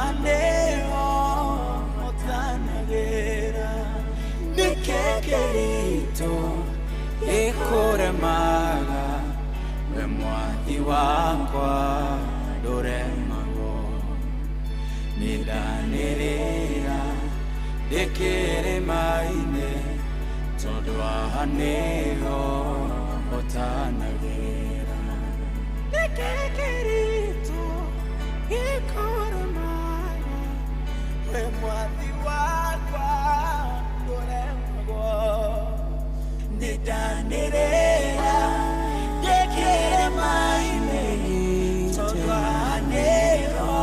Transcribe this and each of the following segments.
aneo otanagera nikekerito ikuremaga we mwathi wakwa nduremagwo nidanirira ndikirima-ini tondu aneo otanagera nikekerito ikuremaga we mwathi wakwa nduremagwo nidanirira ndikirima-ini tondu aneo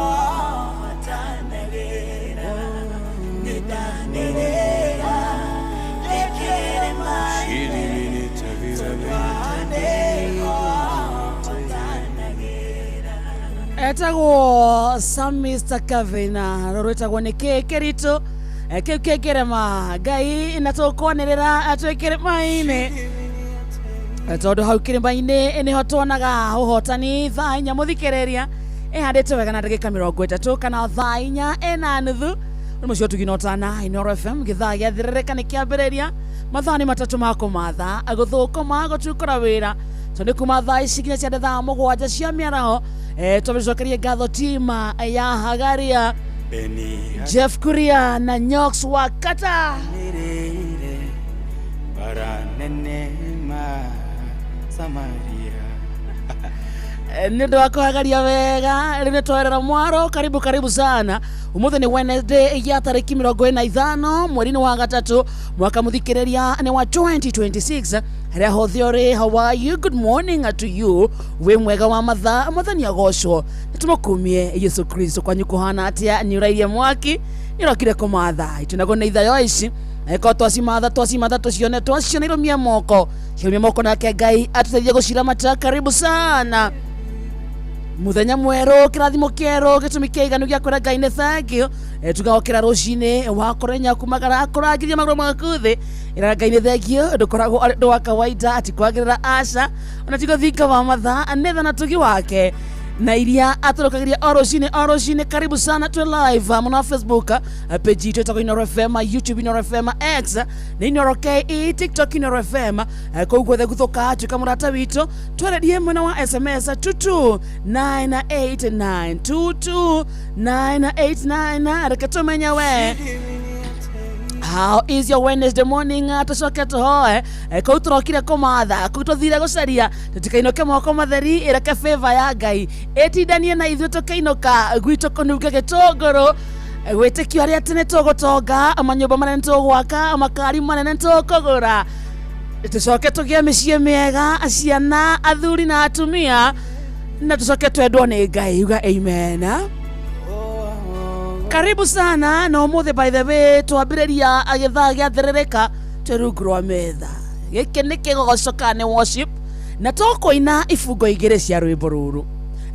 otanagera nidanirira ndikirima-ini tondu aneo otanagera. Etagwo Samista Kavina rorwetagwo ni Kekerito kekekirema Ngai natukonerera atwikirima-ini tondu hau kirima-ini niho tuonaga uhotani thaa 4 muthikiriria ihandite wega na ndagika 30 kana thaa 4:30 mucio tuginotana Inooro FM githaa giathirereka ni kiambiriria mathaa ni matatu ma kumatha aguthukuma gutukura wira tondu kuma thaa ici nginya cia thaa 7 cia miaraho tubicokerie ngatho tima ya Hagaria Jeff Kuria na Nyox wa Kata Samaria nindo wako Hagaria wega rine twerera mwaro karibu sana umuthi ni Wednesday ya tariki 25 mweri wa gatatu mwaka muthikiriria ni wa 2026 haria hothiori how are you good morning to you we mwega wa mathaa muthani agocwo nitumukumie Yesu Kristo kwanyu kuhana atia ni urairie mwaki nirokire kumatha itunago na ithayo ici eko twasimatha tucione twacioneiromia moko nake Ngai atuteithie gucira mata karibu sana muthenya mweru kirathimo kieru gitumi kiiganu gia kwira Ngai ni thangio tugokira rucini wa kurenya kumagara akurangithia maguru makuthi ira Ngai ni thangio ndukoragwo ndu wa kawaida ati kwagirira aca ona tigo thika wa mathaa netha na tugi wake na iria aturukagiria orocine karibu sana tu live muna Facebook page yetu ya Inooro FM, YouTube Inooro FM, X na Inooro KE, TikTok Inooro FM koguo the guthuka tuka murata witu tweredie mwena wa SMS 22989 rekatumenya we. How is your Wednesday morning? Tucoke tuhoe kou turokire kumatha kou tuthire gucaria tutikainoke moko matheri ireke favor ya Ngai etindanie na ithuĩ tukainoka gwitũ kũnunga gĩtũngũrũ gwĩtĩkio arĩa tene tũgũtonga amanyũmba manene tũgwaka amakari manene tũkũgũra tucoke tũgĩe mĩciĩ mĩega ciana athuri na atumia na tucoke twendwo nĩ Ngai uga amen. Karibu sana na umuthi by the way twambiriria agithaa giatherereka turungu rwa metha giki ni kigogocoka ni worship na tukoina ifungo igire cia rwimbo ruru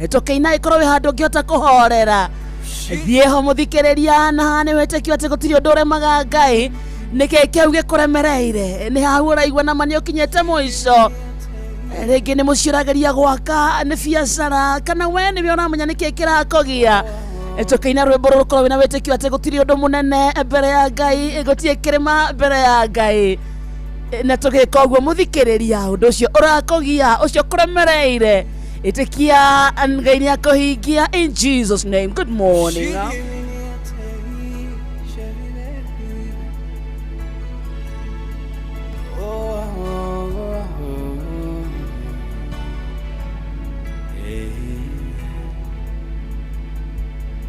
tukaina ikorwo handu ngihota kuhorera thieho muthikiriria na hane wetekio ati gutiri undu uremaga Ngai niki kiu gikuremereire ni hau uraigua na mani ukinyete muico ringi ni muciurageria gwaka ni biacara kana we ni uramenya niki kirakogia tukaina rwimbo rukorwo wina wetekio ati gutiri undu munene mbere ya Ngai gutie kirima mbere ya Ngai na tugika uguo muthikiriria undu ucio urakogia ucio kuremereire itikia Ngai ni akuhingia in Jesus name. Good morning.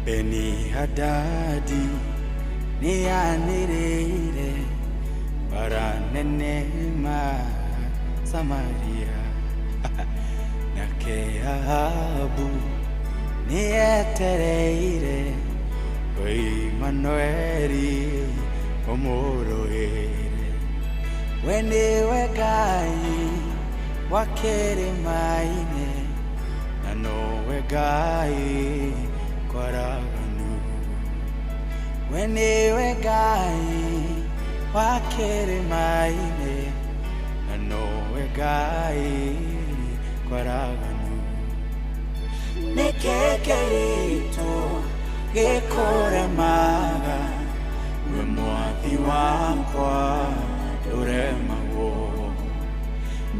Beni-Hadadi ni anirire baranenema Samaria nake Ahabu ni etereire Emmanueli omorohere we niwe Ngai wa kĩrĩma-inĩ na nowe Ngai kwaraganu we niwe Ngai wa kĩrĩma-inĩ na nowe Ngai kwaraganu nĩkĩ kĩritũ gekoremaga we mwathi wakwa nduremagwo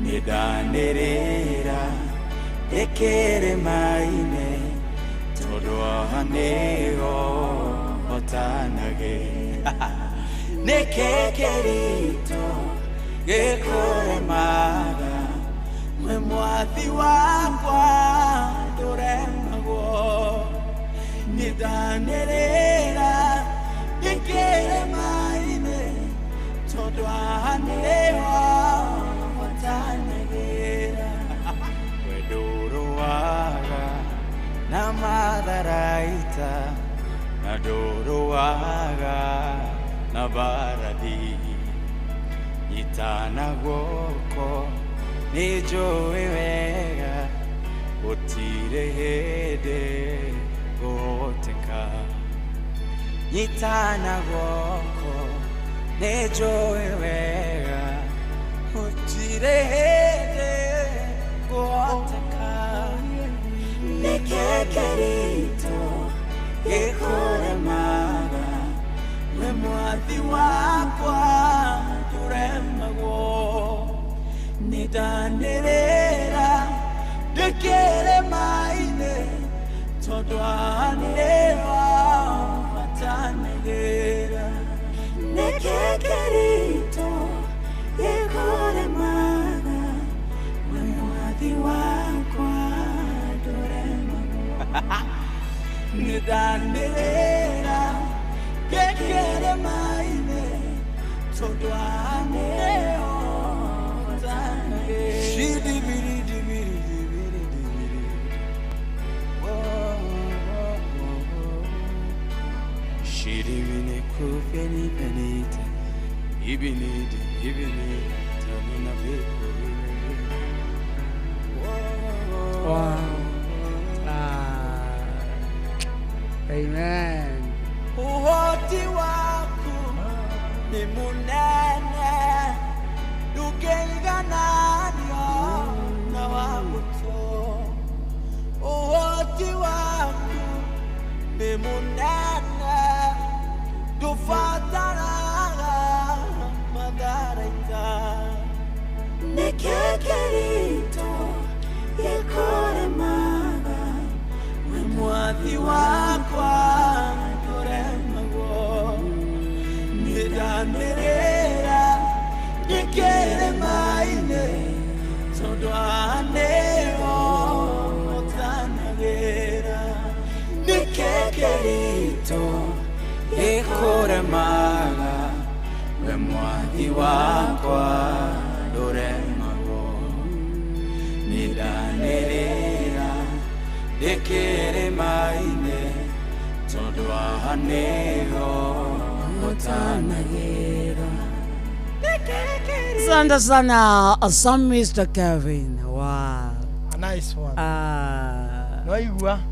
nidanirira ikirima-ini tondu wa nigo hotanage niki kirito gikuremaga we mwathi wakwa nduremagwo nidanirira ikirima-ini tondu wa nigo hotanagera weduruaga na matharaita na nduruaga na baradi itana guoko ni njũĩ wega gũtirĩ hĩndĩ gũhoteka itana guoko ni njũĩ wega gũtirĩ hĩndĩ gũhoteka nĩkĩ kĩritũ gikuremaga we mwathi wakwa nduremagwo nidanirira ndikirima-ini tondu wa nigo hotanagera nĩkĩ kĩritũ gikuremaga we mwathi wakwa nduremagwo nidanirira ndikirima-ini tondu wa nigo hotanagera shidimini kufeni penite ibinidi tanina beko. Wow. Amen. Uhoti waku ni munene ndũngĩigananio na wa mũtũ uhoti waku ni munene ndũbataraga matharaita nĩkĩ kĩritũ gikuremaga we mwathi wakwa nduremagwo nidanirira ndikirima-ini tondu wa nigo hotanagera nĩkĩ kĩritũ gikuremaga we mwathi wakwa nduremagwo nidanirira ndikirima-ini tondu wa nigo hotanagera. Asante sana Mr. Kevin. Wow. A nice one.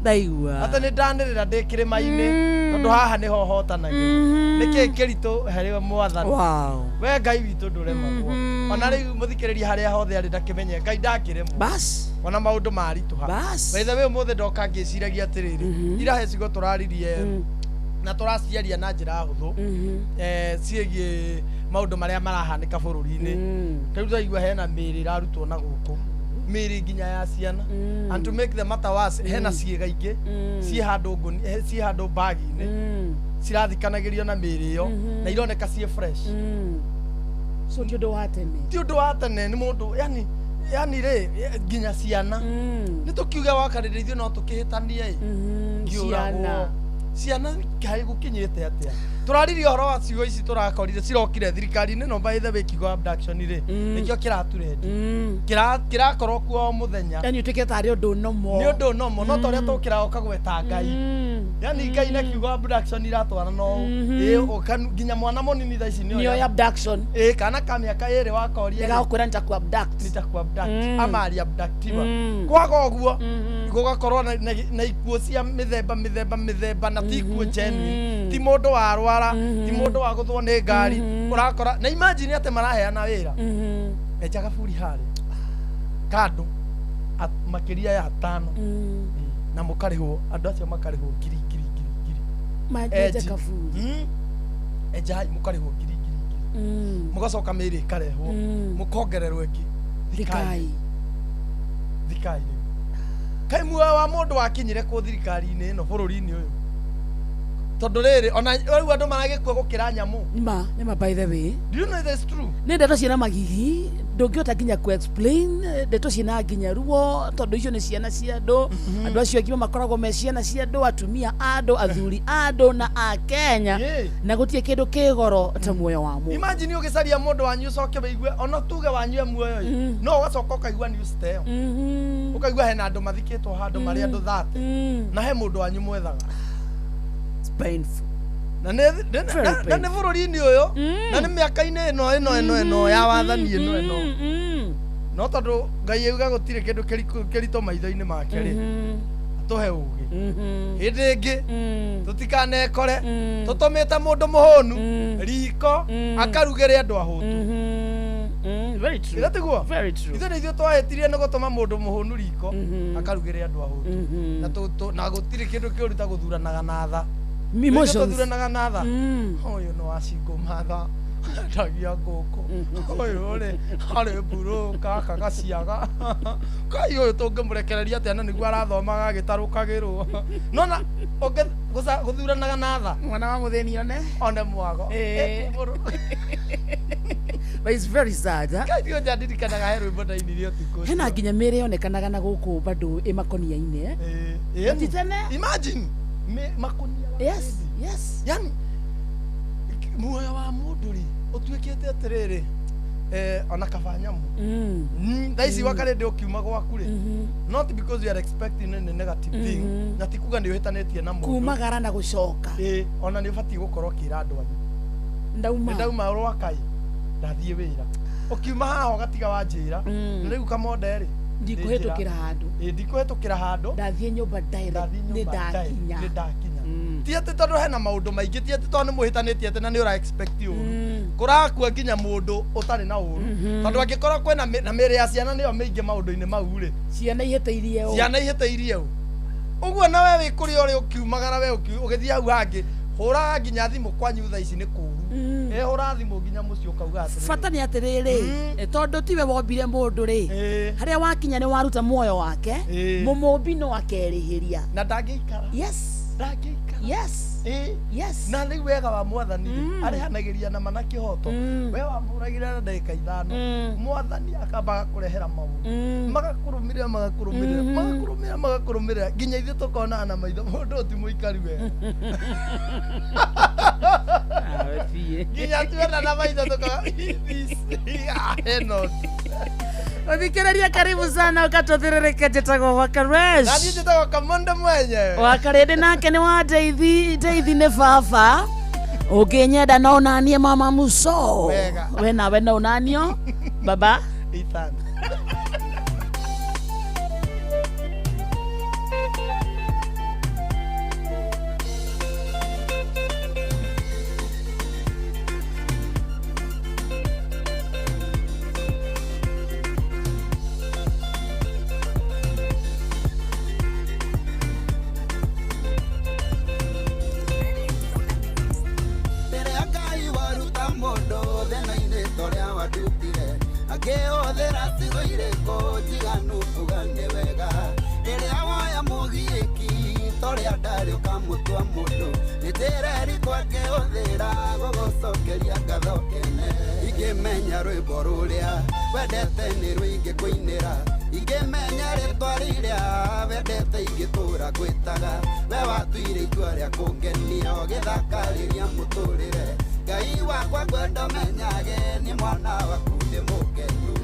Ndaigua. Hata nĩ ndanĩrĩra ndĩ kĩrĩma-inĩ tondũ haha nĩho hotanagĩra. Nĩkĩ kĩritũ harĩ Mwathani. Wow. We Ngai witũ ndũremagwo. Ona rĩu mũthikĩrĩria harĩa hothe arĩ ndakĩmenye Ngai ndakĩremwo. Bas. Ona maũndũ maritũha. Bas. By the way ũmũthĩ ndoka ngĩciragia atĩrĩrĩ. Ira hecigo tũraririe na tũraciaria na njĩra hũthũ. Ciĩgiĩ maũndũ marĩa marahanĩka bũrũri-inĩ. Rĩu ndaigua hena mĩĩrĩ ĩrarutwo na gũkũ. Mĩĩrĩ nginya ya ciana. And to make the matter worse, hena ciĩga ingĩ ciĩ handũ bagi-inĩ cirathikanagĩrio na mĩĩrĩ ĩyo na ironeka ciĩ fresh. So ti ũndũ wa tene. Ti ũndũ wa tene nĩ mũndũ yani rĩ nginya ciana nĩ tũkiuga wakarĩrĩ ithuĩ no tũkĩhĩtanie ciana kaĩ gũkinyĩte atĩa tũraririe ũhoro wa ciugo ici tũrakorire cirokire thirikari-inĩ no by the way kiugo abduction rĩ nĩkĩo kĩratũrendi kĩrakorwo kuo mũthenya yani ũtĩkĩte arĩ ũndũ nomo nĩ ũndũ nomo no ta ũrĩa tũkĩra ũkagweta Ngai yani Ngai na kiugo abduction iratwara no nginya mwana mũnini thaa ici nĩoya abduction kana ka mĩaka ĩrĩ wakoria nĩgagũkwĩra nĩtaku-abduct amari abductiva kwaga ũguo gũgakorwo na ikuũ cia mĩthemba na ti ikuũ genuine ti mũndũ warwara ti mũndũ wa gũthwo nĩ ngari ũrakora na imagine atĩ maraheana wĩra enja gaburi harĩa kando makĩria ya 5 na mũkarĩhwo andũ acio makarĩhwo ngiri Majeje kafu. Ejai mukarihwo ngiri. Mugacoka mĩĩrĩ ĩkarehwo mũkongererwo ĩngĩ thikai kai muoyo wa mũndũ wakinyire kũ thirikari-inĩ ĩno bũrũri-inĩ ũyũ tondũ rĩrĩ ona rĩu andũ maragĩkua gũkĩra nyamũ nĩma by the way do you know this true nĩ ndeto ciĩna magigi ndũngĩhota nginya ku explain ndeto ciĩna nginya ruo tondũ icio nĩ ciana cia andũ andũ acio angĩ makoragwo me ciana cia andũ atumia andũ athuri andũ na a Kenya na gũtirĩ kĩndũ kĩgoro ta muoyo wa mũndũ. Imagine ũgĩcaria mũndũ wanyu ũcoke wĩigue ona tuge wanyu muoyo no ũgacoka ũkaigua news teo ũkaigua hena andũ mathikĩtwo handũ marĩ andũ 30 na he mũndũ wanyu mwethaga. It's painful. Na nĩ bũrũri-inĩ ũyũ na nĩ mĩaka-inĩ ĩno ya wathani ĩno no tondũ Ngai auga gũtirĩ kĩndũ kĩritũ maitho-inĩ make rĩ tũhe ũgĩ hĩndĩ ĩngĩ tũtikanekore tũtũmĩte mũndũ mũhũnu riko akarugĩre andũ ahũtu. Very true. Very true. Ithuĩ nĩ ithuĩ twahĩtirie nĩ gũtũma mũndũ mũhũnu riko akarugĩre andũ ahũtu na gũtirĩ kĩndũ kĩũru ta gũthuranaga na tha. Gũthuranaga na tha ũyũ nĩ wacingũ matha ndagia ngũkũ ũyũ rĩ harĩ mburu kaka gaciaga Kai ũyũ tũngĩmũrekereria atĩa na nĩguo arathomaga agĩtarũkagĩrwo nona gũthuranaga na tha mwana wa mũthĩni one mwago. But it's very sad. Kai ndio ndirikanaga he rwĩmbo ndainirie ũtukũ. Hena nginya mĩĩrĩ yonekanaga na gũkũ bado ĩmakũnia-inĩ Imagine makonia. Yes. Yani muoyo wa mũndũ rĩ ũtuĩkĩte atĩrĩrĩ ona kabanyamu thaici wakare ndio kiuma gwaku rĩ not because you are expecting any negative thing na tikuga nĩ ũhĩtanĩtie na mũndũ kumagara na gũcoka ona nĩ ũbatiĩ gũkorwo kĩra andũ anyu ndauma rwakai ndathiĩ wĩra ũkiuma haha ũgatiga wanjĩra na rĩu kamonde rĩ ndikũhĩtũkĩra handũ ndathiĩ nyũmba direct nĩ ndakinya ti atĩ tondũ hena maũndũ maingĩ ti atĩ tondũ nĩ mũhĩtanĩtie atĩ na nĩ ũra expect ũru kũrakua nginya mũndũ ũtarĩ na ũru tondũ angĩkorwo kwĩna na mĩĩrĩ ya ciana nĩyo mĩingĩ maũndũ-inĩ mau rĩ ciana ihĩtĩirie ũ ũguo na we wĩ kũrĩa ũrĩ ũkiumagara we ũgĩthiĩ hau hangĩ hũraga nginya thimũ kwanyu thaa ici nĩ kũũru hũra thimũ nginya mũciĩ ũkauga atĩrĩrĩ bata nĩ atĩrĩrĩ tondũ tiwe wombire mũndũ rĩ harĩa wakinya nĩ waruta muoyo wake mũmũmbi no akerĩhĩria na ndangĩikara yes na rĩu wega wa mwathani arehanagĩria na mana kĩhoto we wamũragĩra na ndagĩka ithano mwathani akamba agakũrehera maũndũ magakũrũmĩrĩra nginya ithuĩ tũkona na maitho mũndũ ti mũikari wega nginya tuona na maitho tũkaga Wathikĩrĩria karibu sana ukatũthĩrĩrĩke njĩtagwo Wakaresh. Na niĩ njĩtagwo Kamonde mwenyewe. Wakarĩndĩ nake nĩ wa Ndeithi nĩ baba. Ũngĩnyenda no nanie mama Muso. Wega. We nawe no nanio baba. Ethan. Ingĩmenya rwĩmbo rũrĩa wendete nĩ rũingĩ kũinĩra ingĩmenya rĩtwa rĩrĩa wendete ingĩtũra gwĩtaga we watuire itua rĩa kũngenia ũgĩthakarĩria mũtũrĩre Ngai wakwa ngwenda menyage nĩ mwana waku ndĩ mũkenu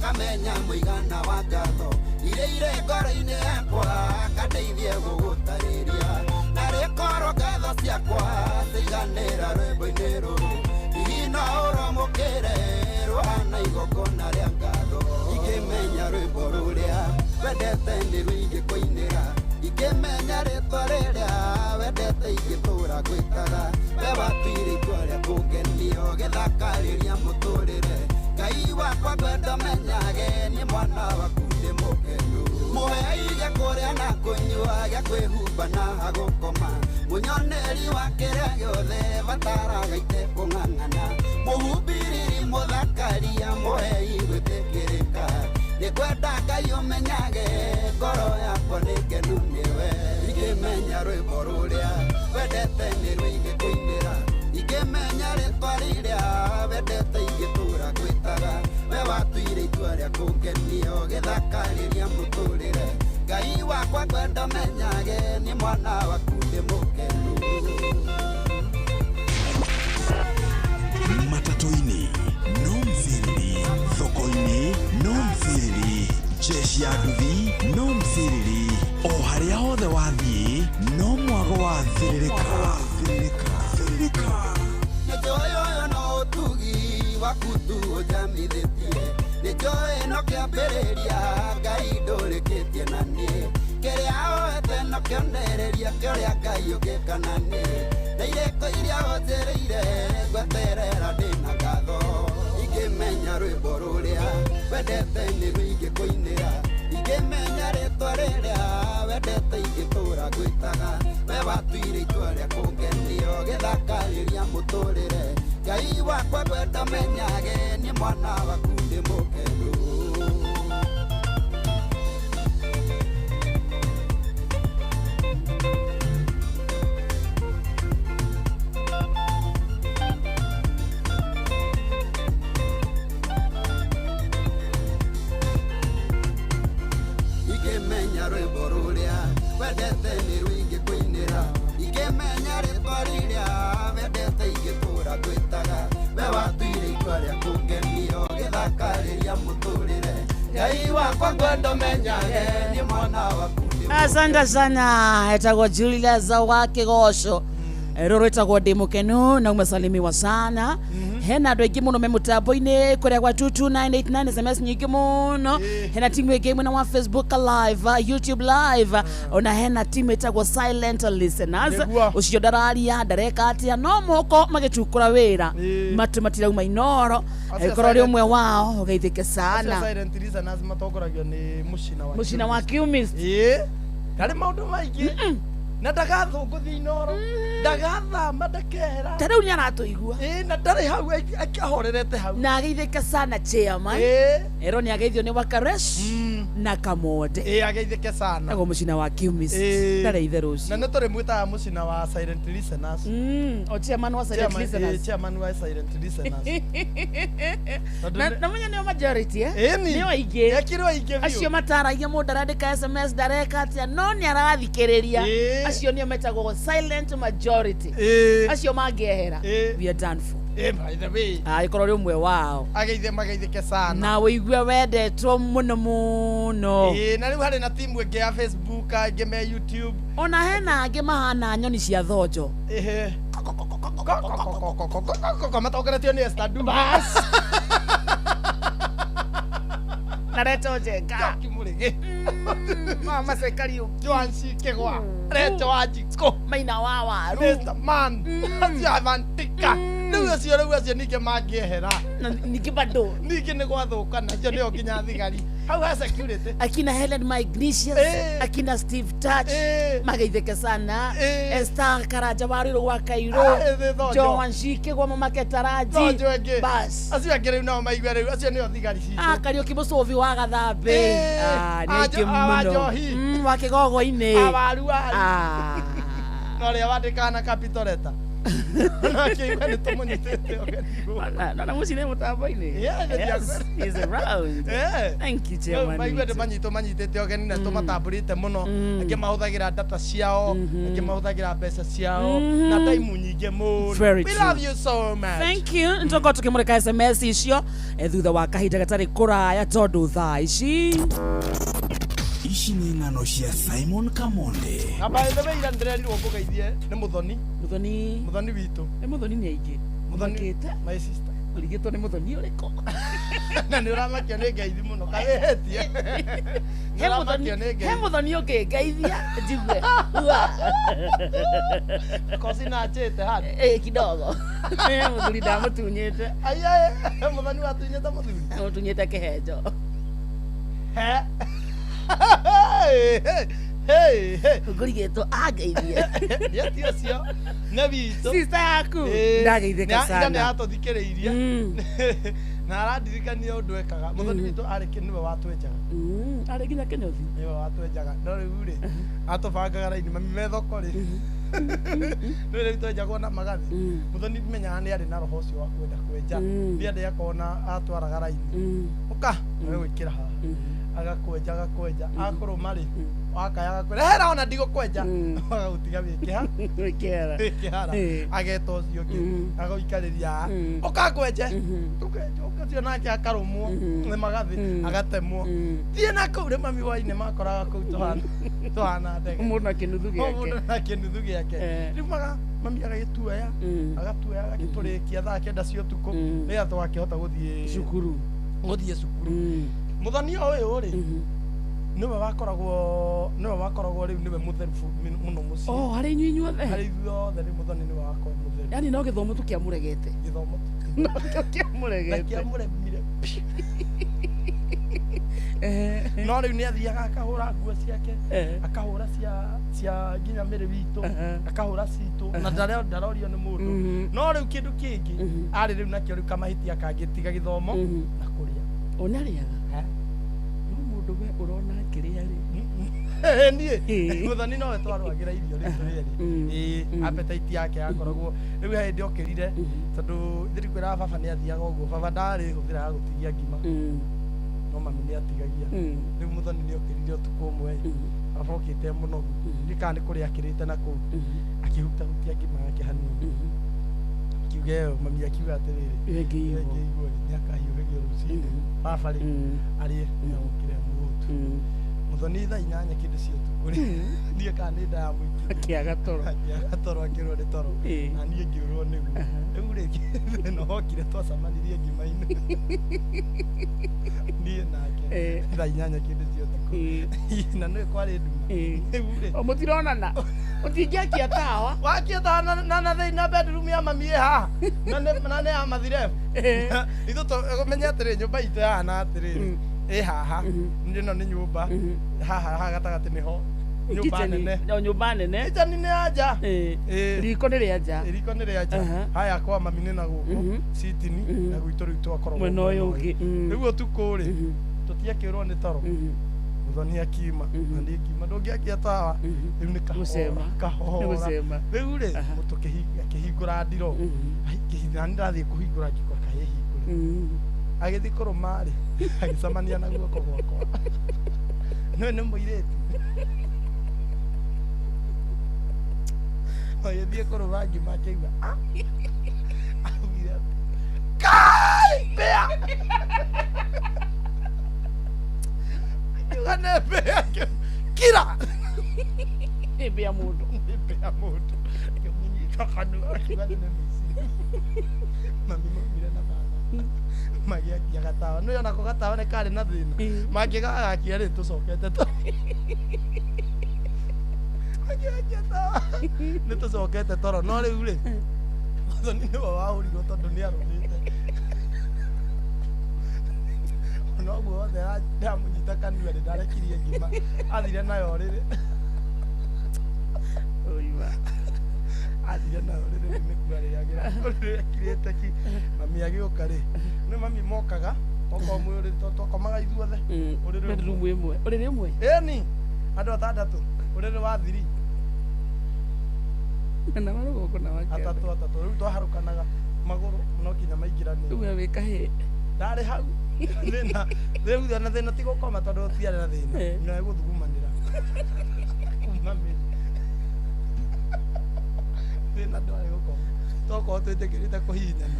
kamenya mũigana wa ngatho irĩ ngoro-inĩ yakwa kandeithie gũgũtarĩria na rĩkorwo ngatho ciakwa ciganĩra rwĩmbo-inĩ wendete nĩ rũingĩ kũinĩra ingĩmenya rĩtwa rĩrĩa wendete ingĩtũra gwĩtaga we watuire itua rĩa kũngenio gĩthakarĩria mũtũrĩre Ngai wakwa ngwenda menyage nĩ mwana waku ndĩ mũkenu mũhe gĩa kũrĩa na kũnyua gĩa kwĩhumba na hagũkoma mũnyoneri wa kĩrĩa gĩothe bataraga itekũng'ang'ana mũhumbiriri mũthakaria mũhei gwĩtĩkĩrĩka nĩngwenda Ngai ũmenyage ngoro yakwa nĩ ngenu nĩwe ingĩmenya rwĩmbo rũrĩa wendete nĩ rũingĩ kũinĩra ingĩmenya rĩtwa rĩrĩa wendete ingĩtũra gwĩtaga we watuire itua rĩa kũngenio gĩthakarĩria mũtũrĩre Ngai wakwa ngwenda menyage nĩ mwana waku ndĩ mũkenu Matatu-inĩ no mthiriri thoko-inĩ no mthiriri jeshi ya nduthi no mthiriri o harĩa hothe wathiĩ no mwago wa thiririka nĩnjũĩ ũyũ no ũtugi waku tu ũnjamithĩtie nĩnjũĩ no kĩambĩrĩria Ngai ndũrĩkĩtie na niĩ kĩrĩa woete no kĩonereria kĩrĩa Ngai ũngĩka na niĩ na irĩko iria ũnjĩrĩire ngweterera ndĩna ngatho ingĩmenya rwĩmbo rũrĩa wendete nĩ rũingĩ kũinĩra ingĩmenya rĩtwa rĩrĩa wendete ingĩtũra gwĩtaga we watuire itua rĩa kũngenio gĩthakarĩria mũtũrĩre Ngai wakwa ngwenda menyage nĩ mwana waku ndĩ mũkenu ingĩmenya rwĩmbo rũrĩa wendete nĩ rũingĩ kũinĩra ingĩmenya rĩtwa rĩrĩa wendete ingĩtũra gwĩtaga we watuire itua rĩa kũngenio gĩthakarĩria mũtũrĩre Ngai wakwa ngwenda menyage nĩ mwana waku asante sana etagwo Julius wa Kĩgosho rũrũ etagwo ndĩ mũkenu na umesalimiwa sana hena andũ aingĩ mũno me mũtambo-inĩ kũrĩa gwa 22989 SMS nyingĩ mũno hena timu ĩngĩ mwena wa Facebook live YouTube live ona hena timu ĩtagwo silent listeners ũcio ndararia ndareka atĩa no moko magĩtukũra wĩra matu matirauma inoro korwo rĩ ũmwe wao ũgeithĩke sana silent listeners matongoragio nĩ mũcina wa Kiumist karĩ maũndũ maingĩ na ndagathũngũthi inoro ndagathama ndakehera ta rĩu nĩ aratũigua na ndarĩ hau akĩahorerete hau na ageithĩke sana chairman ero nĩ ageithio nĩ Wakaresh na Kamonde ageithĩke sana ego mũcina wa Kiumist ndarĩ itherũ ũcio na nĩ tũrĩ mwĩtaga mũcina wa silent listeners o chairman wa silent listeners chairman wa silent listeners na mwenye nĩo majority nĩo aingĩ ekirwo aingĩ biũ acio mataragia mũndũ arandĩka SMS ndareka atĩa no nĩ arathikĩrĩria acio nĩo metagwo silent majority acio mangĩehera we are done for by the way korwo rĩ ũmwe wao mageithĩke sana na wĩigue wendetwo mũno mũno na rĩu harĩ na timu ĩngĩ ya Facebook ĩngĩ me YouTube ona hena angĩ mahana nyoni cia thonjo matongoretio nĩ Esther Du na Reto Njenga Kimũrĩgĩ mama Sekario Joansi Kĩgwa Reto Wanjikũ Maina wa Waru Mr. Man Avantika rĩu acio ningĩ mangĩehera ningĩ bado ningĩ nĩ gwathũkana acio nĩo nginya thigari hau ha security akina Helen Ignatius akina Steve Touch mageithĩke sana Esther Karanja Waru gwa Kairũ Joansi Kĩgwa mama Ketaraji bas acio angĩ rĩu nao maigua rĩu acio nĩo thigari citũ Kariũki Mũcũbi wa Gathambĩ nĩ aingĩ mũno wa Kĩgogo-inĩ awaru no rĩa wandĩkaga na capital letter nakĩigua nĩ tũmũnyitĩte na mũcine mũtambo-inĩ is around thank you chairman maigua ndĩ manyitĩte ogeni na tũmatambũrĩte mũno angĩ mahũthagĩra data ciao angĩ mahũthagĩra mbeca ciao na taimu nyingĩ mũno we love you so much thank you nĩtũkorwo tũkĩmũrĩka SMS icio thutha wa kahinda gatarĩ kũraya tondũ thaa ici nĩ ng'ano cia Simon Kamonde ambaye ira ndĩrerirwo ngũgeithie nĩ mũthoni mũthoni witũ mũthoni nĩ aingĩ mũthoni my sister Urigitwo nĩ mũthoni ũrĩkũ? Na nĩ ũramakio nĩ ngeithi mũno kawehetie. He mũthoni ũngĩngeithia njigue. Kosi na chete hadi. Kidogo. Mũthuri ndamũtunyĩte. Aiye, mũthoni watunyĩte mũthuri. Mũtunyĩte kĩhenjo. Hey. Ngũrigĩtwo angeithie. Yeti ũcio nĩ witũ. Sister yaku ndageithĩka sana. Nĩ atũthikĩrĩirie. Na arandirikania ũndũ ekaga. Mũthoni witũ arĩ nĩwe watwenjaga. Arĩ nginya kĩnyothi. Nĩwe watwenjaga. No rĩu rĩ atũbangaga raini mami me thoko rĩ. Nĩwe twenjagwo na magathĩ. Mũthoni menyaga nĩ arĩ na roho ũcio wa kwenda kwenja. Ndiende akona atwaraga raini. Ũka we gwĩkĩra haha. Agakwenja akũrũma rĩ akayaga kwenda hera ona ndigũkwenja agagũtiga wĩkĩhara ageta ũcio ũngĩ agũikarĩria ũkakwenje ũkacio nake akarũmwo nĩ magathĩ agatemwo thiĩ na kũu rĩ mami hwainĩ makoraga kũu tũhana ndege mũndũ na kĩnuthu gĩake rĩu mami agagĩtuoya agagĩtũrĩkia thaa 9 cia ũtukũ rĩrĩa twakĩhota gũthiĩ cukuru Mũthoni ũyũ rĩ niwe wakoragwo rĩu niwe mũtheru mũno mũciĩ. Harĩ inyuothe. Harĩ inyuothe nĩ Mũthoni niwe wakoragwo mũtheru. Yaani no gĩthomo tũkĩamũregete. Gĩthomo tũkĩamũregete. Kĩamũremire. No rĩu nĩ athiaga akahũra nguo ciake akahũra cia nginya mĩrĩ witũ akahũra citũ na ndarorio nĩ mũndũ. No rĩu kĩndũ kĩngĩ arĩ rĩu nakĩo rĩu kamahĩtia kangĩtiga gĩthomo na kũrĩa. Onarĩaga. No mũndũ we ũrona akĩrĩa rĩ. Niĩ Mũthoni nowe twarwagĩra irio rĩu tũrĩrĩ. Appetite yake yakoragwo rĩu he hĩndĩ okĩrire tondũ thirikũra baba nĩ athiaga ũguo baba ndarĩ hũthĩra gũtigia ngima. No mami nĩ atigagia. Rĩu Mũthoni nĩ okĩrire ũtukũ ũmwe abokĩte mũnogu. Ndikana nĩ kũrĩa akĩrĩte na kũu akĩhutahutia ngima yake hanini. Kiuge mami akiuga atĩrĩrĩ ngĩigua nĩ akahiũhagio rũcinĩ baba rĩ arĩ nĩagũkĩra mũtu Mũthoni thaa 8 kĩndũ cia ũtukũ rĩ ndiĩ kana nĩ nda ya mũingĩ akĩaga toro akĩrwo nĩ toro na niĩ ngĩũrwo nĩguo rĩu rĩngĩ no hokire twacamanirie ngima-inĩ niĩ nake thaa 8 kĩndũ cia ũtukũ na nĩ kwarĩ nduma rĩu rĩ mũtironana ũtingĩakia tawa wakia tawa na thĩinĩ bedroom ya mami haha na nĩ ya mathirebu ithu tũmenya atĩrĩ nyũmba itũ yahana atĩrĩrĩ haha ĩno nĩ nyũmba haha gatagatĩ nĩho nyũmba nene kitchen nĩ ya nja riko nĩ rĩa nja haya kwa mami nĩ na gũkũ sitini na gwitũ rĩu twakoragwo mwena ũyũ ũngĩ rĩu ũtukũ rĩ tũtiakĩrwo nĩ toro Mũthoni akiuma na niĩ ngiuma ndũngĩakia tawa rĩu nĩ kahora rĩu rĩ mũtũ akĩhingũra ndiro na nĩ ndathiĩ kũhingũra ngĩkora kahĩhingũre agĩthiĩ kũrũma rĩ agĩcamania na guoko gwakwa nĩ mũirĩtu agĩthiĩ kũrũma ngima akĩigua augire kai mbĩa akiuga nĩ mbĩa kira nĩ mbĩa mũndũ akĩmũnyita kanua akiuga nĩ mĩciĩ mami maumire na baba magĩakia gatawa nĩ onako gatawa nĩ karĩ na thĩna mangĩgagakia rĩ tũcokete magĩakia tawa nĩ tũcokete toro no rĩu rĩ Mũthoni nĩwe wahũrirwo tondũ nĩ arũmĩte noguo wothe ndamũnyita kanua nĩ ndarekirie ngima athire nayo rĩrĩ athire nayo rĩrĩ nĩkuo arĩagĩra kirĩte ki mami agĩũka rĩ nĩ mami mokaga okomwe ũrĩ twakomaga ithuothe ũrĩrĩ ũmwe ĩni andũ atandatũ ũrĩrĩ wa thiri na marũgũkũ na wakĩra atatũ rĩu twaharũkanaga magũrũ no kinya maingĩranie rĩu wĩ kahĩĩ ndarĩ hau thĩna rĩu na thĩna ti gũkoma tondũ tiarĩ na thĩna nĩ gũthugumanĩra kuma mĩri thĩna ndwarĩ gũkoma tokorwo twĩtĩkĩrĩte kũhihinyana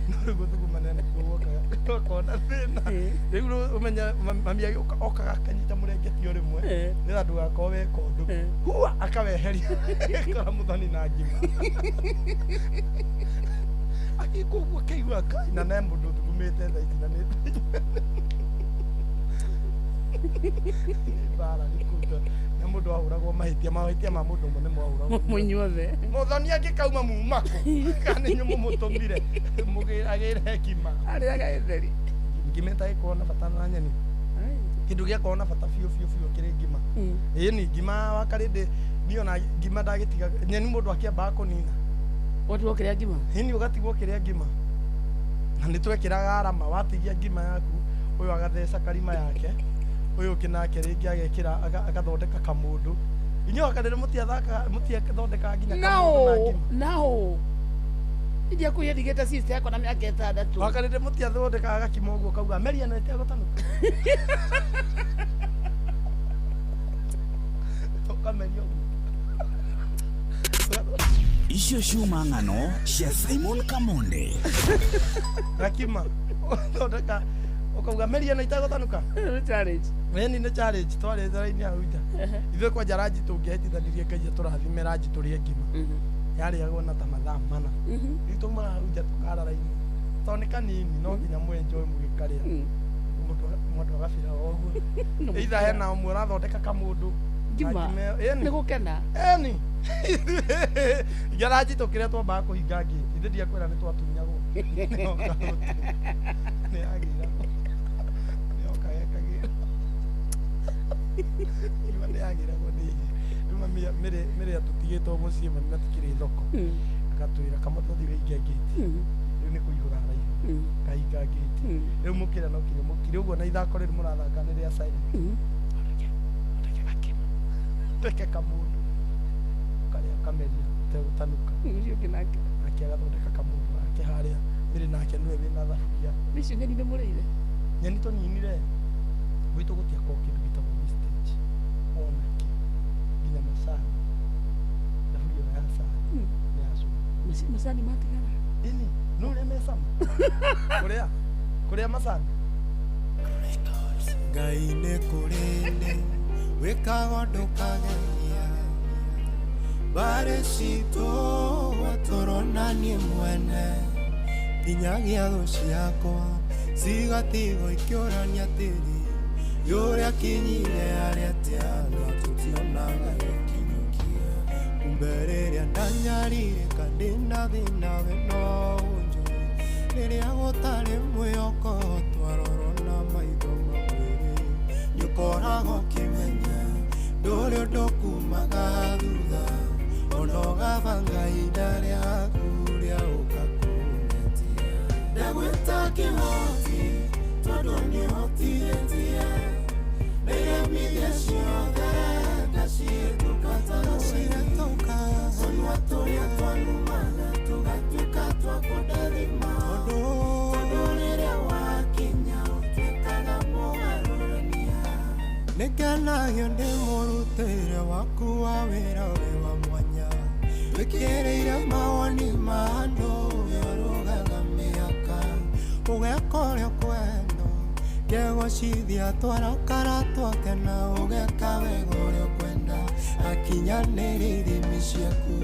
no rĩu gũthugumanĩra nĩkuo guokaga tokona thĩna rĩu ũmenya mami okaga akanyita mũrengeti o rĩmwe nĩgetha ndũgakorwo wĩ kondũ hua akaweheria akora Mũthoni na ngima Akikuwa kaigua kai na nembo ndo tukumete tha ici na nĩ bara nikuta na mũndũ ahũragwo mahĩtia ma mũndũ ũmwe nĩ mwahũragwo mũnyuothe mũthoni angĩkauma mumako kana nĩ mũmũtũmire agĩre hekima arĩaga etheri ngima ĩtagĩkorwo na bata na nyeni kĩndũ gĩakorwo na bata biũ kĩrĩ ngima ĩni ngima wakarĩndĩ niona ngima ndagĩtiga nyeni mũndũ akĩambaga kũnina watigwo kĩrĩa ngima ĩni ũgatigwo kĩrĩa ngima na nĩ twekĩraga arama watigia ngima yaku ũyũ agatheca karima yake ũyũ ũngĩ nake rĩngĩ agekĩra agathondeka kamũndũ inyuĩ wakarĩndĩ mũtiathondeka nginya kamũndũ na ngima no Idia kuya digeta sister yako na mĩaka 6 wakarĩndĩ mũtiathondeka agakima ũguo kauga meria na ĩtegũtanuka tokameria ũguo icio ciuma ng'ano cia Simon Kamonde gakima thondeka ukauga meria na ĩtegũtanuka challenge Weni nĩ challenge twarĩ thara-inĩ hau nja ithuĩ kwanja ranji tũngĩhĩtithanirie Ngai tũrathime ranji tũrĩe ngima yarĩagwo na ta mathaa mana itũmaga hau nja tũkara raini tondũ nĩ kanini no nginya mwenjoy mũgĩkarĩa mũndũ agabira o ũguo either hena ũmwe ũrathondeka kamũndũ ngima nĩ gũkena eni ranji tũkĩrĩa twambaga kũhinga ngĩti ithe ndiakwĩra nĩ twatunyagwo nĩ agĩra Iwa nĩ agĩragwo nĩ rĩma mĩrĩa tũtigĩtwo mũciĩ matikĩrĩ thoko agatwĩra kama tũthiĩ wĩige ngĩti rĩu nĩ kũihũra raihu kahinga ngĩti rĩu mũkĩra no kinya mũkire ũguo na ithako rĩrĩ mũrathaka nĩ rĩa silent ndeke gakima ndeke kamũndũ karĩa kameria tegũtanuka ũcio kĩnake nake agathondeka kamũndũ nake harĩa mĩrĩ nake nĩwe wĩna thaburia icio nyeni nĩ mũrĩire nyeni tũninire gwitũ gũtiakorwo kĩndũ gĩtagwo wastage onakĩ nginya macani thaburia ya cani nĩ yacuma macani matigara ini nĩ ũrĩa me cama kũrĩa macani Ngai nĩ kũrĩ wĩkaga ũndũ kageria mbarĩ citũ watũronanie mwene nginyagia thũ ciakwa cigatigwo ikĩũrania tĩri yũrĩa kinyire arĩa tĩana tũtionaga gĩkinyũkia kumbe rĩrĩa ndanyarire ndĩna thĩna we no ũnjũĩ rĩrĩa gũtarĩ mwĩhoko twarorwo na maitho mawĩrĩ nĩũkoragwo ũkĩmenya ndũrĩ ũndũ kumaga thutha ona ũgabanga ihinda rĩaku rĩa gũka kũmetia ndagwĩta kĩhoti tondũ nĩhotithĩtie nĩgemithia ciothe ngacihĩtũka tũhĩtũka onwa tũrĩa twanumaga tũgatuĩka twa kũndathima tondũ rĩrĩa wakinya ũtuĩkaga mũgarũrania nĩngenagio ndĩ mũrutĩre waku wa wĩra wĩ wa mwanya wĩkĩrĩire mawoni ma andũ ũrũgaga mĩaka ũgeka ũrĩa kwenda ngegũcithia twarakara twakena ũgeka wega ũrĩa kwenda akinyanĩria ithimi ciaku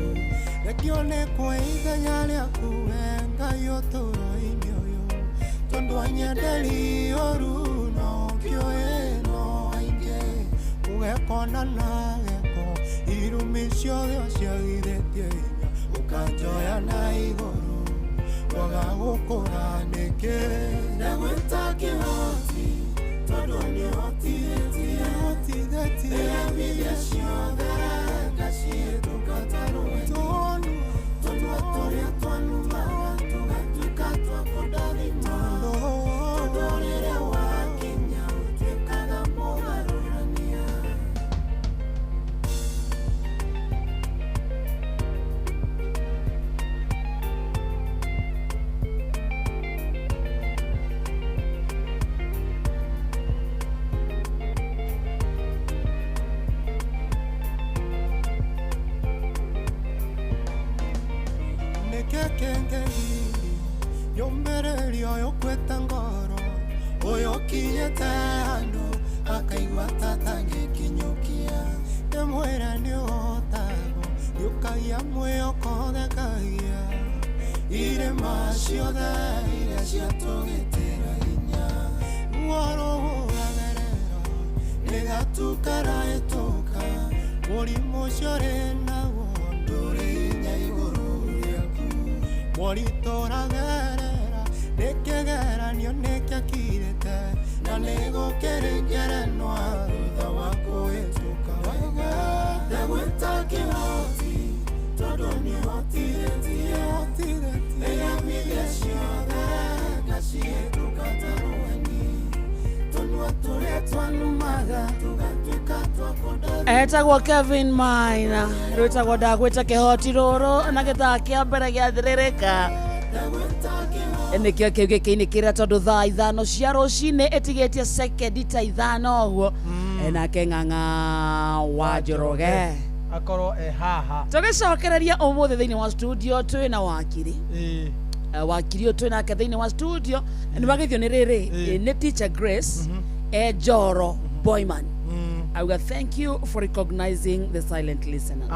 rekio nĩ kwa ithenya rĩaku we Ngai ũtũũro-inĩ ũyũ tondũ anyenderi ũru no kĩũĩ no aingĩ ũgekona na geko irumi ciothe ũciagithĩtie hinya ũkanjoya na igũrũ waga gũkũra nĩkĩ ndagwĩta kĩhoti tondũ nĩhotithĩtie nĩgemithia ciothe ngacihĩtũka tarũĩ tondũ tũrĩa twanumaga tũgatuĩka twa kũndathima tondũ rĩrĩa wakinya ũtuĩkaga mũgarũrania kengeli yombererio yokweta ngoro oyo kinyete andũ akaigua tatangĩkinyũkia ndĩmwĩre nĩũhotagwo nĩũkagia mwĩhoko thekagia irema ciothe iria ciatũgĩtĩra hinya guoro gũgatherera nĩgatukaraĩtũka mũrimũ ũcio ũrĩ naguo ndũrĩ hinya igũrũ rĩaku moritũ ũratherera nĩ kĩgeranio nĩkĩakirĩte na nĩgũkĩrĩngerenwa thutha wa kũhĩtũka wega ndagwĩta kĩhoti tondũ nĩhotirĩtie nĩyamithia ciothe ngacihĩtũka ta rũheni tũnua tũrĩa twanumaga tũgatuĩka twa kũndathia etagwo Kevin Maina rwĩtagwo ndagwĩta kĩhoti rũrũ na gĩthaa kĩa mbere gĩathĩrĩrĩka nĩkĩo kĩu gĩkĩinĩkĩra tondũ thaa 5 cia rũcinĩ ĩtigĩtie sekendi ta 5 ũguo nake Ng'ang'a wa Njoroge akorwo haha tũgĩcokereria ũmũthĩ thĩinĩ wa studio twĩna wakiri wakiri twĩ nake thĩinĩ wa studio nĩ bagĩthio nĩ rĩrĩ nĩ teacher Grace Njoro Boyman auga thank you for recognizing the silent listeners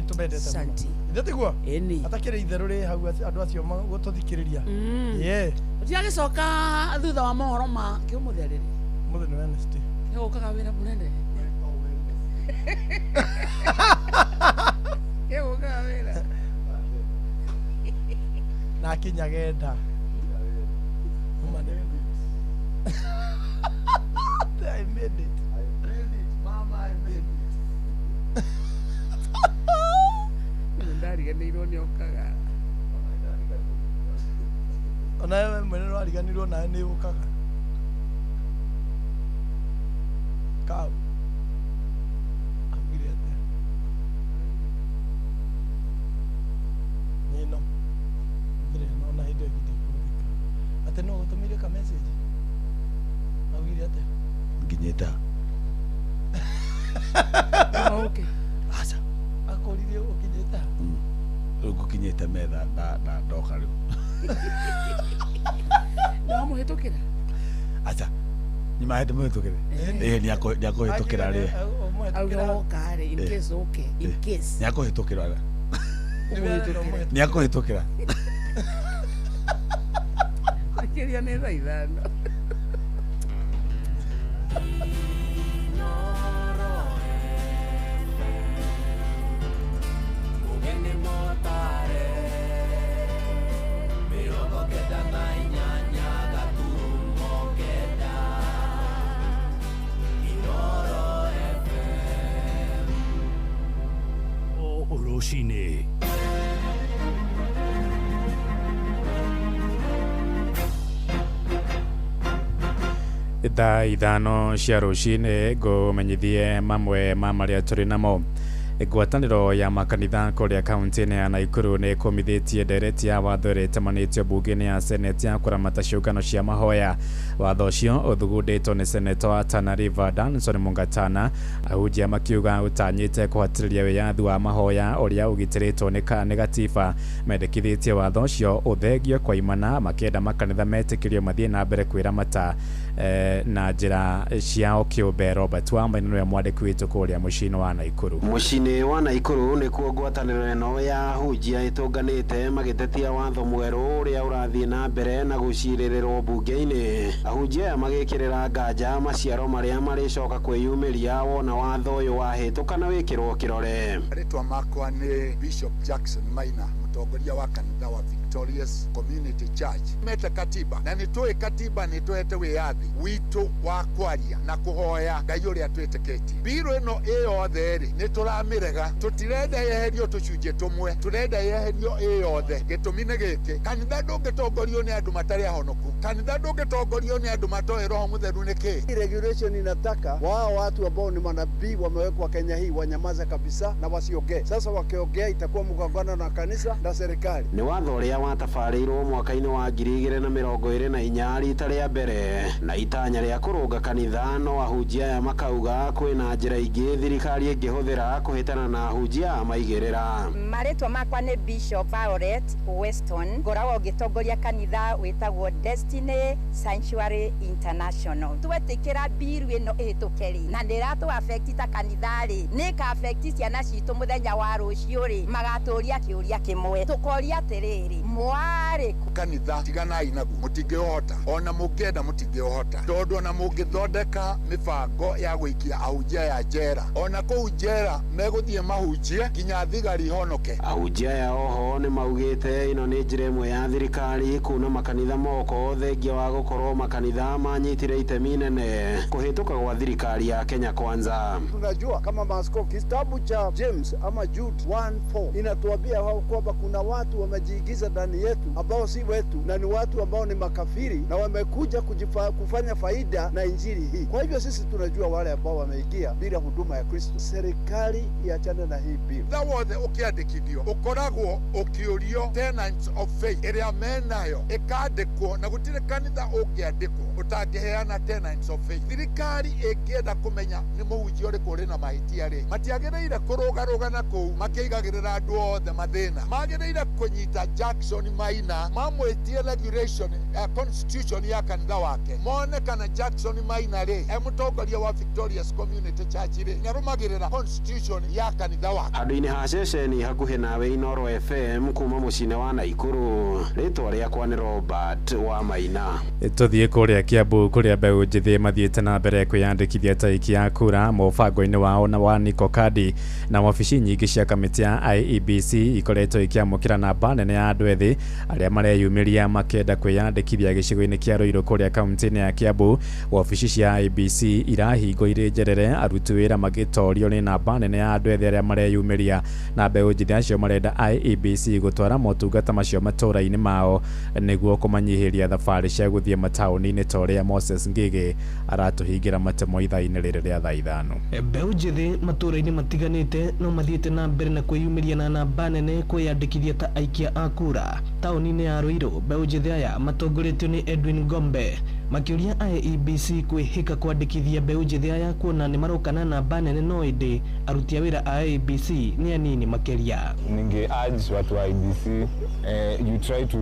tũmendete Santi ndetiguo eni atakĩrĩ itherũ rĩ hau andũ acio gũtũthikĩrĩria tũtiagĩcoka thutha wa mohoro ma kĩũmũthĩ rĩrĩ mũthĩ nĩ Wednesday nĩ gũkaga wĩra mũnene nĩ gũkaga wĩra na akinyagenda I made it. Mama, I made it. ndariganĩirwo nĩ okaga onawe mwene no ariganĩirwo nawe nĩ ũkaga kau agire atĩa nĩno ndĩrĩ nona hĩndĩ ĩngĩ ndĩkũrũthĩka atĩ no gũtũmĩire ka message agire atĩa nginyĩta okay aca akũrire ũkinyĩta rĩu ngũkinyĩte metha na ndoka rĩu ndamũhĩtũkĩra aca nyimahĩndĩ mũhĩtũkĩre nĩakũhĩtũkĩra rĩ auga okarĩ in case okay in case nĩakũhĩtũkĩra nĩakũhĩtũkĩra akĩria nĩ thaa 5 Oroshine. Thaa 5 cia rũcinĩ ngũmenyithie mamwe ma marĩa tũrĩ namo. Ngwatanĩro ya makanitha kũrĩa kaunti-inĩ ya Naikuru nĩ ĩkũmithĩtie ndereti ya watho ĩrĩa ĩtemanĩtio mbunge-inĩ ya seneti ya kũramata ciũngano cia mahoya. Watho ũcio ũthugundĩtwo nĩ seneta wa Tana River Danson Mungatana, ahunjia makiuga ũtanyĩte kũhatĩrĩria wĩyathi wa mahoya ũrĩa ũgitĩrĩtwo nĩ gatiba. Mendekithĩtie watho ũcio ũthengio kwa imana makĩenda makanitha metĩkĩrio mathiĩ na mbere kwĩramata na njĩra ciao kĩũmbe. Robert Wambaina nĩwe mwandĩki witũ kũrĩa mũciĩ-inĩ wa Naikuru. Mũciĩ-inĩ wa Naikuru nĩkuo ngwatanĩro ĩno ya ahunjia ĩtũnganĩte magĩtetia watho mwerũ ũrĩa ũrathiĩ na mbere na gũcirĩrĩrwo mbunge-inĩ. Ahunjia aya magĩkĩrĩra nganja maciaro marĩa marĩcoka kwĩyumĩria wona watho ũyũ wahĩtũka na wĩkĩrwo kĩrore. Rĩtwa makwa nĩ Bishop Jackson Maina, mũtongoria wa kanitha wa Victorious Community Church. Mete katiba na nĩtũĩ katiba nĩtũhete wĩyathi witũ wa kwaria na kũhoya Ngai ũrĩa twĩtĩkĩtie. Biro ĩno ĩyothe rĩ nĩtũramĩrega, tũtirenda yeherio tũcunjĩ tũmwe, tũrenda yeherio ĩyothe. Gĩtũmi nĩ gĩkĩ, kanitha ndũngĩtongorio nĩ andũ matarĩ ahonoku, kanitha ndũngĩtongorio nĩ andũ matoĩ Roho Mũtheru nĩkĩ. Regulation inataka wao watu ambao ni manabii wamewekwa Kenya hii wanyamaze kabisa na wasiongee. Sasa wakiongea itakuwa mgongano na kanisa na serikali. Nĩ watho ũrĩa watabarĩirwo mwaka-inĩ wa 2024 rita rĩa mbere na itanya rĩa kũrũnga kanitha, no ahunjia aya makauga kwĩna njĩra ingĩ thirikari ĩngĩhũthĩra kũhĩtana na ahunjia maigĩrĩra. Marĩtwa makwa nĩ Bishop Violet Weston, ngoragwo ngĩtongoria kanitha wĩtagwo Destiny Sanctuary International. Twetĩkĩra biru ĩno ĩhĩtũke rĩ na ndĩratũ affect ta kanitha rĩ nĩ ka affect ciana citũ mũthenya wa rũciũ rĩ magatũria kĩũria kĩmwe tũkoria atĩrĩrĩ mwari kanitha tiganai naguo mutingihota ona mungenda mutingihota tondu ona mungithondeka mibango ya gwikia ahunjia ya njera ona kuu njera meguthie mahunjie nginya thigari honoke. Ahunjia ya oho ni maugite ino ni njira imwe ya thirikari kuna makanitha moko thengia wa gukorwo makanitha manyitire itemi nene kuhituka gwa thirikari ya Kenya Kwanza. Tunajua kama maaskofu, kitabu cha James ama Jude 1:4 inatuambia kwamba kuna watu wamejiigiza ndani yetu ambao si wetu na ni watu ambao ni makafiri na wamekuja kufanya faida na injili hii. Kwa hivyo sisi tunajua wale ambao wameingia bila huduma ya Kristo. Serikali iachane na hii bill. Na wothe ukiandikithio ukoragwo ukiurio tenants of faith iria menayo ikandikwo na gutire kanitha ungiandikwo utangiheana tenants of faith. Thirikari ikienda kumenya ni muhunjia uriku ri na mahitia ri matiagiriire kurugarugana kuu makiigagirira andu othe mathina magiriire kunyita Jackson Maina mamwitie regulation constitution ya kanitha wake mone kana Jackson Maina ri mutongoria wa Victorious Community Church ri narumagirira constitution ya kanitha wake. Handu-ini ha ceceni hakuhi nawe Inoro FM kuma mucine wa Naikuru, ritwa riakwa ni Robert wa Maina. Tuthie kuria Kiambu kuria mbeũ njithi mathiĩte na mbere kwĩyandĩkithia tarĩki ya kura mũbango-inĩ wao na wa Niko Kadi na wabici nyingĩ cia kamĩtĩ ya IEBC ikoretwo ikĩamũkĩra namba nene ya andũ ethĩ arĩa mareyumĩria makĩenda kwĩyandĩkithia gĩcigo-inĩ kĩa Ruiru kuria kaunti-inĩ ya Kiambu. Wabici cia IEBC irahingo irĩ njerere, aruti wĩra magĩtorio nĩ namba nene ya andũ ethĩ arĩa mareyumĩria na mbeũ njithi acio marenda IEBC gũtwara motungata macio matũũra-inĩ mao nĩguo kũmanyihĩria thabarĩ cia gũthiĩ mataũni-inĩ ta ũrĩa Moses Ngigi aratũhingĩra matemo ithaa-inĩ rĩrĩ rĩa thaa ithano. Mbeũ njithi matũũra-inĩ matiganĩte no mathiĩte na mbere na kwĩyumĩria na namba nene kwĩyandĩkithia ta aikia a kura taũni-inĩ ya Ruiru. Mbeũ njithi aya matongoretio nĩ Edwin Gombe makĩũria IEBC kwĩhĩka kwandĩkithia mbeũ njithi aya kuona nĩ marokana namba nene no ĩndĩ aruti a wĩra a IEBC nĩ anini makĩria. Ninge urge watu wa IEBC you try to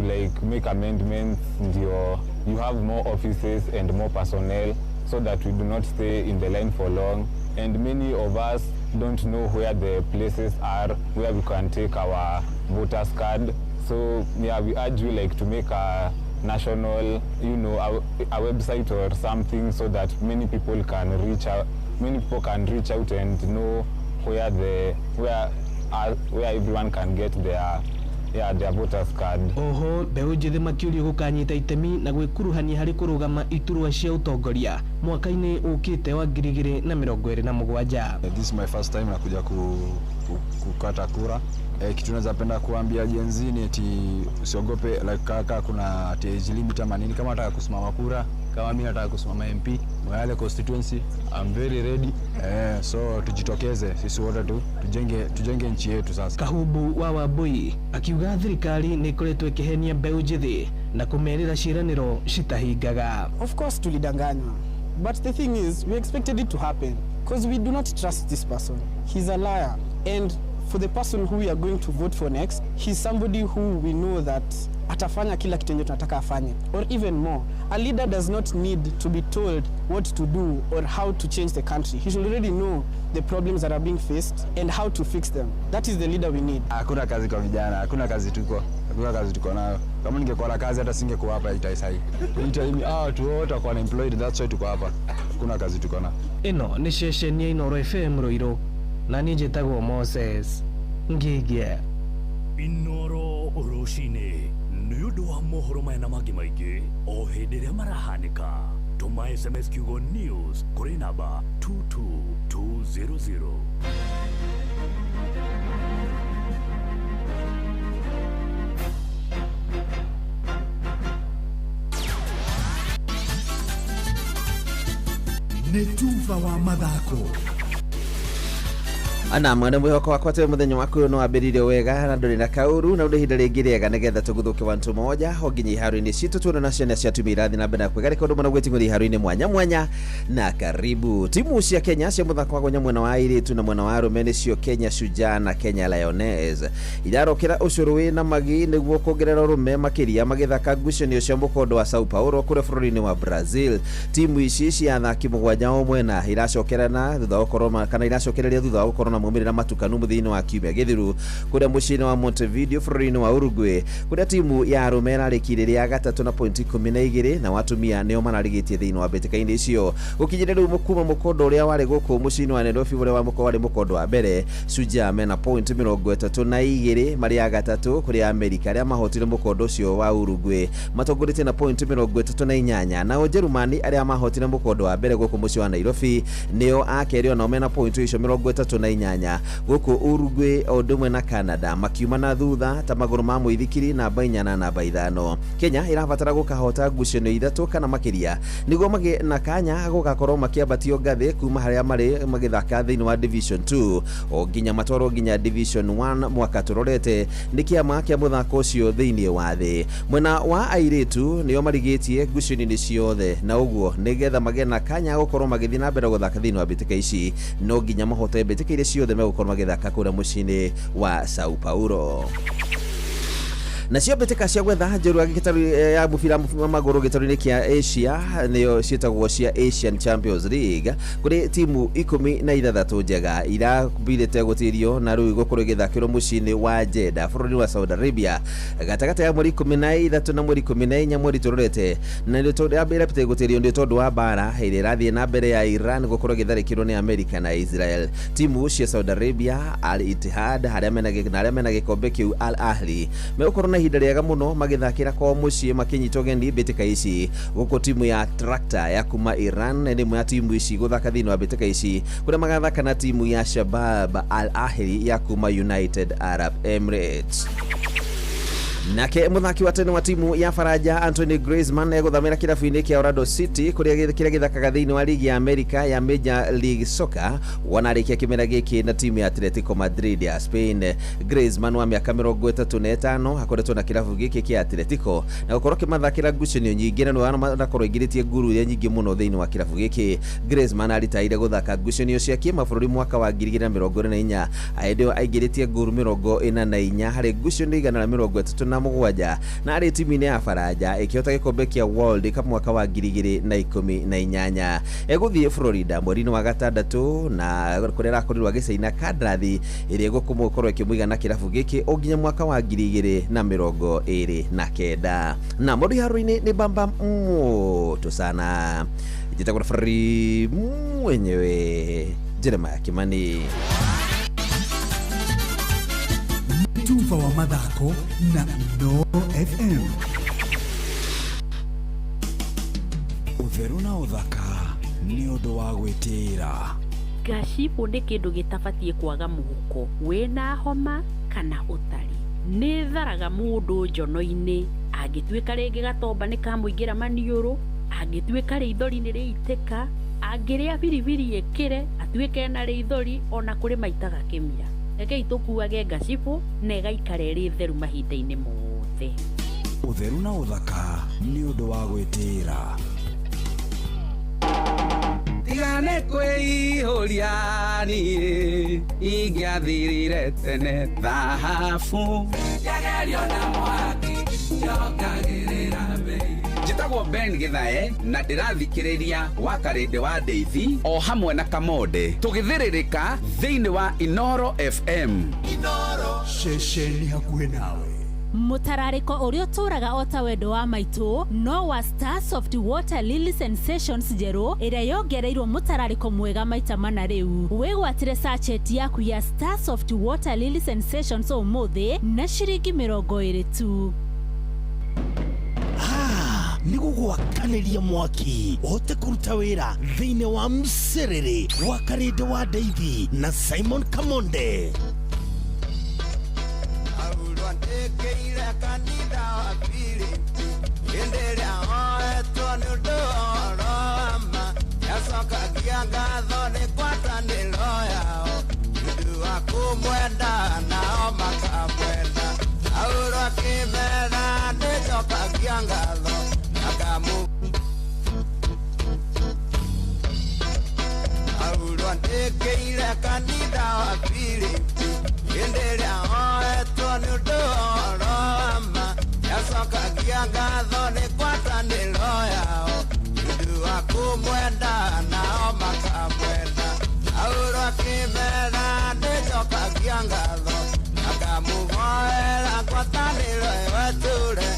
make amendments ndio you have more offices and more personnel so that we do not stay in the line for long, and many of us don't know where the places are where we can take our voters card. So yeah, we urge you to make a national, a website or something so that many people can reach out and know where everyone can get their voters card. Oho mbeũ njithi makĩũrio gũkanyita itemi na gwĩkuruhania harĩ kũrũgama iturwa cia utongoria mwaka-inĩ ũkĩte wa 2027. This is my first time nakuja kukata kura. Kitu naweza penda kuambia jenzi ni eti usiogope, kaka kuna age limit ama nini. Kama nataka kusimama kura, kama mimi nataka kusimama MP Moyale constituency, I'm very ready. So tujitokeze sisi wote tujenge nchi yetu sasa. Kahubu wa Wambui akiuga thirikari nĩ ikoretwo ikĩhenia mbeũ njithi na kũmerĩra ciĩranĩro citahingaga. Of course tulidanganywa, but the thing is we expected it to happen because we do not trust this person. He's a liar, and for the person who we are going to vote for next, he's somebody who we know that atafanya kila kitu yenye tunataka afanye, or even more. A leader does not need to be told what to do or how to change the country. He should already know the problems that are being faced and how to fix them. That is the leader we need. Hakuna kazi kwa vijana, hakuna kazi tuko nayo. Kama ningekuwa na kazi hata singekuwa hapa itaisai. Tu wote wako unemployed, that's why tuko hapa. Hakuna kazi tuko nayo. Ino ni ceceni ya Inoro FM Ruiru na niĩ njĩtagwo Moses Ngigi. Inoro Rucini nĩ ũndũ wa mohoro maya na mangĩ maingĩ o hĩndĩ ĩrĩa marahanĩka. Tũma SMS kiugo news kũrĩ namba 22200. Nĩ tuva wa mathako. Ana mwana mwihoko wakwa te muthenya waku no wambĩrĩire wega na ndũrĩ na kaũru na ihinda rĩngĩ rĩega nĩgetha tũgũthũke wantu moja ho nginya iharu-inĩ citũ tuona na ciana cia tumia irathi na mbere na kwĩgarĩka ũndũ mũna gwĩting'ũria iharu-inĩ mwanya na karibu. Timu cia Kenya cia mũthako wa gonya mwena wa airĩtu na mwena wa arũme nĩcio Kenya Shujaa na Kenya Lioness irarokera ũcũrũ wĩna magi nĩguo kuongerera ũrũme makĩria magĩthaka ngucanio cia mũkondo wa Sao Paulo kũrĩa bũrũri-inĩ wa Brazil. Timu ici cia athaki mũgwanja o mwena iracokerana thutha wa gũkorwo kana iracokereria thutha wa gũkorwo na maumĩrĩra matukanu mũthĩinĩ wa kiumia gĩthiru kũrĩa mũciĩ-inĩ wa Montevideo bũrũri-inĩ wa Uruguay kũrĩa timu ya arũme ĩrarĩkirie rĩa gatatũ na pointi 12 na atumia nĩo mararĩgĩtie thĩinĩ wa mbĩtĩka-inĩ icio gũkinyĩria rĩu kuma mũkondo ũrĩa warĩ gũkũ mũciĩ-inĩ wa Nairobi ũrĩa warĩ mũkondo wa mbere Shujaa mena pointi 32 marĩ ya gatatũ kũrĩ Amerika arĩa mahotire mũkondo ũcio wa Uruguay matongorĩtie na pointi 38 nao Jerumani arĩa mahotire mũkondo wa mbere gũkũ mũciĩ wa Nairobi nĩo akerĩ onao mena pointi icio 38 gũkũ Uruguay o ũndũ ũmwe na Canada makiuma na thutha ta magũrũ ma mũithikiri namba 4 na namba 5 Kenya irabatara gũkahota ngucanio ithatũ kana makĩria nĩguo magĩe na kanya gũgakorwo makĩambatio ngathĩ kuma harĩa marĩ magĩthaka thĩinĩ wa Division 2 o nginya matwarwo nginya Division 1 mwaka tũrorete nĩ kĩama kĩa mũthako ũcio thĩinĩ wa thĩ mwena wa airĩtu nĩo marigĩtie ngucanio-inĩ ciothe na ũguo nĩgetha magĩe na kanya gũkorwo magĩthiĩ na mbere gũthaka thĩinĩ wa mbĩtĩka ici no nginya mahote mbĩtĩka iria ciothe megũkorwo magĩthaka kũrĩa mũciĩ-inĩ wa Sao Paulo nacio mbĩtĩka cia gwetha njorua ya mũbira wa magũrũ gĩtarũ-inĩ kĩa Asia nĩyo ciĩtagwo cia Asian Champions League kũrĩ timu 16 njega irambirĩte gũtĩrio na rĩu gũkorwo igĩthakĩrwo mũciĩ-inĩ wa Jeddah bũrũri wa Saudi Arabia gatagatĩ ya mweri 13 na mweri 14 mweri tũrorete na nĩtũrambĩrĩte gũtĩrio nĩ tondũ wa mbara ĩrĩa ĩrathiĩ na mbere ya Iran gũkorwo igĩtharĩkĩrwo nĩ Amerika na Israel timu cia Saudi Arabia Al Ittihad arĩa mena gĩkombe kĩu Al Ahly megũkorwo na ihinda rĩega mũno magĩthakĩra kwa mũciĩ makinyitwo geni mbĩtĩka ici gũkũ timu ya Tractor ya kuma Iran nĩ ĩmwe ya timu ici gũthaka thĩinĩ wa mbĩtĩka ici kũrĩa magathaka na timu ya Shabab Al Ahly ya kuma United Arab Emirates nake muthaki wa tene wa timu ya Faraja Anthony Griezmann egũthamĩra kĩrabu-inĩ kĩa Orlando City kũrĩa gĩthakaga thĩinĩ wa ligi ya America ya Major League Soccer wanarĩkia kĩmera gĩkĩ na timu ya Atletico Madrid ya Spain Griezmann wa mĩaka 35 akoretwo na kĩrabu gĩkĩ kĩa Atletico na gũkorwo kĩmathakĩra ngucanio nyingĩ na nĩwanakorwo aingĩrĩtie nguru iria nyingĩ mũno thĩinĩ wa kĩrabu gĩkĩ Griezmann aritaire gũthaka ngucanio cia kĩmabũrũri mwaka wa 2024 aĩndĩ aingĩrĩtie nguru 44 harĩ ngucanio 137 na arĩ timu-inĩ ya Faraja ĩkĩhota gĩkombe kĩa World Cup mwaka wa 2018 egũthiĩ Florida mweri-inĩ wa gatandatũ na kũrĩa arakorirwo agĩcaina kandarathi ĩrĩa ĩgũkorwo ĩkĩmũiga na kĩrabu gĩkĩ o nginya mwaka wa 2029 na mũndũ haru-inĩ nĩ Bamba moto sana njĩtagwo na Fari mwenyewe Jeremiah Kimani Tufa wa mathako na No FM ũtheru na ũthaka nĩ ũndũ wa gwĩtĩĩra Gacibũ nĩ kĩndũ gĩtabatiĩ kwaga mũhuko wĩna homa kana ũtari nĩ tharaga mũndũ njono-inĩ angĩtuĩka rĩngĩ gatomba nĩ kamũingĩra maniũrũ angĩtuĩka rĩithori nĩ rĩitĩka angĩrĩa biribiri ĩkĩre atuĩke na rĩithori ona kũrĩ maitaga kĩmira rekei tũkuage Gacibũ na ĩgaikare ĩrĩ theru mahinda-inĩ mothe ũtheru na ũthaka nĩ ũndũ wa gwĩtĩĩra tigane kwĩihũria niĩ ingĩathirire tene thahabu yagerio na mwaki yongagĩrĩra bei njĩtagwo Ben Gĩthae na ndĩrathikĩrĩria Wakarĩndĩ wa Ndeithi o hamwe na Kamonde tũgĩthĩrĩrĩka thĩinĩ wa Inoro FM Inoro ceceni hakuhĩ nawe Mutarariko ũrĩa ũtũraga o ta wendo wa maitũ no wa Star Soft Water Lily Sensations Zero ĩrĩa yongereirwo mutarariko mwega maita mana rĩu wĩgwatĩre sachet yaku ya Star Soft Water Lily Sensations ũmũthĩ na ciringi 20 tu nĩ gũgwakanĩria mwaki ũhote kũruta wĩra thĩinĩ wa Msiriri Wakarĩndĩ wa Ndeithi na Simon Kamonde Mwenda na omaka mwenda auro kimera ne kiangatho akamuhoera ngwatanĩro ĩweture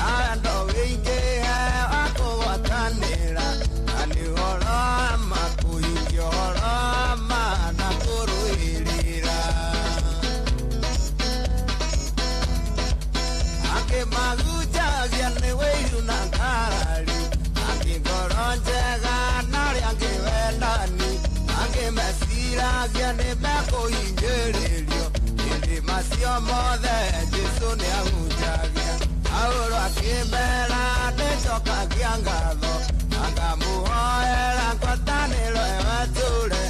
andũ wĩingĩhe wa kũgwatanĩra na nĩ ũhoro wa ma kũhingia ũhoro wa ma na kũrũĩrĩra akĩmagucagia nĩ wĩiru na ngarari akĩngoro njega narĩ angĩwendani angĩmeciragia nĩ mekũhingĩrĩrio hĩndĩ macio mothe Jesũ nĩ ahunjagia Paulo akĩmera nĩcokagia ngatho akamũhoera ngwatanĩro ĩweture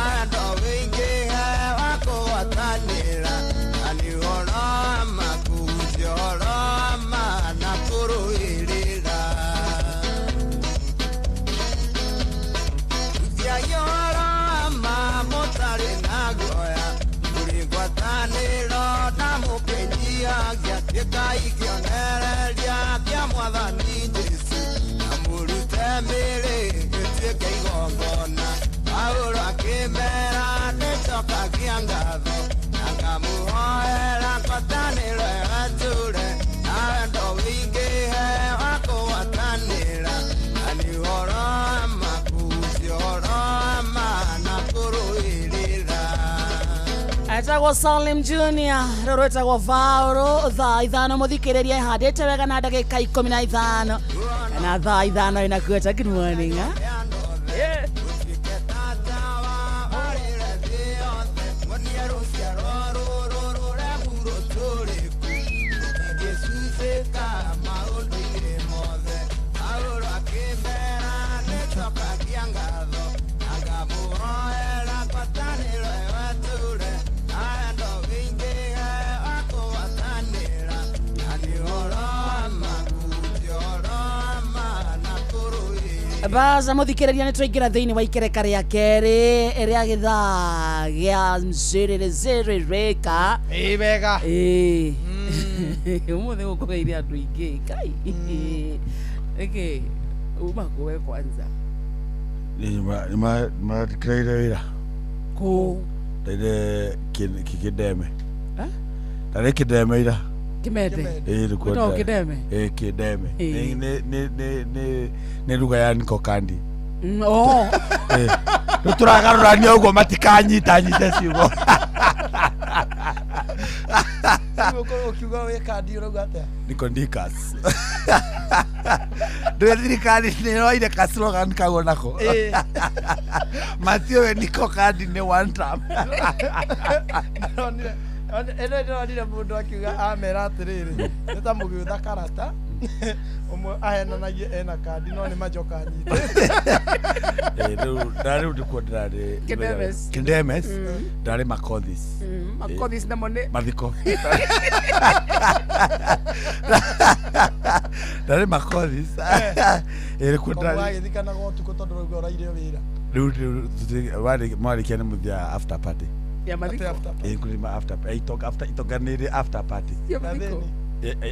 andũ wĩingĩhe wa kũgwatanĩra na nĩ ũhoro wa ma kũhunjia ũhoro wa ma na kũrũĩrĩra hunjia ũhoro wa ma mũtarĩ na guoya kũrĩ ngwatanĩro na mũkĩnyihagia gĩkai kĩonereria kĩa Mwathani Jesũ na mũrute mĩĩrĩ gĩtuĩke igongona Paulo akĩmera nĩcokagia ngatho akamũhoera ngwatanĩro ĩweture andũ wĩingĩhe wa kũgwatanĩra na nĩ ũhoro wa ma kũhunjia ũhoro wa ma na kũrũĩrĩra etagwo Salim Junior rĩrũ etagwo Vauro thaa ithano mũthikĩrĩria ihandĩte wega na ndagĩka 15 kana thaa ithano inakueta good morning yeah. Baza mũthikĩrĩria nĩ tũingĩra thĩinĩ wa ikereka rĩa kerĩ rĩa gĩthaa gĩa mzerereka wega ũmũthĩ gũkũgeire andũ aingĩ kai eke uma kũwe kwanza nĩmatikĩraire wĩra kũ ndaire kĩkĩndeme ndarĩ kĩndeme ira Kimete. Kutoka Kideme. Kideme. Ni lugha ya Niko Kandi. Oh. Turagarurania ugo matikanyita nyite ciugo. Ukiuga we kandi uroga atia? Niko Ndikas. Ndio thirikari ni roire ka slogan kago nako. Matio Niko Kandi ni one time. Eno ndio mundu akiuga amera atiriri nita mugiutha karata umwe ahenanagie ena kandi no ni majoka nyite rĩu ndiko ndari Kindemes ndari Makothis Makothis na mone mathiko ndari Makothis ko ndari thikana gotuko tondu rũgũ ũraire wĩra rĩu wari kene muthia after party ya mathiko kulima after itoganire after party ya mathiko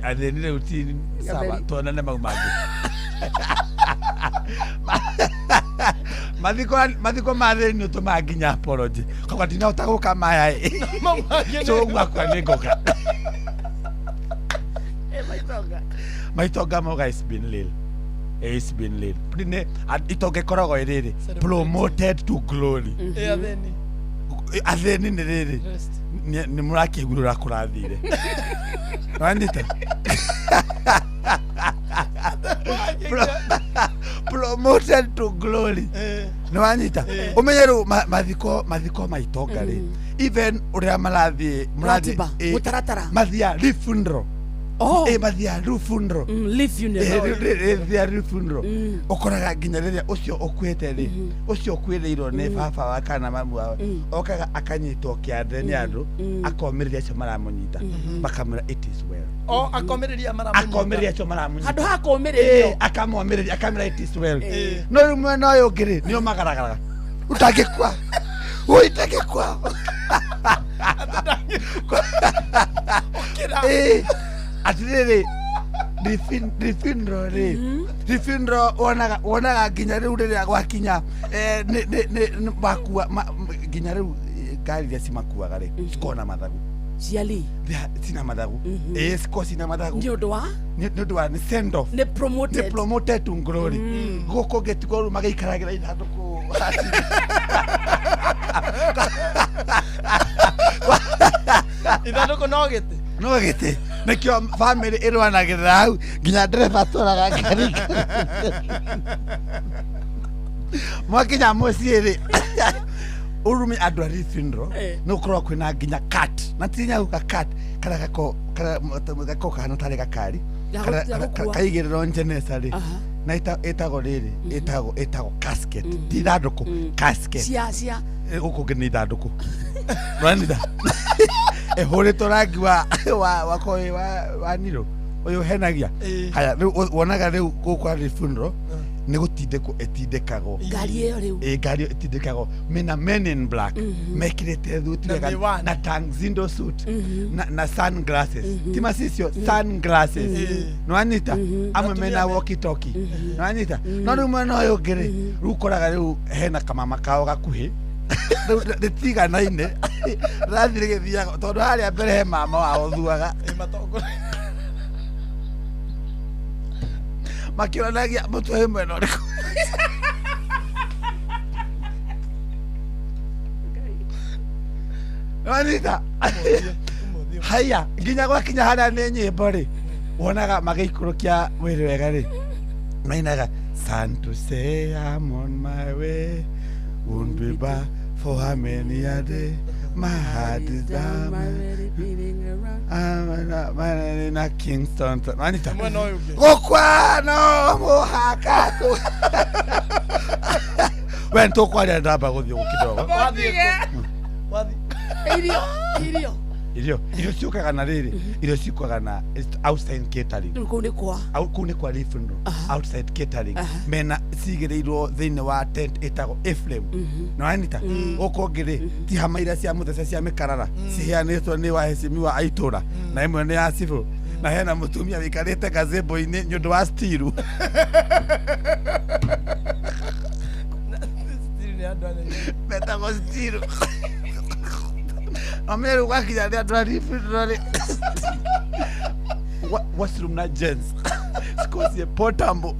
athenire utini sawa tuonane maumangi mathiko matheni utumanginya apology kwa tina utaguka maya so gwakwa ningoka maitonga moga is been lil it's been lil prine itoge korogo iriri promoted to glory atheni nĩ rĩrĩ nĩ mũrakĩgurũra kũrathire wandita promoted to glory nĩ wanyita ũmenye rĩu mathiko maitonga rĩ even ũrĩa marathiĩ mũtaratara mathia rifundro mathia rifundro rifundro ũkoraga nginya rĩrĩa ũcio ũkuĩte rĩ ũcio ũkuĩrĩirwo nĩ baba wa kana mamu wao okaga akanyitwo kĩande nĩ andũ akomĩrĩria acio maramũnyita makamwĩra it is well akomĩrĩria maramunyita handũ ha kũmĩrĩrio akamwomĩrĩria akamwĩra it is well no rĩu mwena ũyũ ũngĩ rĩ nĩo magaragaraga utangĩkwa ũitangĩkwa atiriri rifindro ri rifindro wonaga nginya riu riria gwakinya bakua nginya riu ngari iria cimakuaga rĩ cikoragwo na mathagu ciali cina mathagu cikoragwo cina mathagu nĩ ũndũ wa nĩ send off nĩ promoted to glory gũkũ ngĩtigwo rĩu magĩikaragĩra ithandũkũ ithandũkũ no gĩtĩ nĩkĩo bamĩrĩ ĩrwanagĩrĩra hau nginya ndereba atwaraga ngari mwakinya mũciĩ rĩ urume andũ arĩ funeral nĩ ũkorwo kwĩna nginya cat na tinya guka cat kana gako kahana tarĩ gakari kaigĩrĩrwo njenesa rĩ na ĩtagwo rĩrĩ ĩtagwo casket ti ithandũkũ casket cia gũkũ ngĩ nĩ ithandũkũ ranitha ehũrĩtwo rangi wa niro ũyũ henagia haya rĩu wonaga rĩu gũkũ arĩ funeral nĩ gũtindĩkwo ĩtindĩkagwo ngari ĩyo rĩu ngari ĩyo ĩtindĩkagwo mena men in black mekĩrĩte thuti wega na tanzindo suit na sunglasses ti macicio sunglasses nĩwanyita amwe mena walkie talkie nĩwanyita no rĩu mwena ũyũ ũngĩ rĩ rĩu ũkoraga rĩu hena kamama kao gakuhĩ rĩtiganaine rathiĩ rĩgĩthiaga tondũ harĩa mbere he mama wao thuaga makĩonanagia mũtwe mwena ũrĩkũ nĩwanyita haya nginya gwakinya harĩa nĩ nyĩmbo rĩ wonaga magĩikũrũkia mwĩrĩ wega rĩ mainaga sun to say I'm on my way won't be back for how many a day my heart is down I'm na Kingston manita gokwano muhaka when to kwa ndaba guthio kidogo irio ciukaga na rĩrĩ irio ciukaga na outside catering kũu nĩ kwa funeral outside catering mena cigĩrĩirwo thĩinĩ wa tent ĩtagwo Ephraim nĩwanyita gũkũ ngĩ rĩ ti hama iria cia mũthece cia mĩkarara ciheanĩtwo nĩ wahecimiwa a itũra na ĩmwe nĩ ya civil na hena mũtumia wĩikarĩte gazebo-inĩ nĩ ũndũ wa stiru metagwo stiru Ameru wakinya nĩ andũ arĩ funeral washroom na gents sikosie potambo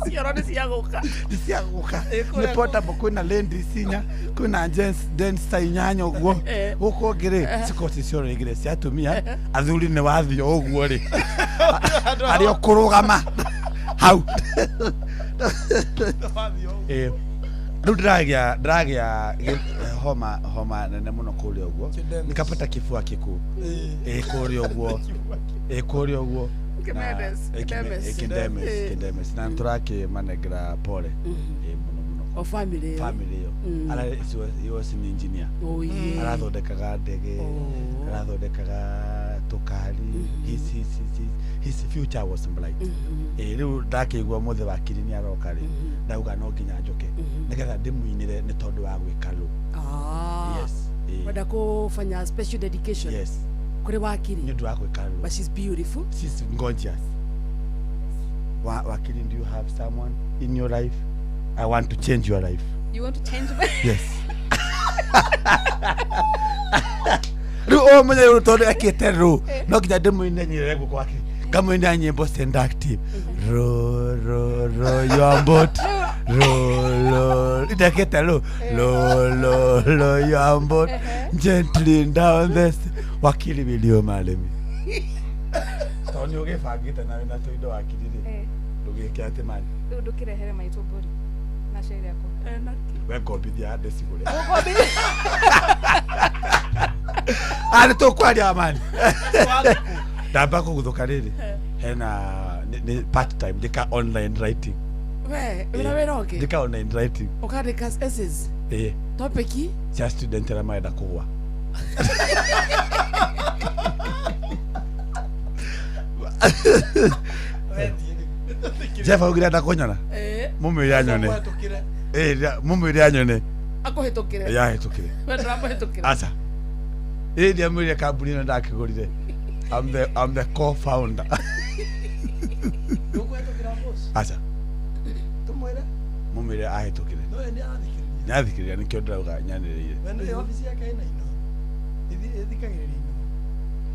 cioro nĩ ciagũka nĩ potambo kwĩna ladies inya kwĩna gents ta inyanya ũguo gũkũ ngĩ rĩ cikosie cioro igĩrĩ cia atumia athuri nĩ wathio ũguo rĩ arĩ o kũrũgama hau rĩu ndĩragĩa homa nene mũno kũrĩa ũguo nikapata kifua kikuu kũrĩa ũguo Kidemes na tũrakĩmanengera pole o family ĩyo ara he was an engineer arathondekaga ndege arathondekaga tũkari his future was bright rĩu ndakĩigua mũthĩ wa kiri nĩ aroka rĩ ndauga no nginya njoke nĩgetha ndĩmuinĩre nĩ tondũ wa gwĩka lũ wenda kũfanya special dedication kũrĩ wakiri nĩ ũndũ wa gwĩka lũ but she's beautiful she's gorgeous wakiri do you have someone in your life I want to change your life you want to change my yes rĩu mwenye tondũ ekĩte rũ no nginya ndĩmuinĩre gũkũ wakiri ngamũina nyĩmbo stand active ro your boat ro idaketa lo your boat gently down this wakili video malemi toni ũgĩbangĩte na tũindo wakili rĩ ndũgĩke atĩ mani ndũkĩrehere maitũ mbũri na shairi yako we ngobithia decibel arĩ tũkwaria mani ndamba kũguthũka rĩrĩ hena part time ndika online writing wĩra ũngĩ ndika online writing ũkandĩka essays topic cia student arĩa marenda kũgũa Jeff augire ndakũnyona mũmwĩre anyone mũmwĩre anyone akũhĩtũkire yahĩtũkire ndĩramũhĩtũkira aca ndio mwĩre kambuni ĩno ndakĩgũrire I'm the co-founder aca mũmwĩre ahĩtũkire Nyathikĩrĩria nĩkĩo ndĩrauga nyanĩrĩire. Wende ofisi yake ina ino. Ithikagĩrĩria ino.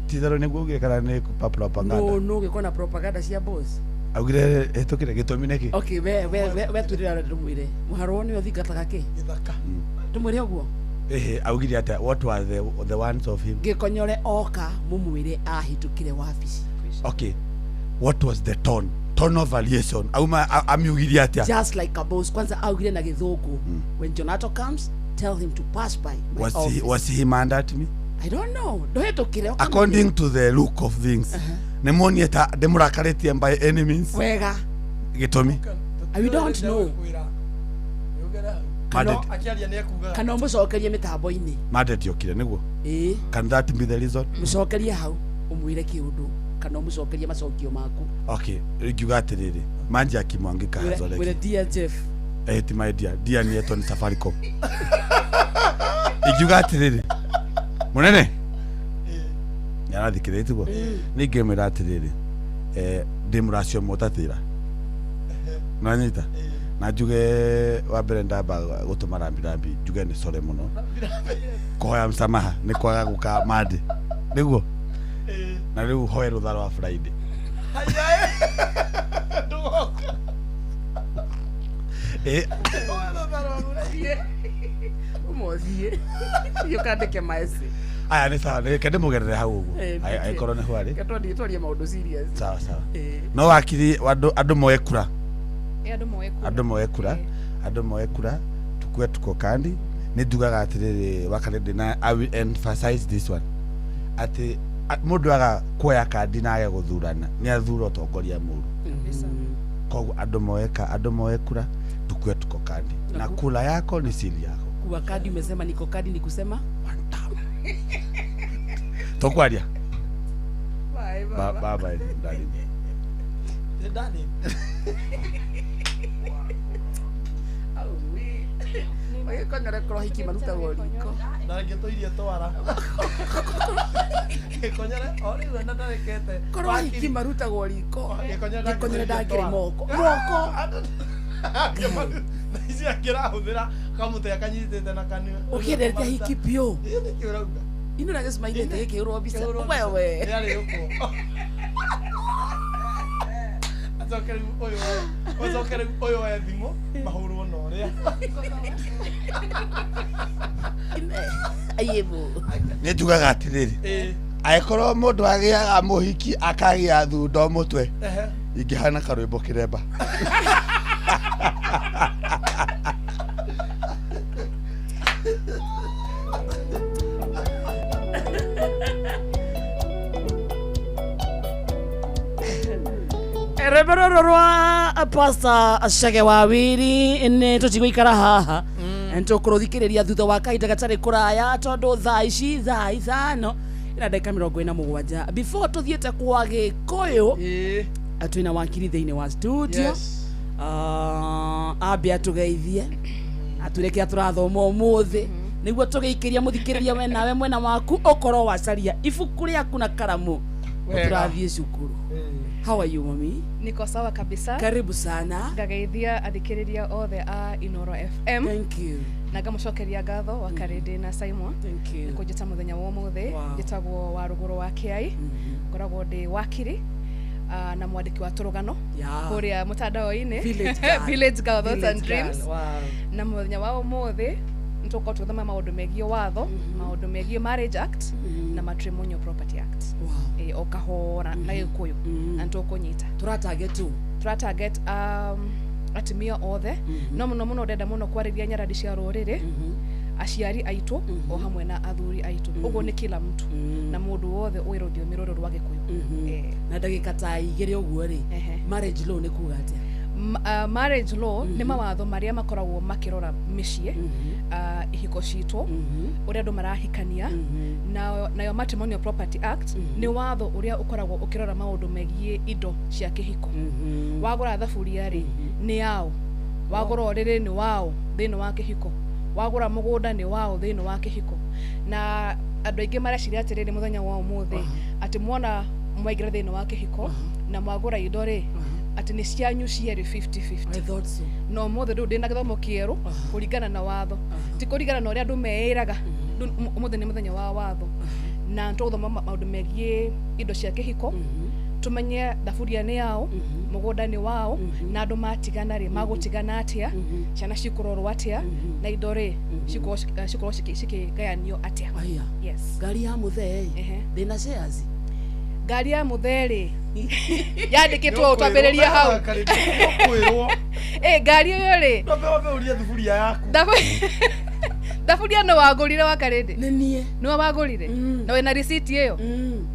Titharũ nĩguo ugire kana nĩ propaganda. No gĩkorwo na propaganda cia boss. Augire hetũkĩre gĩtũmi nĩkĩ? Okay, we turira ndumwire. Muharo ni othingataga ki? Gĩthaka. Ndumwire ũguo. Augire ata what were the ones of him? Gĩkonyore oka mumwire ahĩtũkire wabici. Okay. What was the tone of variation? Amiugirie atia? Just like a boss. Kwanza augire na gĩthũngũ. When Jonato comes, tell him to pass by my office. Was he mad at me? I don't know. Ndohetũkire. According to the look of things. Nĩmuonie ta ndĩmũrakarĩtie by any means. Wega. Gĩtũmi. We don't know. Kana mũcokerie mĩtambo-inĩ. Mandate yokire nĩguo? Can that be the reason? Mũcokerie hau ũmwĩre kĩũndũ kana mũcokerie macokio maku. Okay, ngiuga atĩrĩrĩ. Manja akimwangĩka hazoleki. With dear Jeff. Ti my dear ni eto ni Safaricom. Ngiuga atĩrĩrĩ. Mũnene. Nyarathikĩrĩtie guo. Nĩngĩmwĩra atĩrĩrĩ. Ndĩmũracio mũtatĩra. Nanyita. Na njuge wa mbere ndamba gũtũma rambirambi njuge nĩ sore mũno. Kũhoya msamaha nĩ kwaga gũka madi. Nĩguo. Na rĩu hoye rũthara wa Friday. Ũmũthie. Yũkandĩke maesi. Aya nĩ sawa, kende mũgerere hau ũguo. Aikorwo nĩ hwarĩ. Twarie maũndũ serious. Sawa sawa. No wakiri andũ moe kura. Andũ moe kura. Tukue tuko kandi. Nĩ ndugaga atĩrĩrĩ wakare ndĩna I will emphasize this one. Ati mũndũ aga kuoya kandi na age gũthurana nĩ athura ũtongoria mũru. Koguo andũ moe kura. Tukue tuko kandi. Na kula yako ni siri yako. Kuwa kadi umesema niko kadi ni kusema? Tokwaria. Bye baba. Bye darling. Darling. Oye konyore krohiki maruta goriko. Na ngĩtũirie twara. Gĩkonyore ori we ndandarekete. Krohiki maruta goriko. Gĩkonyore ndakĩrĩ moko. Ici akĩrahũthĩra kamũtĩ akanyitĩte na kanua. Ũkĩendete hiki biũ. Nĩkĩo ũrauga. Ino na gĩcimainĩte gĩkĩhũrwo mbica. Wewe. Yarĩ ũkũ. Ocokere ũyũ wa thimũ mahũrwo na ũrĩa. Ayebu. Nĩ njugaga atĩrĩrĩ. Angĩkorwo mũndũ agĩaga mũhiki akagĩa thundo mũtwe. Ingĩhana karwĩmbo kĩremba. Reverero rwa Pastor Shage Wawiri nĩ tũtigũikara haha nĩtũkũrũthikĩrĩria thutha wa kahinda gatarĩ kũraya tondũ thaa ici thaa ithano ĩna ndagĩka 47 before tũthiĩte kwa Gĩkũyũ twĩna wakiri thĩinĩ wa studio ambe atũgeithie atũreke atũrathoma ũmũthĩ nĩguo tũgĩikĩria mũthikĩrĩria we nawe mwena waku ũkorwo wacaria ibuku rĩaku na karamu ũtũrathiĩ cukuru. How are you, mommy? Niko sawa kabisa. Karibu sana. Ngageithia athikĩrĩria othe a Inoro FM. Thank you. Na ngamucokeria ngatho wa Karĩndĩ na Simon. Thank you. Kũnjĩta mũthenya wa ũmũthĩ. Njĩtagwo wa rũgũrũ wa Kĩai. Ngoragwo ndĩ wakiri na mwandĩki wa tũrũgano kũrĩa mũtandao-inĩ Village Girl Thoughts and Dreams. Na mũthenya wa ũmũthĩ nĩtũkorwo tũgĩthoma maũndũ megiĩ watho, maũndũ megiĩ Marriage Act na Matrimonial Property Act. O kahora na Gĩkũyũ na nĩtũkũnyita. Tũratarget atumia othe no mũno ndenda mũno kwarĩria nyaradi cia rũrĩrĩ aciari aitũ o hamwe na athuri aitũ. Ũguo nĩ kila mtu na mũndũ wothe ũĩ rũthiomi rũrũ rwa Gĩkũyũ. Na ndagĩka ta igĩrĩ ũguo rĩ marriage law nĩ kuuga atĩa? Marriage law nĩ mawatho marĩa makoragwo makĩrora mĩciĩ ihiko citũ ũrĩa andũ marahikania. Nayo Matrimonial Property Act nĩ watho ũrĩa ũkoragwo ũkĩrora maũndũ megiĩ indo cia kĩhiko. Wagũra thaburia rĩ nĩ yao, wagũra ũrĩrĩ nĩ wao thĩinĩ wa kĩhiko, wagũra mũgũnda nĩ wao thĩinĩ wa kĩhiko. Na andũ aingĩ mareciria atĩrĩrĩ mũthenya wa ũmũthĩ atĩ mwona mwaingĩra thĩinĩ wa kĩhiko na mwagũra indo rĩ ati ni cianyu cieri 50-50. I thought so. No mothe ndu ndina githomo kieru kuringana na watho ti kuringana na uria andu meiraga mothe ni muthenya wa watho na ntuthoma maundu megie indo cia kihiko tumenye thaburia ni yao mugunda ni wao na andu matigana ri magutigana atia ciana cikurorwo atia na indo ri cikorwo cikigayanio atia. Yes. Ngari ya muthee ndina shares. Ngari ya muthee ri yandikitwo utambiriria hau ngari iyo ri ndobe uria thuburia yaku thaburia no wagurire wa Karindi ni nie no wagurire na wena receipt iyo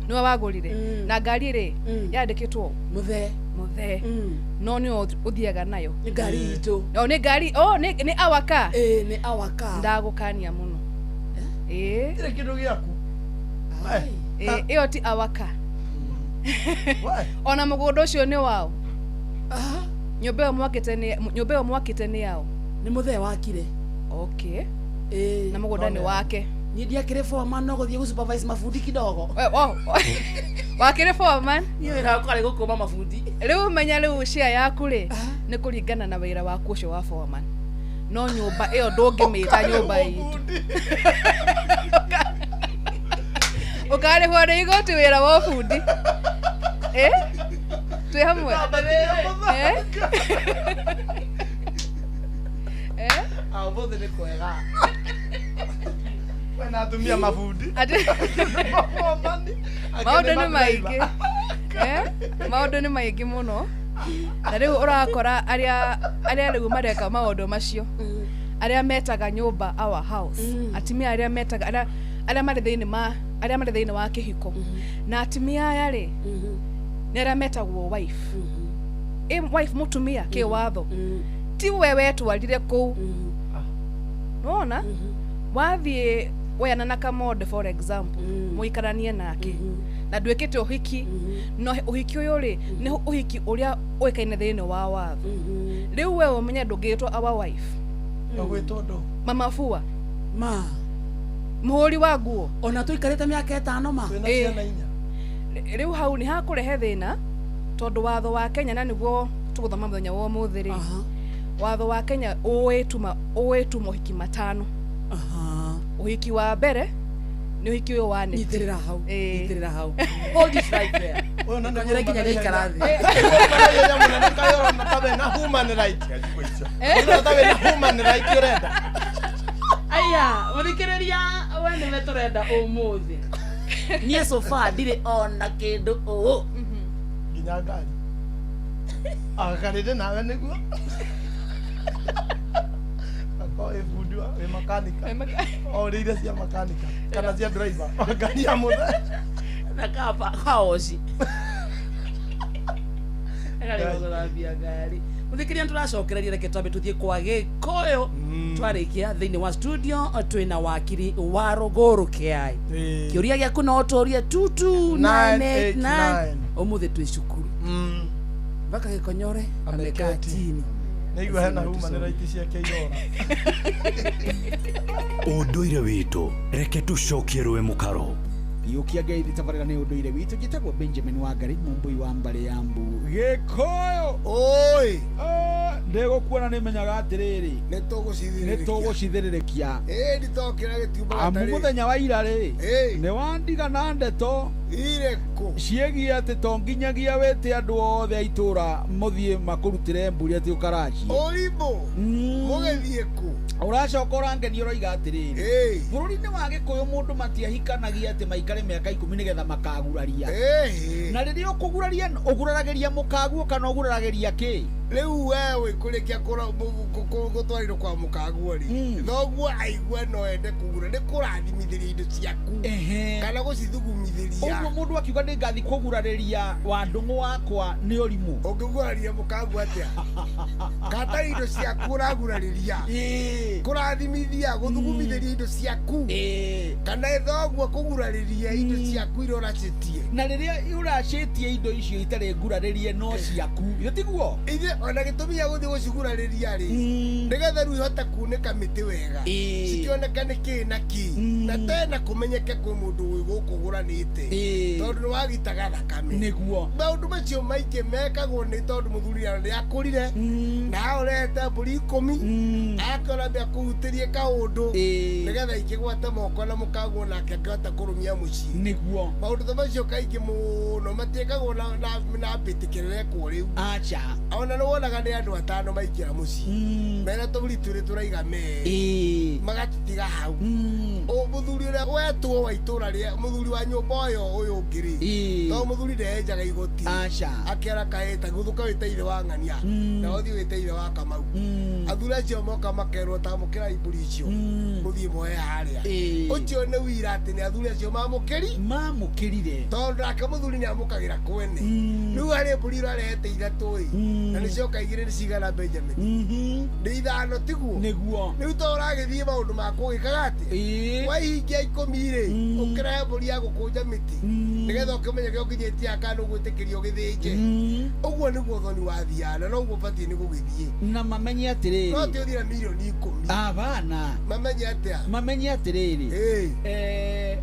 no wagurire na ngari ri yandikitwo muthee no ni uthiaga nayo ni ngari itu ni ngari ni awaka ni awaka ndagukania muno tire kindu giaku iyo ti awaka ona mugunda ucio ni wao nyumba yo mwakite ni yao ni muthee wakire. Okay. Na mugunda ni wake ni ndiakire foreman no guthie gusupervise mafundi kidogo wakire foreman ni wira ukari gukuma mafundi riu menya riu share yaku ri ni kuringana na wira waku ucio wa foreman no nyumba iyo ndungimita nyumba itu ukari hore igoti wira wa fundi twi hamwe bothe ni kwega wena atumia mafundi maundu ni maingi muno na riu urakora aria riu mareka maundu macio aria metaga nyumba our house atimia aria metaga aria mari thiini wa kihiko na atimia aya ri ni aria metagwo wife wife mutumia ki watho ti wewe twarire kuu nona wathie weyana na kamode for example muikaranie nake na ndwikite uhiki no uhiki uyu ri ni uhiki uria uikaine thiini wa watho riu wewe umenye ndungitwo our wife gwitwo ndo mama fua muhuri wa nguo ona tuikarite miaka 5 ma riu hau ni hakurehe thina tondu watho wa Kenya na niguo tuguthoma muthenya wa umuthi ri watho wa Kenya uwituma uhiki matano. Uhiki wa mbere ni uhiki uyu wa neti nitirira hau hold it right there ona nyere kinya gikarathi na kayo na tabe na human right ona tabe na human right urenda aya murikireria wene meturenda umuthi nie so far ndire ona kindu nginya ngari akarinde nawe niguo efudua we makanika orire cia makanika kana cia driver ngari ya muthe na kapa kaoshi ngari gurabia ngari muthikiria turacokereria reke twambe tuthie kwa gikoyo twarikia thiini wa studio twina wakiri wa Ruguru Kiai kiuria giaku no uturie 22989 umuthi twi cukuru baka gikonyore ameka chini nigua hena human right cia keirora unduire witu reke tucokie rwe mukaro yukia geithi tabarira ni unduire witu gitagwo Benjamin Wangari mumbui wa mbare ya mbu gikoyo oi ndigukuona ni menyaga atiriri nitugucithirikia nditokira gitiumba amu muthenya wa ira ri ni wandiga na ndeto ireko ciegie ati tonginyagia wete andu othe aitura muthie makurutire mburi ati ukaraci oribo mugethie ku uracoka urangeni uroiga atiriri bururi-ini wa Gikuyu mundu matiahikanagia ati maikare miaka 10 nigetha makaguraria na riria ukuguraria uguraragiria mukaguo kana uguraragiria ki riu wewe kurikia gutwarirwo kwa mukaguo ri thoguo aigua no ende kugura ni kurathimithiria indo ciaku kana gucithugumithiria uguo mundu akiuga ni ngathi kugurariria wa ndungu wakwa ni urimu ungiguraria mukaguo atia kata indo ciaku uragurariria kurathimithia guthugumithiria indo ciaku kana thoguo kugurariria indo ciaku ira uracitie na riria uracitie indo icio itari nguraririe no ciaku itiguo ithe ona gitumia guthie gucigurariria ri nigetha riu ihota kunika miti wega cikioneka ni ki na ki na tena kumenyeke kwi mundu gukuguranite tondu ni wagitaga thakame niguo maundu macio maingi mekagwo ni tondu muthuri ni akurire na aurete mburi 10 akora bia kuhutirie kaundu nigetha ikigwate moko na mukaguo nake ngata kurumia mucii niguo maundu ta macio kaingi muno matiekagwo na mbitikirire kwa riu acha ona ni wonaga ni andu atano maingira mucii mena tuburi turi turaiga me magatitiga hau o muthuri uria wetwo wa itura ria muthuri wa nyumba uyu ngiri to muthuri ndejaga igoti acha akiara kaeta guthuka witeire wa ng'ania na uthi witeire wa Kamau athura acio moka makerwo tamukira iburi icio muthie moe haria ucio ni wira ati ni athura acio mamukirire tondu aka muthuri ni amukagira kwene riu hari mburi rarete ithatu na nicio kaigire ni cigana Benjamin ni ithano tiguo niguo riu to uragithie maundu makugikaga ati waihingia 10 ri ukire mburi ya gukunja miti nigetha ukimenyeke ukinyitie akanu gwitikirio githinje uguo niguo thoni wathiana no uguo batie ni gugithie na mamenye atiriri no ti uthira milioni 10 abana mamenye atiriri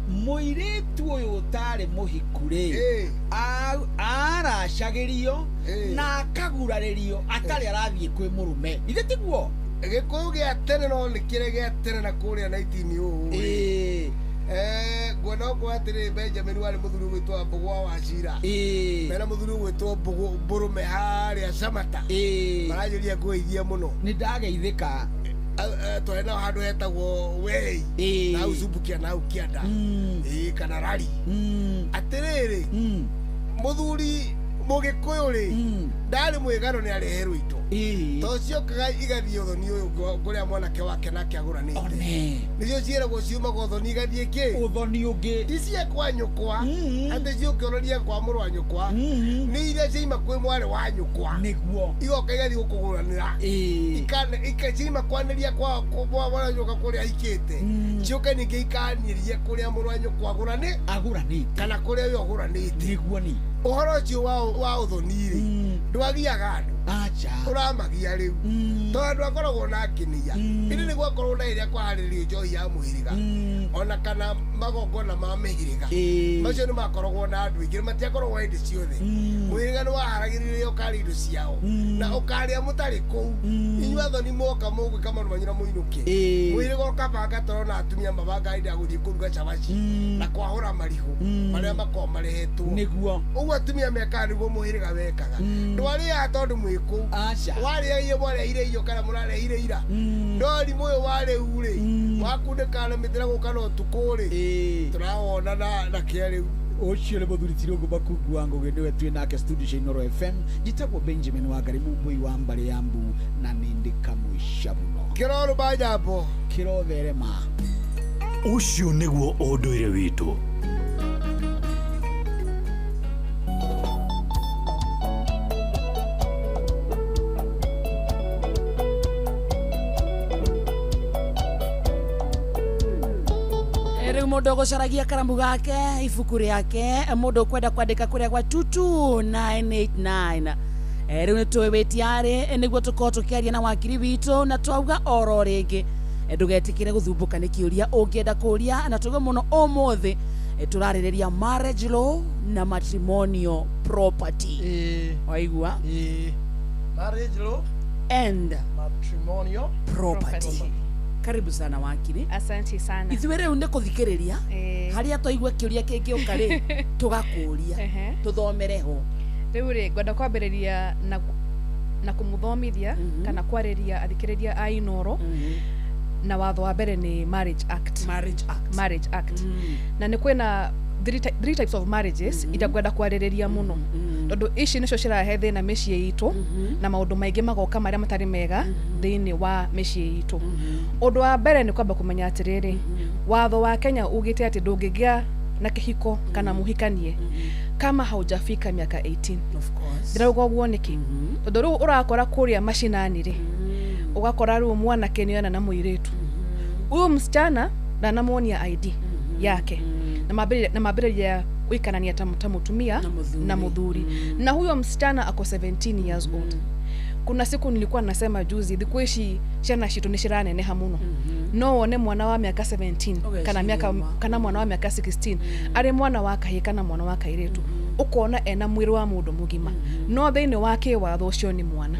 muiritu uyu utari muhikure aracagirio na akaguraririo atari arathie kwi murume ithe tiguo gikuyu gia tene no nikire gia tene na kuria 19 uu ngwona uko atiri Benjamin wari muthuri gwitwa Mbugua wa Cira mena muthuri gwitwa Mburume haria Samata marajuria nguithia muno ni ndageithika twena handu hetagwo wei na ucumbukia na ukianda kana rari atiriri muthuri mugikuyu ri ndari mwigano ni areherwo indo to ciokaga igathie uthoni uyu kuria mwanake wake nake aguranite nicio cieragwo ciumaga uthoni igathie ki uthoni ungi icie kwa nyukwa ati ciukionoria kwa muru wa nyukwa ni iria ciima kwi mwari wa nyukwa niguo igoka igathie gukuguranira ikaciima kwaniria kwa mwana nyukwa kuria ikite cioka ningi ikanirie kuria muru wa nyukwa aguranite kana kuria we aguranite niguo ni uhoro ucio wa uthoni ri ndwagiaga andu acha uramagia riu tondu akoragwo na nginia ini niguo akorwo na iria kwaharirio njohi ya muhiriga ona kana magongona ma mihiriga macio ni makoragwo na andu aingi matiakoragwo hindi ciothe muhiriga ni waharagiririe ukari indo ciao na ukaria mutari kuu inyua athoni moka mugwika maundu manyu na muinuke muhiriga ukabanga toro na atumia mabanga indi aguthie kuruga cabaci na kwahura marihu maria makoragwo marehetwo niguo uguo atumia mekaga niguo muhiriga wekaga ndwaria tondu mwiku warĩagie mwarehire irio kana mũrarehire ira ndori muyo warĩu rĩ wakundĩkana mĩtĩra gũka na ũtukũ rĩ tũrawona na kĩarĩu ucio nĩ mũthuri Tirũngũ Makungu wa Ngũgĩ nĩwe twĩ nake studio cia Inooro FM njĩtagwo Benjamin Wangari mũmbũi wa mbarĩ ya Mbu na nĩ ndĩkamũica mũno kĩrorũ banjambo kĩrotherema ucio nĩguo ũndũire witũ mundu gucaragia karamu gake ibuku riake mundu kwenda kwandika kuria gwa 22989 riu ni twiwitiari niguo tukorwo tukiaria na wakiri witu na twauga oro ringi ndugetikire guthumbuka ni kiuria ungienda kuria na tuge muno umuthi turaririria marriage law na matrimonial property waigua marriage law and matrimonial property. Karibu sana wakiri. Asante sana. Ithuĩ rĩu nĩ kũthikĩrĩria harĩa twaigua kĩũria kĩngĩ ũka rĩ tũgakũria tũthomere ho. Rĩu rĩ ngwenda kwambĩrĩria na kũmũthomithia kana kwarĩria athikĩrĩria a Inooro na watho wa mbere nĩ Marriage Act. Na nĩ kwĩna three types of marriages itagwenda kwarĩrĩria mũno tondu ici nicio cirahe thĩna mĩciĩ itũ na maũndũ maingĩ magoka marĩa matarĩ mega thĩinĩ wa mĩciĩ itũ. Ũndũ wa mbere nĩ kwamba kũmenya atĩrĩrĩ watho wa Kenya ugĩte atĩ ndũngĩgĩa na kĩhiko kana mũhikanie kama haujafika miaka 18. Of course. Ndĩrauga ũguo nĩkĩ tondu rĩu ũrakora kũrĩa macinani rĩ ũgakora rĩu mwanake nĩona na mũirĩtu huyu msichana ndanamuonia ID yake na mabĩrĩria gũikarania ta mũtumia na mũthuri na huyo msichana ako 17 years old. kuna siku nilikuwa nasema juzi thikũ ici ciana citũ nĩ ciraneneha mũno no wone mwana wa mĩaka 17 kana mwana wa mĩaka 16 arĩ mwana wa kahĩĩ kana mwana wa kairĩtu ũkona ena mwĩrĩ wa mũndũ mũgima no thĩinĩ wa kĩwatho ũcio nĩ mwana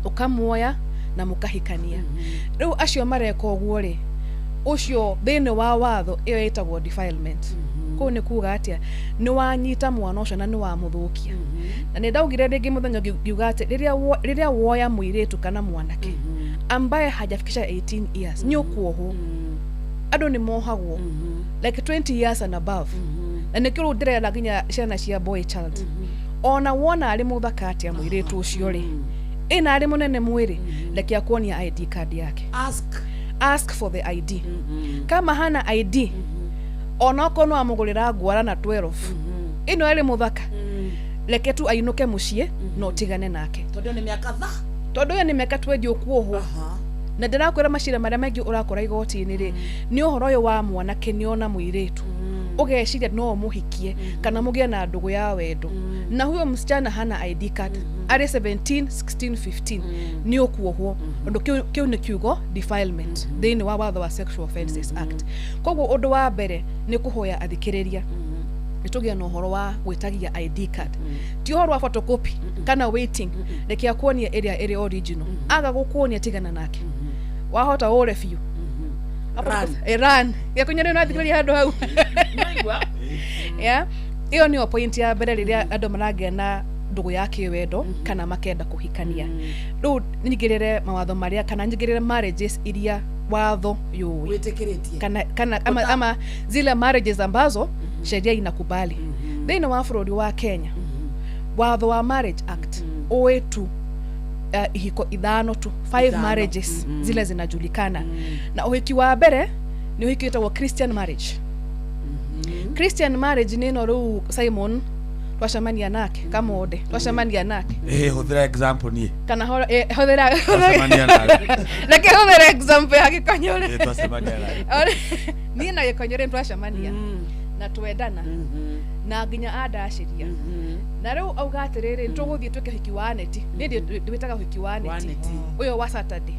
ũkamuoya na mũkahikania rĩu acio mareka ũguo rĩ ucio thĩinĩ wa watho ĩyo ĩtagwo defilement kũu nĩ kuuga atĩa nĩ wanyita mwana ũcio na nĩ wamũthũkia na nĩ ndaugire rĩngĩ mũthenya ngiuga atĩ rĩrĩa woya mũirĩtu kana mwanake ambaye hajafikisha 18 years nĩ ũkuohwo andũ nĩ mohagwo like 20 years and above na nĩ kĩrũ ndĩrera nginya ciana cia boy child ona wona arĩ mũthaka atĩa mũirĩtu ũcio rĩ ĩna arĩ mũnene mwĩrĩ reke akuonia ID card yake ask for the ID kama hana ID onako no amũgũrĩra ngwara na 12 ino arĩ mũthaka reke tu ainuke mũciĩ no tigane nake tondũ nĩ mĩaka tha tondũ nĩ mĩaka 20 ũkuohwo na ndĩrakwĩra macira marĩa maingĩ ũrakora igoti-inĩ rĩ nĩ ũhoro ũyũ wa mwanake nĩ ona mũirĩtu ũgeciria no mũhikie kana mũgĩe na ndũgũ ya wendo na huyo msichana hana ID card arĩ 17 16 15 nĩ ũkuohwo ũndũ kĩu nĩ kiugo defilement thĩinĩ wa watho wa Sexual Offences Act koguo ũndũ wa mbere nĩ kũhoya athikĩrĩria nĩtũgĩa na ũhoro wa gwĩtagia ID card ti ũhoro wa photocopy kana waiting reke akuonia ĩrĩa ĩrĩ original aga gũkuonia tigana nake wahota ũre biũ run yakunyere no athikĩrĩria handũ hau yeah iyo nĩ point ya mbere rĩrĩa andũ maragĩa na ndũgũ ya kĩwendo kana makenda kũhikania rĩu nyingĩrĩre mawatho marĩa kana nyingĩrĩre marriages iria watho yũĩ wĩtĩkĩrĩtie kana ama zile marriages ambazo sheria inakubali thĩinĩ wa bũrũri wa Kenya watho wa Marriage Act ũĩ tu ihiko ithano tu 5 marriages zile zinajulikana na uhiki wa mbere ni uhiki wetagwo Christian marriage Christian marriage nino rĩu Simon twacemania nake kamode twacemania nake hũthĩra example nie kana hũthĩra reke hũthĩra example ya Gĩkonyore twacemania nake niĩ na Gĩkonyore twacemania na twendana na nginya andacĩria na rĩu auga atĩrĩrĩ nĩtũgũthiĩ twĩke hiki wa neti nĩ ndĩwĩtaga hiki wa neti ũyũ wa Saturday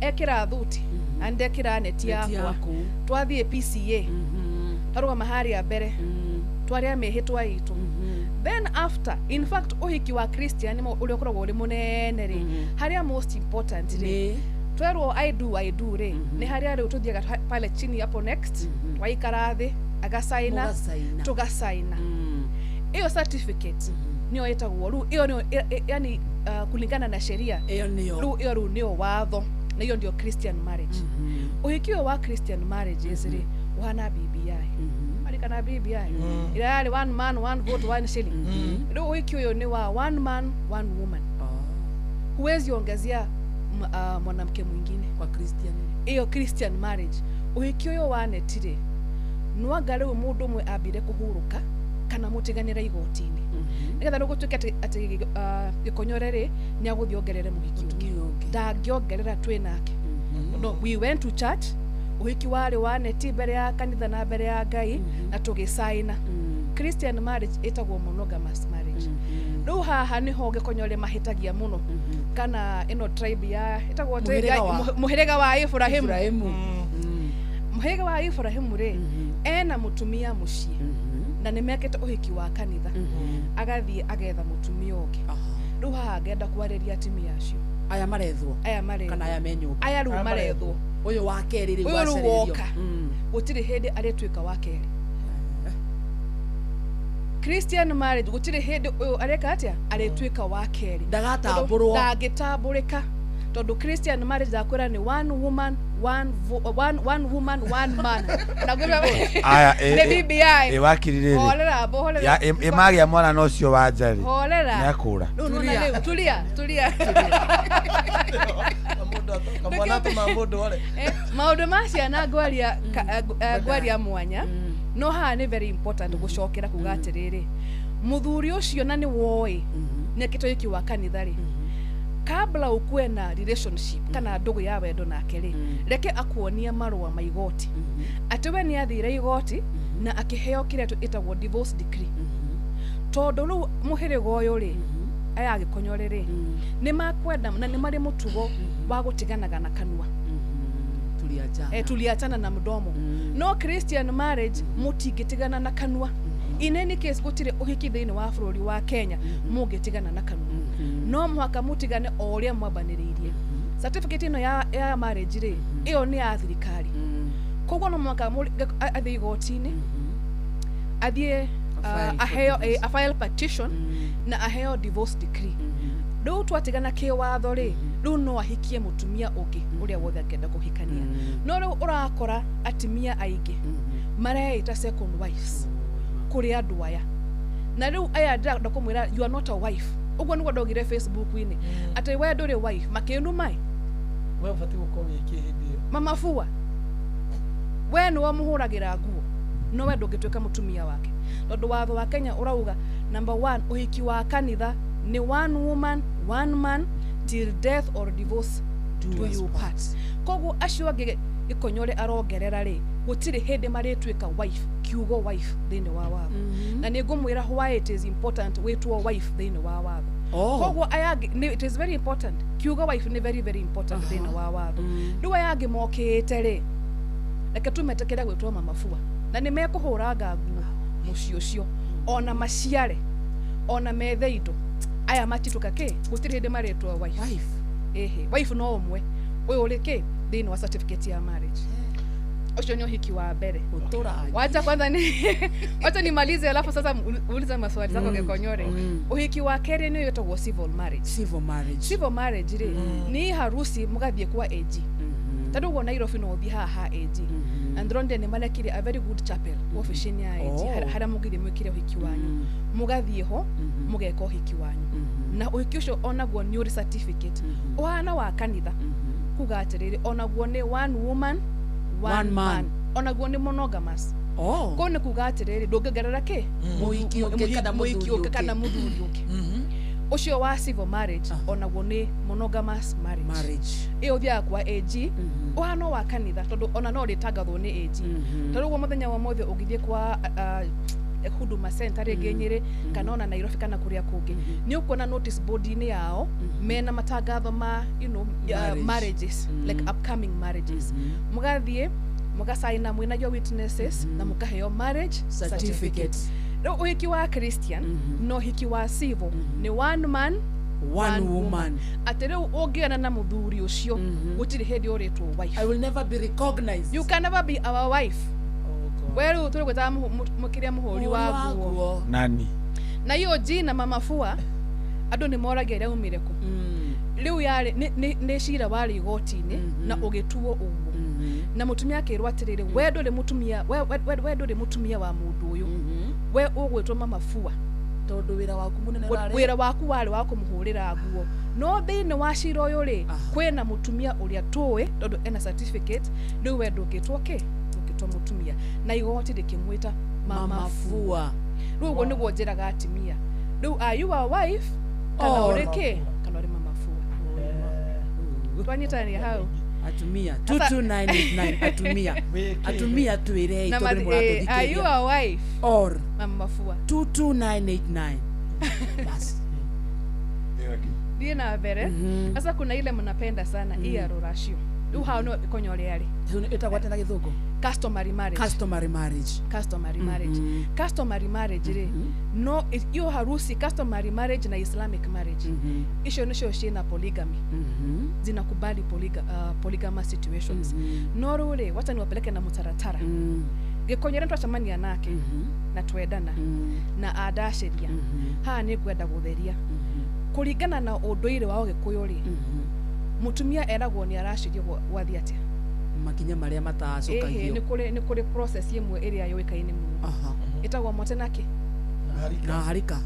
ekĩra thuti na ndekĩra neti yakwa twathiĩ PCA tarũgama harĩa mbere twarĩa mĩhĩtwa itũ then after in fact ũhiki wa Christian ũrĩa ũkoragwo ũrĩ mũnene rĩ harĩa most important rĩ twerwo I do rĩ nĩ harĩa rĩu tũthiaga pale chini hapo next waikara thĩ agasaina tugasaina iyo certificate niyo etagwo rĩu iyo nĩyo yani kulingana na sheria rĩu nĩyo watho na hiyo ndio Christian marriage ũhikio wa Christian marriages rĩ wana BBI kana BBI ila yale one man one vote one shilling rĩu ũhikio ũyũ nĩ wa one man one woman huwezi ongezea mwanamke mwingine kwa Christian iyo Christian marriage ũhikio ũyũ wa netire no ngare mũndũ ũmwe ambire kũhurũka kana mũtiganĩra igoti-inĩ nĩgetha rũgũtuĩka atĩ Gĩkonyore rĩ nĩ agũthiongerere mũhiki ũngĩ ndangĩongerera twĩ nake no we went to church ũhiki warĩ wa neti mbere ya kanitha na mbere ya Ngai na tũgĩsaina Christian marriage ĩtagwo monogamous marriage rĩu haha nĩho Gĩkonyore mahĩtagia mũno kana ĩno tribe ya ĩtagwo mũhĩrĩga wa Ibrahimu mũhĩrĩga wa Ibrahimu rĩ ena mũtumia mũciĩ na nĩmekĩte ũhiki wa kanitha agathiĩ agetha mũtumia ũngĩ rĩu haha ngenda kwarĩria atumia acio aya marethwo kana aya menyũmba aya rĩu marethwo ũyũ wa kerĩ rĩu wacererio gũtirĩ hĩndĩ arĩtuĩka wa kerĩ Christian marriage gũtirĩ hĩndĩ ũyũ areka atĩa arĩtuĩka wa kerĩ ndangĩtambũrĩka tondũ Christian marriage zakwĩra nĩ one woman one man na aya BBI wakirire holera imagĩa mwana no cio wa njari holera nĩakũra tulia maũndũ ma ciana ngwaria mwanya no haha nĩ very important gũcokera kuga atĩrĩrĩ mũthuri ũcio na nĩ woĩ nĩekĩtwo wiki wa kanitha rĩ kabla ukue na relationship kana ndũgũ ya wendo nake rĩ reke akuonia marũa ma igoti atĩ we nĩ athire igoti na akĩheo kĩrĩa ĩtagwo divorce decree tondũ rĩu mũhĩrĩga ũyũ rĩ aya gikonyorere ni makwenda na ni mari mutugo wa gutiganaga na kanua tuliachana na mdomo no Christian marriage mutigitigana na kanua in any case gutire uhiki thiini wa bururi wa Kenya mugitigana na kanua no mwaka mutigane oria mwabaniririe certificate ino ya marriage ri iyo ni ya thirikari koguo no mwaka athii igoti-ini athie a file petition na aheo divorce decree riu twatigana kiwatho ri riu no ahikie mutumia ungi uria wothe angenda kuhikania no riu urakora atimia aingi mareita second wives kuri andu aya na riu aya ndira kumwira you are not a wife uguo niguo ndogire Facebook-ini ati we nduri wife makinu mai we ufati gukorwo wiki hindi iyo mama fua we no muhuragira nguo no we ndungituika mutumia wake tondu watho wa Kenya urauga number 1 uhiki wa kanitha ni one woman one man till death or divorce do you part koguo acio angi ikonyore arongerera ri gutiri hindi maritwika wife kiugo wife thini wa watho na ni ngumwira why it is important witwo wife thini wa watho koguo ayangi it is very important kiugo wife ni very very important thini wa watho riu ayangi mokite ri reke tumetekera gwitwo mama fua na ni mekuhuranga nguo mucio cio ona maciare ona methe indo aya matituka ke gutiri hindi maritwo wife wife no umwe uyu uri ke thini wa certificate ya marriage ucio ni uhiki wa mbere wacha kwanza ni wacha nimalize alafu sasa uulize maswali zako gekonyore uhiki wa keri ni yetagwo civil marriage ri ni harusi mugathie kwa AG tadu wona Nairobi no thi haha AG and ronde ni malekire a very good chapel official ya AG hara mugithi mwikire uhiki wanyu mugathie ho mugeka uhiki wanyu na uhiki ucio onagwo ni uri certificate wana wa kanitha kugatiriri onagwo ni one woman one man onagwo ni monogamous ko ni kugatiriri ndungigerera ki muhiki kana muthuri uki ucio wa civil marriage onagwo ni monogamous marriage iyo thia kwa AG wana wa kanitha tondu ona no ritangathwo ni AG tondu gwo muthenya wa mothe ugithie kwa Huduma Center rege Nyeri kana ona Nairobi kana kuria kungi ni ukona notice board ni yao mena matangatho ma marriages like upcoming marriages mugathie mugasaina mwina your witnesses na mukaheo marriage certificate ro uhiki wa Christian no hiki wa civil ni one man one woman atere ugiana na muthuri ucio gutiri hindi uritwo wife I will never be recognized you can never be our wife wewe tuli gweta mukiria muhuri wa guo nani na hiyo jina mama fua andu ni moragia ria umireko riu yari ni shira wari igoti-ini na ugituo uguo na mutumia akirwa atiriri we nduri mutumia we nduri mutumia wa mundu uyu we ugwitwo mama fua tondu wira waku munene wira waku wari wa kumuhurira nguo no thini wa shira uyu ri kwina mutumia uria tuwe tondu ena certificate riu we ndungitwo ki mutumia na igoti rikimwita mama fua riu uguo niguo njiraga atimia riu are you a wife kana ureke kana uri mama fua twanyitania hau atumia 22989 atumia twire ito ni muratu are you a wife or mama fua 22989 bas ndiye na bere sasa kuna ile mnapenda sana hii arorashio riu hao no ikonyore ari itagwate na githungu customary marriage ri no iyo harusi customary marriage na Islamic marriage isho nisho shina polygamy zinakubali polygamous situations no rule wacha niwapeleke na mutaratara gikonyere twacamania nake na twendana na adasheria ha ni gwenda gutheria kuringana na unduire wao gikuyu ri mutumia eragwo ni arashirio gwathi atia makinya maria matacukagio ni kuri process imwe iria yoikaine muno itagwo mote nake na harika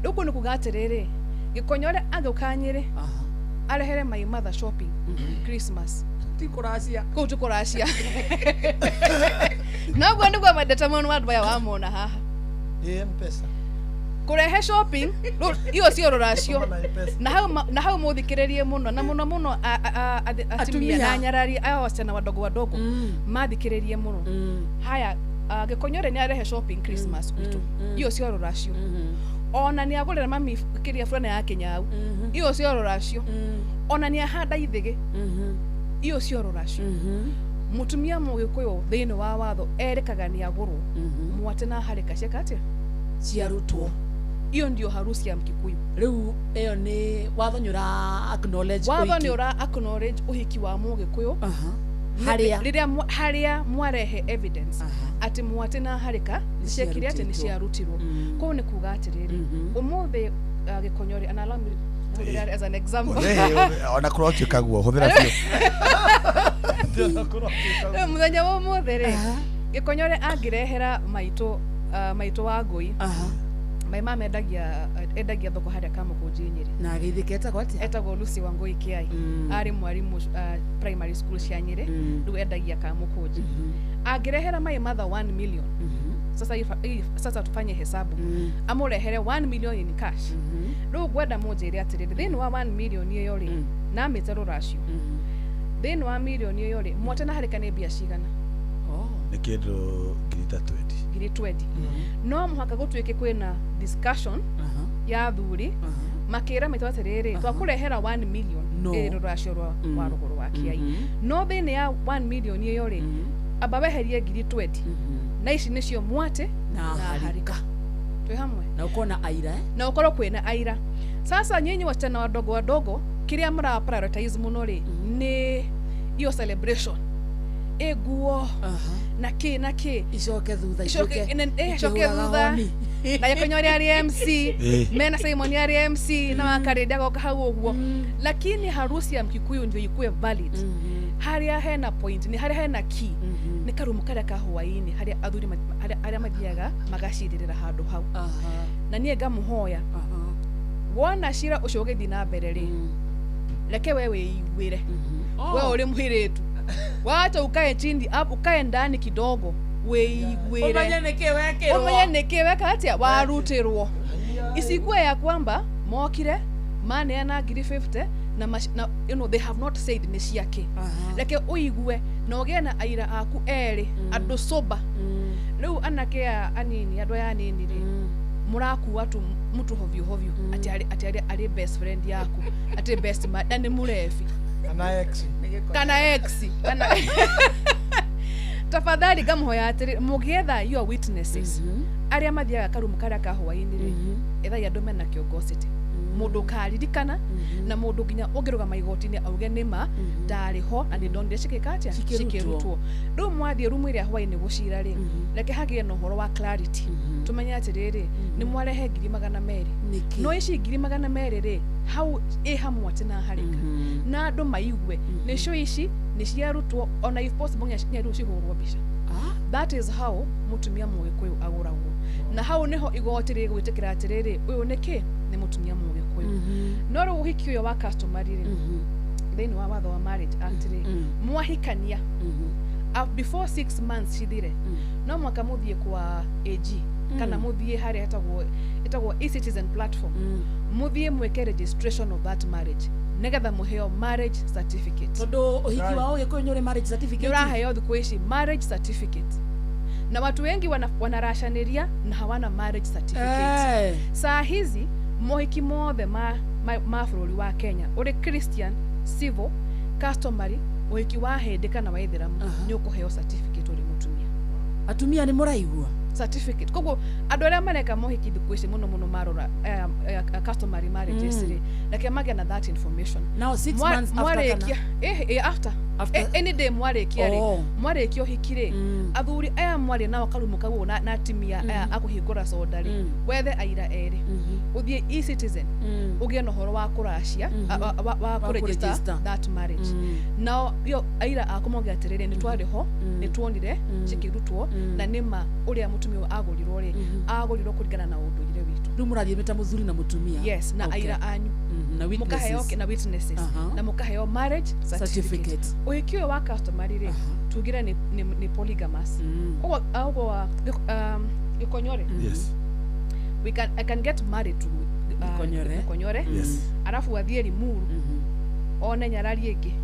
ruko ni kugatiriri gikonyore agukanyire arehere my mother shopping Christmas tikuracia na gwa ndugwa madeta monu wadu ya wamona haha M-Pesa kurehe shopping iyo sio rorashio na hau muthikiririe muno na muno atimia na nyarari aya wasichana wadogo mathikiririe muno haya gikonyore ni arehe shopping Christmas kwitu iyo sio rorashio ona ni agurira mami kiria fulani ya Kenya iyo cio ruracio ona ni ahanda ithige iyo cio ruracio mutumia mugikuyu thiini wa watho erekaga ni aguru mwate na harika cekate ciarutwo iyo ndio harusi ya Mkikuyu. Riu iyo ni watho nyura acknowledge watho nyura acknowledge uhiki wa Mugikuyu haria mwarehe evidence ati mwate na harika ciekire ati ni ciarutirwo ko ni kuga atiriri umuthi Gikonyori and allow me as an example ona kurotio kaguo huthira cio muthenya wa muthiri Gikonyori angirehera maito wa Ngui my mama endagia thoko haria Kamukunji Nyeri na agithiketa kwati etagwo Lucy Wangui Kiai ari mwarimu primary school cia Nyeri ndu endagia Kamukunji angirehera my mother 1 million sasa tufanye hesabu amurehere 1 million in cash ndu gwenda munjiri atiriri thini wa 1 million iyo ri na mitero racio thini wa million iyo ri mwate na harika ni bia cigana ni kindu ngiri 20 no muhaka gutwike kwina discussion ya thuri makira mitwa atiriri twakurehera 1 million ruracio rwa ruguru wa Kiai no thini ya 1 million iyo ri abaweherie ngiri 20 na ici nicio mwate na harika twi hamwe na ukona aira na ukoro kwina aira sasa nyinyi wasichana wadogo kiria mara prioritize muno ri ni iyo celebration eguo na ki icoke thutha icoke thutha na Gikonyori ari MC mena Simon ari MC na makarida goka hau uguo lakini harusi ya Mkikuyu ndio ikue valid haria hena point ni haria hena key ni karumu karia ka Hawaii haria athuri haria mathiaga magacirira handu hau na nie ngamuhoya wona cira ucio ugithi na mbere ri reke wewe igwire wewe uri muhiritu wacha ukae chini ukae ndani kidogo weigwire umanye nikiweka atia warutirwo isikue ya kwamba mokire mane na ngiri 50 na you know they have not said ni ciake reke uigue no gena aira aku eri andu soba riu anake anini andu ya nini ri muraku watu mtu hovyo ati ari best friend yaku ati best man ni murefi kana ex tafadhali gamuhoya atiri mugietha your witnesses aria mathiaga karumu karia ka Hawaii ri etha ya domena kiogosity mundu karirikana na mundu ginya ugiruga maigotini auge nima ndariho na ni ndonde cikikatia cikirutwo ndu mwathie rumu iria Hawaii ni gucira ri reke hagie no horo wa clarity tumenye atiriri ni mwarehe ngiri 200 no ici ngiri 200 ri hau hamwe tena harika na andu maigwe ni cio ici ni ciarutwo ona if possible nyaru cihurwo bica that is how mutumia Mugikuyu aguragwo na hau niho igoti ri gwitikira atiriri uyu niki ni mutumia Mugikuyu no ru uhiki uyo wa customary ri thini wa watho wa marriage act ri mwahikania before 6 months cithire no mwaka muthie kwa AG kana muthie hari etagwo e-citizen platform muthie mweke registration of that marriage negetha muheo marriage certificate tondu uhiki wao Gikuyu nyore marriage certificate uraheo thikuici marriage certificate na watu wengi wanarashaniria na hawana marriage certificate saa hizi mohiki mothe ma bururi wa Kenya uri Christian civil customary uhiki wa hendeka na waithiramu ni ukuheo certificate uri mutumia atumia ni muraigua certificate koguo andu aria mareka mohiki thikuici muno marora customary marriages ri reke magea na that information now 6 months after any day mwarekia ri mwarekia uhikire athuri aya mwari nao karumu kaguo na timia aya akuhingura soda ri wethe aira eri uthie e-citizen ugie no horo wa kuracia wa kuregister that marriage now yo aira akumogia atiriri ni twariho ni tuonire cikirutwo na nima uria mutumia agurirwo kuringana na unduire witu ndu murathie meta muthuri na mutumia yes na aira anyu na witnesses na witnesses na mukaheo marriage certificate uhikio wa customary ri tugira ni polygamous au Gikonyori yes I can get married to Gikonyori yes arafu wathie Limuru one nyarari ingi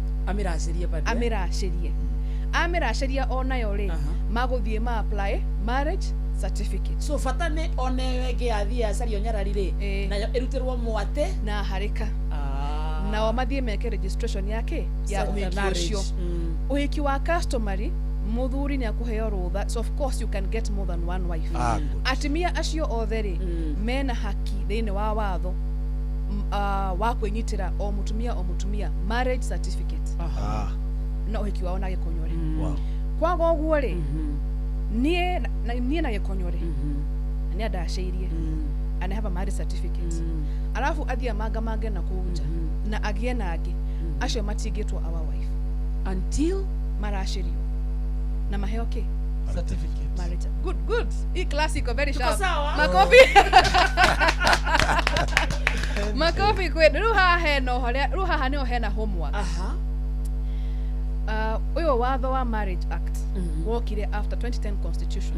amiracirie onayo ri maguthie ma apply marriage certificate. So fatane onewege athia acario nyarari nayo irutirwo mwate na harika na wamathie meke registration yake ya uhiki ucio. Uhiki wa customary muthuri ni akuheo rutha, so of course you can get more than one wife. Atimia acio otheri mena haki thiini wa watho wa kwinyitira o mutumia marriage certificate. Na uhiki wao na gikonyore. Kwaga uguo ri nie na gikonyore ni adashairie and have a marriage certificate. Alafu athia mange na kuunja na agie na agi acio matigitwo our wife until marashirio na maheo ke certificate marriage. Good. E classic very sharp. Makofi. Makofi kwetu. Ruha ni ohena homework. Uyo watho wa Marriage Act wokire after 2010 constitution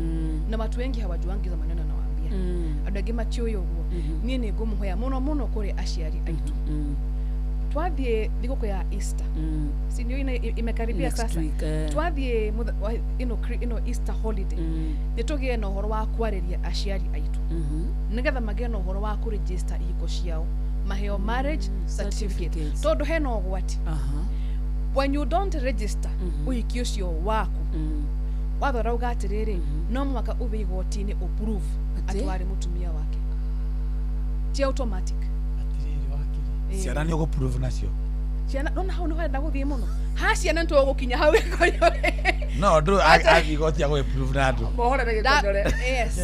na watu wengi hawajuangiza maneno na waambia adage matioyo guo nie ni ngumuhoya muno kuri aciari aitu twathie thigũkũ ya Easter si ndio imekaribia sasa twathie Easter holiday nitugie na uhoro wa kwarĩria aciari aitu nigetha magĩe na uhoro wa kuregister iko ciao maheo marriage certificate tondu hena ũgwati when you don't register uhiki ucio waku wathora ugatiriri no mwaka uve igoti-inĩ approve atware mutumia wake ti automatic ciana ni uguprove nacio ciana no hau no henda guthie muno ha ciana ntu gukinya hau ikonyore no ndu agigoti ya guprove na ndu mohora na gikonyore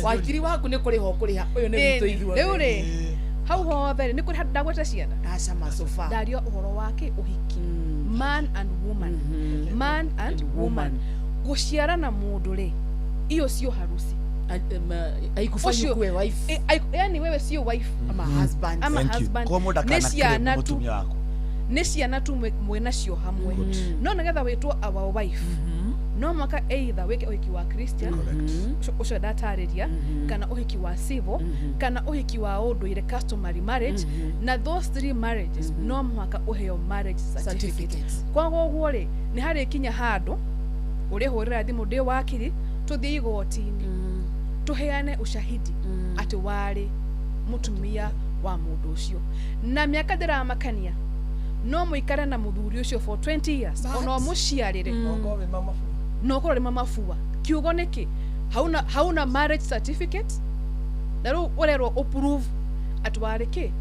wakiri waku ni kuri ho kuri ha uyu ni mito ithuo riu ri hau hothe ni kuri handa gweta ciana aca masofa dario uhoro wake uhiki man and woman guciara na mundu ri iyo sio harusi aikufanya kuwe wife yani wewe sio wife ama husband kwa muda kana mutumia wako ni ciana tu mwena cio hamwe no nigetha witwo our wife no maka either weke uhiki wa Christian ucio datariria kana uhiki wa civil kana uhiki wa unduire customary marriage na those three marriages no maka uheo marriage certificate. Kwa guo ri ni hari kinya handu uri hurira thimu ndi wakiri tuthie igoti-ini tuheane ushahidi ati wari mutumia wa mundu ucio na miaka ndiramakania no muikara na muthuri ucio for 20 years ono muciarire no korore mama fuwa kiugo niki hauna marriage certificate na ru urerwo approve atware ki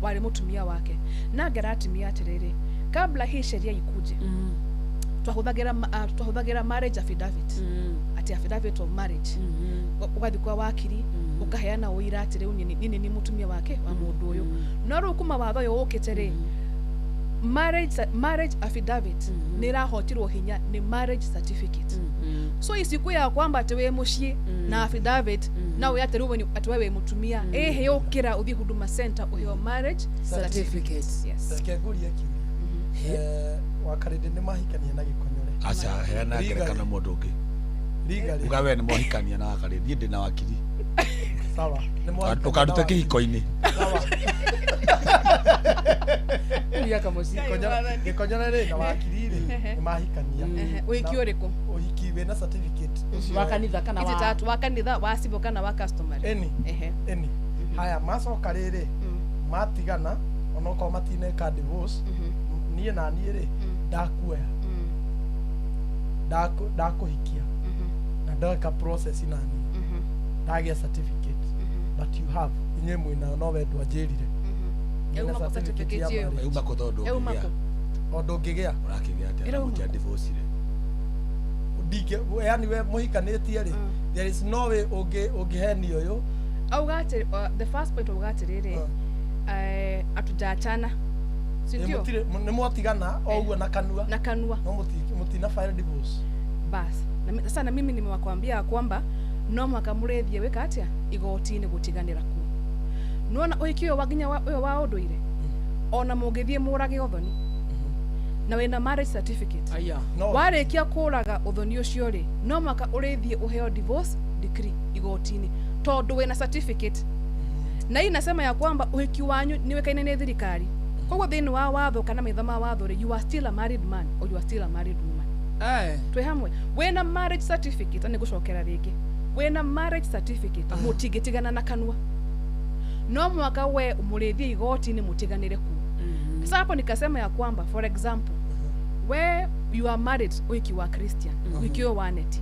wari mutumia wake na ngaratimia atiriri kabla hii sheria ikuje twahuthagira marriage affidavit ati affidavit of marriage ugathi kwa wakiri ukaheana uira atiri nini ni mutumia wake wa mundu uyu no ru kuma watho yo ukitiri marriage affidavit ni rahotirwo hinya ni marriage certificate so isiku ya kwamba tewe mushie na affidavit na uyate ruwe atwewe mutumia ehe ukira uthi huduma center uyo marriage certificate. Yes keguria kiu wakarinde ni mahikania na gikonyore acha heana ngerekana mundu ungi legally ugawe ni mohikania na wakarinde ndi na wakiri sawa ni mohikania tukadute kihiko-ini sawa ya kama si gikonyore na wakiri ri ni mahikania uhiki uriku uhiki we na certificate wa kanitha kana wa itatu wa kanitha wa civil kana wa customary eni haya macoka riri matigana onoko matine ka divorce nie na nie ri ndakuoya ndakuhikia na ndaka process nani ndagia certificate but you have inye mwina no wendwa njirire Euma certificate yo euma kuthondo ondo ngigea urakigea ati mutia divorce ri ndige yani we muhikanitie ri there is no way ugiheni uyu augate the first point ugatiriri atujachana sindio ni mwatigana oguo na kanua no mutina file divorce bas na sasa na mimi nimewakwambia kwamba no mwaka murethie weka atia igoti-ini gutiganira ku nuona uhikio waginya uyo wa unduire ona mungithie murage uthoni na wena marriage certificate aya warikia kuraga uthoni ucio ri no mwaka urethie uheo divorce decree igoti-ini tondu wena certificate na hii nasema ya kwamba uhiki wanyu ni wekaine ni thirikari koguo thini wa watho kana maithama watho ri you are still a married man or you are still a married woman twe hamwe wena marriage certificate ni gucokera ringi wena marriage certificate mutigitigana na kanua no mwaka we umurithie igoti-ini mutiganire ku sasa hapo nikasema ya kwamba for example where you are married ukiwa Christian ukiwa waneti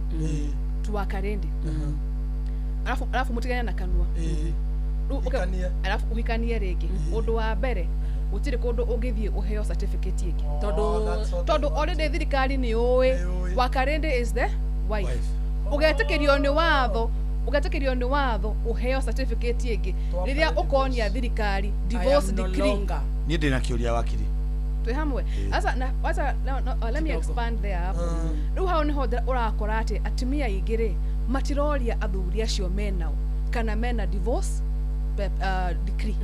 tuwakarende alafu mutigane na kanua alafu wikanie rege undu wa mbere utire kundu ungithie uheo certificate iki tondu already thirikari ni uwe wakarende is the wife ugetekerio ni watho uheo certificate iki riria ukonia thirikari divorce decree ni ndina kiuria wakiri hamwe sasa na let me expand there hapo riu hao niho urakora ati atumia igire matiroria athuri acio menao kana mena divorce decree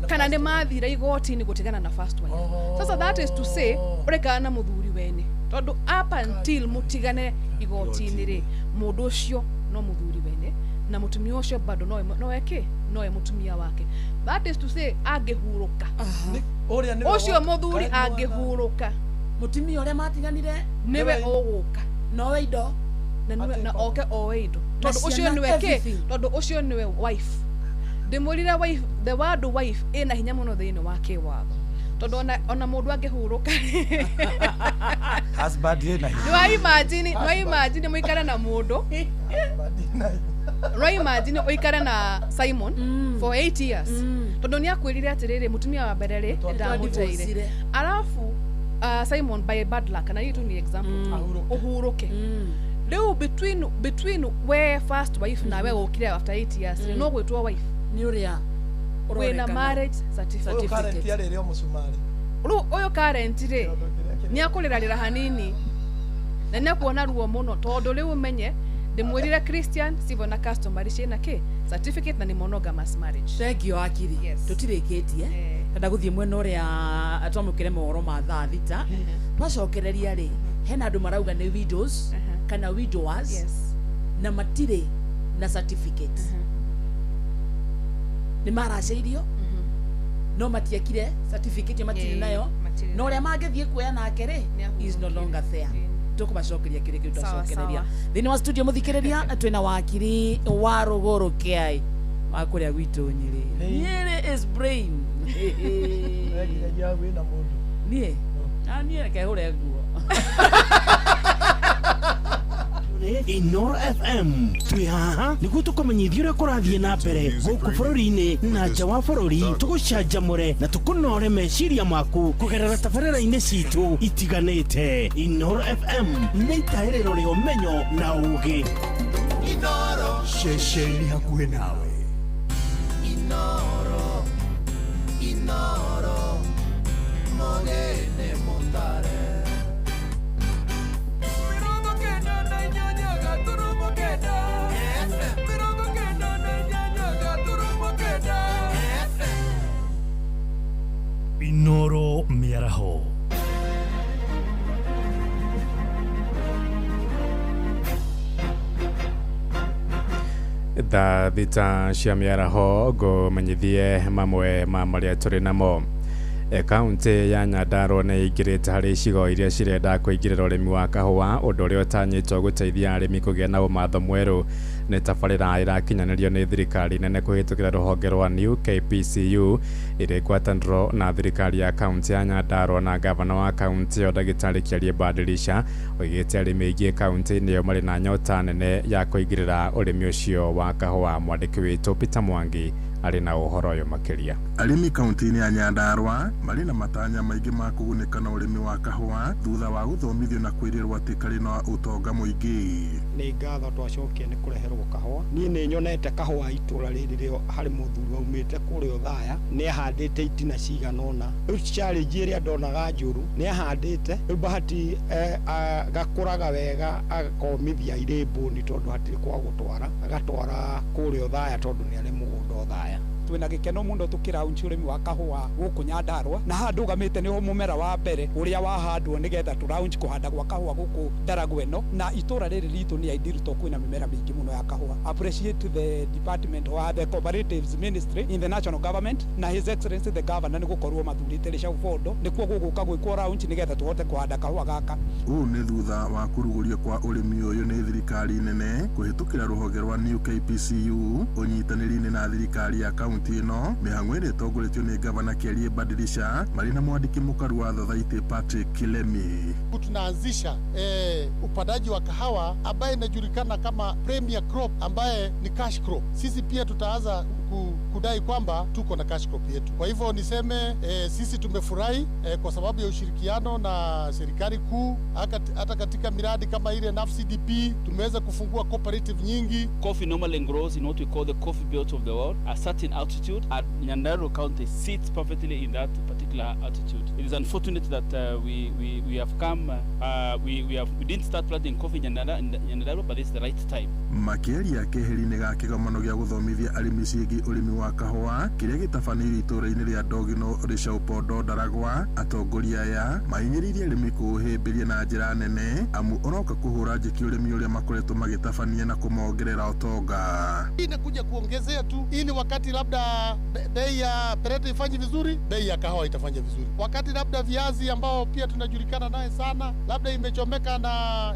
kana ne mathira igoti-ini gutigana na first wife sasa that is to say urekana na muthuri wene tondu up until mutigane igoti-ini ri mundu ucio no muthuri wene na mutumia ucio bado no mutumia wake that is to say angehuruka ucio muthuri angehuruka mutumia uria matiganire niwe uguka nowe indo na oke owe indo tondu ucio niwe tondu ucio niwe wife ndimurira wife the word wife ina hinya muno thiini wa kiwatho tondu ona mundu angehuruka husband ina no imagine muikara na mundu Roy imagine uikara na Simon for 8 years tondu ni akwirire atiriri mutumia wa berere ndamuteire alafu Simon by bad luck na yitu ni example uhuruke leo between where first wife na we ukire after 8 years no gwitwa wife ni uria wena marriage certificate current ya rero musumari uyo current ri ni akulirarira hanini na ni akuona ruo muno tondu riu umenye ndimwirire Christian civil na customary ciena ki certificate na ni monogamous marriage thengio akiri tutirikitie kada guthie mwena uria atomukire mohoro ma thaa thita twacokereria ri hena andu marauga ni widows kana widowers na matire na certificate ni maraceirio no matiekire certificate matire nayo no uria mangethie kuoya nake ri is no longer there tukumacokeria kiri kiu twacokereria thini wa studio muthikiriria twina wakiri wa ruguru kiai akuria gwitu Nyeri Nyeri is brain nie nie kehure nguo Inoro FM twi haha niguo tukumenyithia uria kurathie na mbere guku bururi-ini na nja wa bururi tugucanjamure na tukunore meciria maku kugerera tabarĩra-inĩ citu itiganĩte Inoro FM nĩ itaĩrĩro rĩa ũmenyo na ũũgĩ Inoro ceceni hakuhĩ nawe Inoro Mogene Montare Inoro Miaraho thaa thita cia mĩaraho ngũmenyithie mamwe ma marĩa tũrĩ namo kaunti ya Nyandarua nĩ ĩingĩrĩte harĩ icigo iria cirenda kũingĩrĩra ũrĩmi wa kahũa ũndũ ũrĩa ũtanyĩtwo gũteithia arĩmi kũgĩa na ũmatho mwerũ nĩ tabarĩra ĩrakinyanĩrio nĩ thirikari nene kũhĩtũkĩra rũhonge rwa New KPCU ĩrĩ ngwatanĩro na thirikari ya kaunti ya Nyandarua na gavana wa kaunti ĩyo ndagĩtarĩ Kiarie Badilisha oigĩte arĩmi aingĩ kaunti-inĩ ĩyo marĩ na nyota nene ya kũingĩrĩra ũrĩmi ũcio wa kahũa. Mwandĩki witũ Peter Mwangi arĩ na ũhoro ũyũ makĩria. Arĩmi kaunti-inĩ ya Nyandarua marĩ na matanya maingĩ ma kũgunĩka na ũrĩmi wa kahũa thutha wa gũthomithio na kwĩrĩrwo atĩ karĩ na ũtonga mũingĩ. Nĩ ngatho twacokia nĩ kũreherwo kahũa. Niĩ nĩ nyonete kahũa itũra rĩrĩ rĩo harĩ mũthuri waumĩte kũrĩa Othaya nĩ ahandĩte itina cigana ũna. Rĩu challenge ĩrĩa ndonaga njũru nĩ ahandĩte rĩu bahati gakũraga wega agakomithia irĩmbũ nĩ tondũ hatirĩ kwa gũtwara agatwara kũrĩa Othaya tondũ nĩ arĩ mũgũnda Othaya. twina gikeno muno tukiraunchi urimi wa kahua guku Nyandarua na handu gamite ni mumera wa mbere uria wahandwo nigetha turaunchi kuhanda gwa kahua guku Ndaragwa ino na itura riri ritu ni Aidiruto kwina mimera mingi muno ya kahua. Appreciate the department or the cooperatives ministry in the national government na his excellency the governor ni gukorwo mathurite Lisha Ufondo nikuo guguka gwikwo raunchi nigetha tuhote kuhanda kahua gaka. Uu ni thutha wa kuruguria kwa urimi uyu ni thirikari nene kuhitukira ruhonge rwa New KPCU unyitaniri-ini na thirikari ya kaunti ino mihango iri itongoretio ni gavana Kerie Badilisha mari na mwandiki mukaru wa Thathaiti Patrick Kilemi. Tunaanzisha upandaji wa kahawa ambaye inajulikana kama premier crop ambaye ni cash crop. Sisi pia tutaanza kudai kwamba tuko na cash crop yetu. Kwa hivyo niseme sisi tumefurahi kwa sababu ya ushirikiano na serikali kuu, hata katika miradi kama ile NAFCDP tumeweza kufungua cooperative nyingi. Coffee normally grows in what we call the coffee belt of the world, a certain altitude, and Nyandarua County sits perfectly in that particular altitude. It is unfortunate that we have come we didn't start planting coffee in Nyandarua, but it's the right time. Makiria keheri-ini ga kigomano gia guthomithia arimi ciĩgiĩ urimi wa kahua kiria gitabanĩirio itũra-inĩ ria Ndogino Lisha Ufondo Ndaragwa, atongoria aya mahinyĩrĩirie arimi kuhĩmbĩria na njĩra nene amu ũroka kuhura njeki urimi uria makoretwo magitabania na kumongerera utonga. Hii inakuja kuongezea tu ili wakati labda bei ya perete ifanye vizuri, bei ya kahawa itafanya vizuri. Wakati labda viazi ambao pia tunajulikana naye sana labda imechomeka na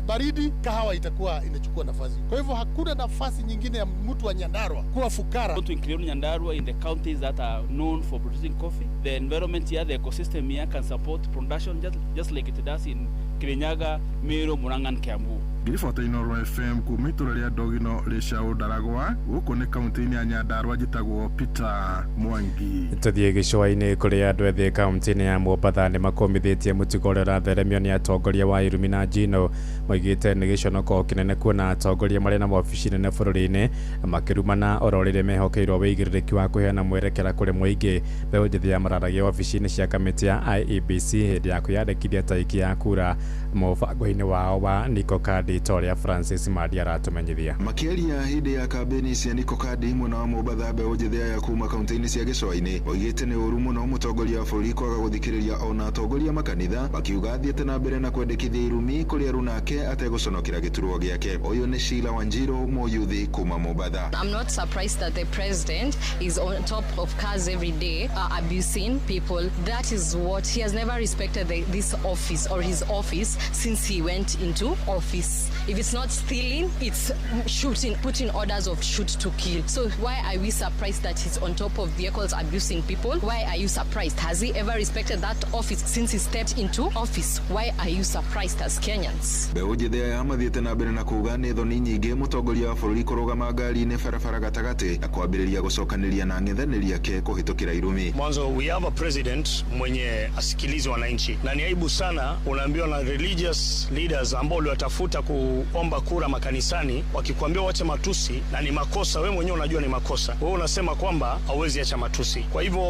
baridi, kahawa itakuwa inachukua nafasi. Kwa hivyo hakuna nafasi nyingine ya mtu wa Nyandarua kuwa fukara. To include Nyandarua in the counties that are known for producing coffee, the environment here, the ecosystem here can support production just like it does in Kirinyaga, Meru, Murang'a and Kiambu. Ngiribota Inooro FM kuma itura ria Ndogino Lisha Ndaragwa guku ni kaunti-ini ya Nyandarua njitagwo Peter Mwangi. Tuthie gicua-ini kuria andu ethi kaunti-ini ya Mombatha ni makomithitie mutugo uria uratheremio ni atongoria wa irumi na njino moigite ni giconoko kinene kuona atongoria mari na wabici nene bururi-ini makirumana oro riria mehokeirwo wĩigĩrĩrĩki wa kuheana mwerekera kuri muingi. Mbeũ njithi ya mararagia wabici-ini cia kamiti ya IEBC hindi ya kwiyandĩkithia tarĩki ya kura mũbango-inĩ wao wa Niko Kadi Toria Francis Madi aratumenyithia. Makiaria hindi ya kambeni cia Niko Kadi mwena wa Mombatha, mbeũ njithi ya kuma kaunti-ini cia gĩcũa-inĩ oigĩte nĩ ũru mũno mũtongoria wa bũrũri kwaga gũthikĩrĩria ona atongoria makanitha bakiuga athiĩte na mbere na kwendekithia irumi kũrĩ arunake ategũconokera gĩturwa gĩake. Ũyũ nĩ Sheila Wanjiru mũyuthi kuma Mombatha. I'm not surprised that the president is on top of cars every day abusing people. That is what he has never respected this office or his office since he went into office. If it's not stealing, it's shooting, putting orders of shoot to kill. So why are we surprised that he's on top of vehicles abusing people? Why are you surprised? Has he ever respected that office since he stepped into office? Why are you surprised as Kenyans? Mbeũ njithi aya mathiĩte na mbere na kuuga nĩ thoni nyingĩ mũtongoria wa bũrũri kũrũgama ngari-inĩ barabara gatagatĩ na kwambĩrĩria gũcokanĩria na ng'ethanĩri yake kũhĩtũkĩra irumi. Mwanzo, we have a president mwenye asikilizi wananchi, na ni aibu sana unaambiwa na religious leaders ambao uliwatafuta kuomba kura makanisani wakikwambia wache matusi, na ni makosa. Wewe mwenyewe unajua ni makosa, wewe unasema kwamba hauwezi acha matusi. Kwa hivyo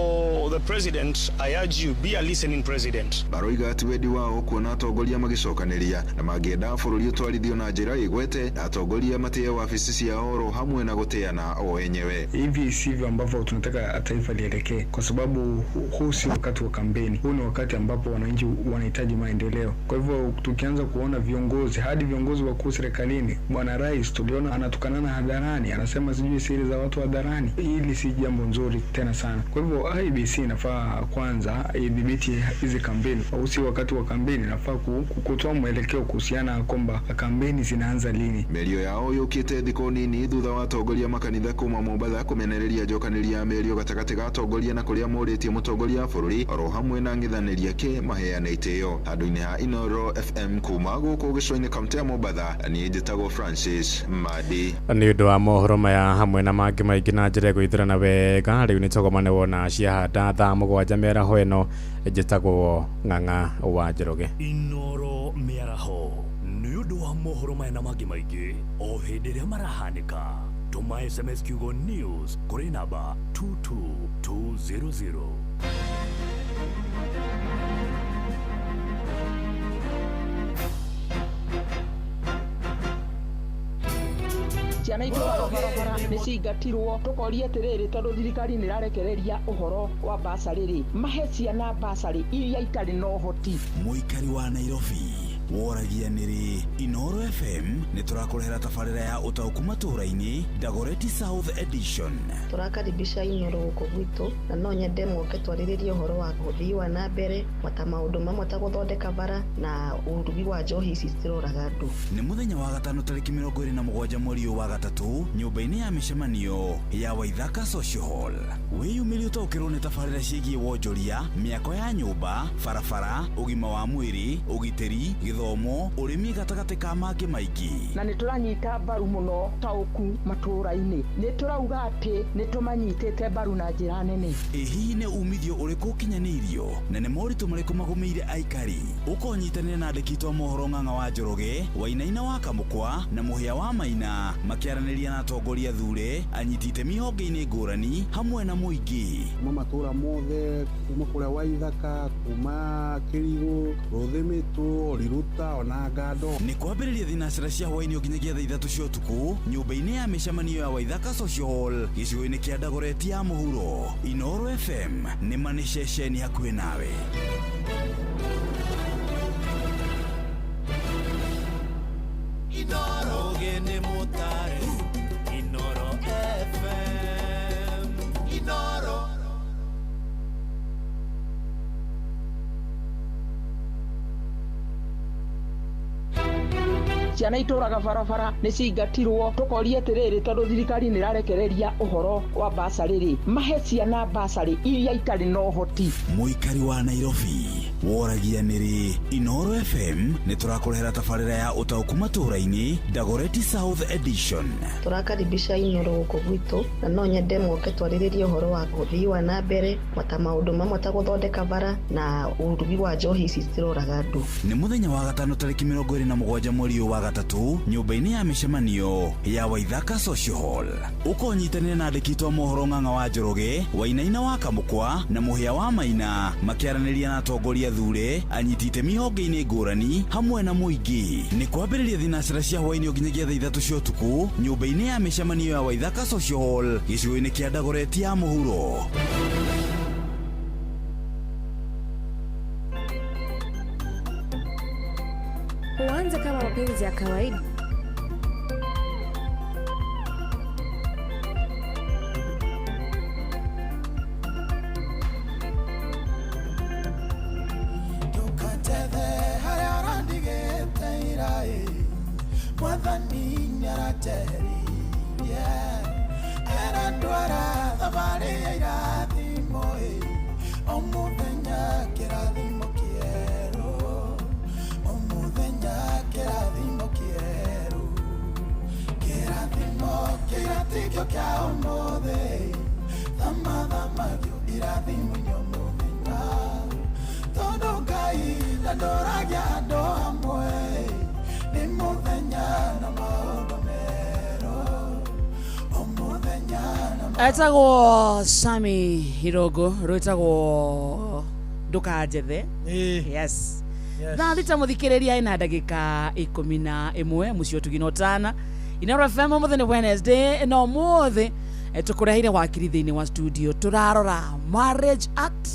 the president, I urge you, be a listening president. Baroiga ati wendi wao kuona atongoria magicokanĩria na mangĩenda bũrũri ũtwarithio na njĩra ĩgwete na atongoria matĩe wabici ciao oro hamwe na gũteana o wenyewe. Hivi sivyo ambavyo tunataka taifa lielekee, kwa sababu huu si wakati wa kampeni. Huu ni wakati ambapo wananchi wanahitaji maendeleo. Kwa hivyo tukianza kuona viongozi hadi viongozi wakuu serikalini, bwana rais tuliona anatukanana hadharani, anasema sijui siri za watu hadharani. Hili si jambo nzuri tena sana. Kwa hivyo IEBC inafaa kwanza idhibiti hizi kampeni, au si wakati wa kampeni, inafaa kutoa mwelekeo kuhusiana kwamba kampeni zinaanza lini. Mĩario yao yũkĩte thikũ nini thutha wa atongoria makanitha kuma Mombatha kũmenereria njokanĩria ya mĩario gatagatĩ ga atongoria na kũrĩa morĩtie mũtongoria wa bũrũri oro hamwe na ng'ethanĩri yake maheane itĩo. Handũ-inĩ ha Inooro FM kuma gũkũ gĩcũa-inĩ kaunti ya Mombatha, niĩ njĩtagwo Francis Madi. Nĩ ũndũ wa mohoro maya hamwe na mangĩ maingĩ na njĩra ĩgũithĩrana wega, rĩu nĩ tũgomane wona ciahanda thaa mũgwanja mĩaraho ĩno. Njĩtagwo Ng'ang'a wa Njoroge. Inooro mĩaraho nĩ ũndũ wa mohoro maya na mangĩ maingĩ o hĩndĩ ĩrĩa marahanĩka. Tũma SMS kiugo news kũrĩ namba 22200. ciana itũraga barabara nĩ cingatirwo tũkoria atĩrĩrĩ tondũ thirikari nĩ ĩrarekereria ũhoro wa basarĩ mahe ciana basarĩ iria itarĩ na ũhoti. Mũikari wa Nairobi woragia nĩrĩ Inoro FM nĩ tũrakũrehera tabarĩra ya ũtaũku matũũra-inĩ Dagoretti South Edition. Tũrakaribisha Inoro gũkũ gwitũ na no nyende mwoke twarĩrĩrie ũhoro wa ũthii wa na mbere mata maũndũ mamwe ta gũthondeka bara na ũrugi wa njohi ici ciroraga andũ. Nĩ mũthenya wa gatano tarĩki 27 mweri wa gatatũ nyũmba-inĩ ya mĩcemanio ya Waithaka Social Hall. Wĩyumĩrie ũtaũkĩrwo nĩ tabarĩra ciĩgiĩ wonjoria, mĩako ya nyũmba, barabara, ũgima wa mwĩrĩ, ũgitĩri, gĩthomo, ũrĩmi gatagatĩ ka mangĩ maingĩ. Na nĩ tũranyita mbaru mũno taũku matũũra-inĩ. Nĩ tũrauga atĩ nĩ tũmanyitĩte mbaru na njĩra nene. Hihi nĩ umithio ũrĩkũ ũkinyanĩirio na nĩ moritũ marĩkũ magũmĩire aikari? Ũkonyitanĩra na andĩki a mohoro Ng'ang'a wa Njoroge, Wainaina wa Kamũkwa na Mũhĩa wa Maina makĩaranĩria na atongoria thure, anyiti itemi honge-inĩ ngũrani hamwe na mũingĩ. Matũũra mothe kuma kũrĩa Waithaka, kuma Kĩrigũ, Rũthĩmĩtũ, Riruta ona Ngando. Nĩ kwambĩrĩria thinacĩra cia hwaĩ-inĩ nginyagia thaa 3 cia ũtukũ nyũmba-inĩ ya mĩcemanio ya Waithaka Social Hall gĩcigo-inĩ kĩa Dagoretti ya mũhuro. Inoro FM nĩ manĩ ceceni hakuhĩ nawe. Inoro gene motare Inoro FM Inoro ciana itũraga barabara nĩ cingatirwo tũkoria atĩrĩrĩ tondũ thirikari nĩ ĩrarekereria ũhoro wa basarĩ mahe ciana basarĩ iria itarĩ na ũhoti. Mũikari wa Nairobi woragia nĩrĩ Inoro FM nĩ tũrakũrehera tabarĩra ya ũtaũku matũũra-inĩ Dagoretti South Edition. Tũrakaribisha Inoro gũkũ gwitũ na no nyende mwoke twarĩrĩrie ũhoro wa ũthii wa na mbere mata maũndũ mamwe ta gũthondeka bara na ũrugi wa njohi ici ciroraga andũ. Nĩ mũthenya wa gatano tarĩki 27 mweri wa gatatũ nyũmba-inĩ ya mĩcemanio ya Waithaka Social Hall. Ũkonyitanĩra na andĩki a mohoro Ng'ang'a wa Njoroge, Wainaina wa Kamũkwa na Mũhĩa wa Maina makĩaranĩria na atongoria thure, anyiti itemi honge-inĩ ngũrani hamwe na mũingĩ. Nĩ kwambĩrĩria thinacĩra cia hwaĩ-inĩ nginyagia thaa 3 cia ũtukũ nyũmba-inĩ ya mĩcemanio ya Waithaka Social Hall gĩcigo-inĩ kĩa Dagoretti ya mũhuro. Huanza kama mapenzi ya kawaida. Tukatete haria ũrandigĩte iraĩ Mwathani nĩarateithia era ndwara thabarĩ ya irathimo o mũthenya kĩrathimo kĩerũ o mũthenya kĩrathimo kĩerũ kĩrathimo kĩratikio kĩa ũmũthĩ thamathamagio irathimo-inĩ o mũthenya tondũ Ngai ndandoragia andũ amwe nĩ mũthenya na maũndũ merũ o mũthenya na etagwo Sami Hirogo rwĩtagwo Ndukanjethe. Yes. Thaa thita mũthikĩrĩria ĩna ndagĩka 11 mũciĩ ũtugino ũtana Inoro FM mũthenya Wednesday no mũthĩ tũkũreheire wakiri thĩinĩ wa studio tũrarora Marriage Act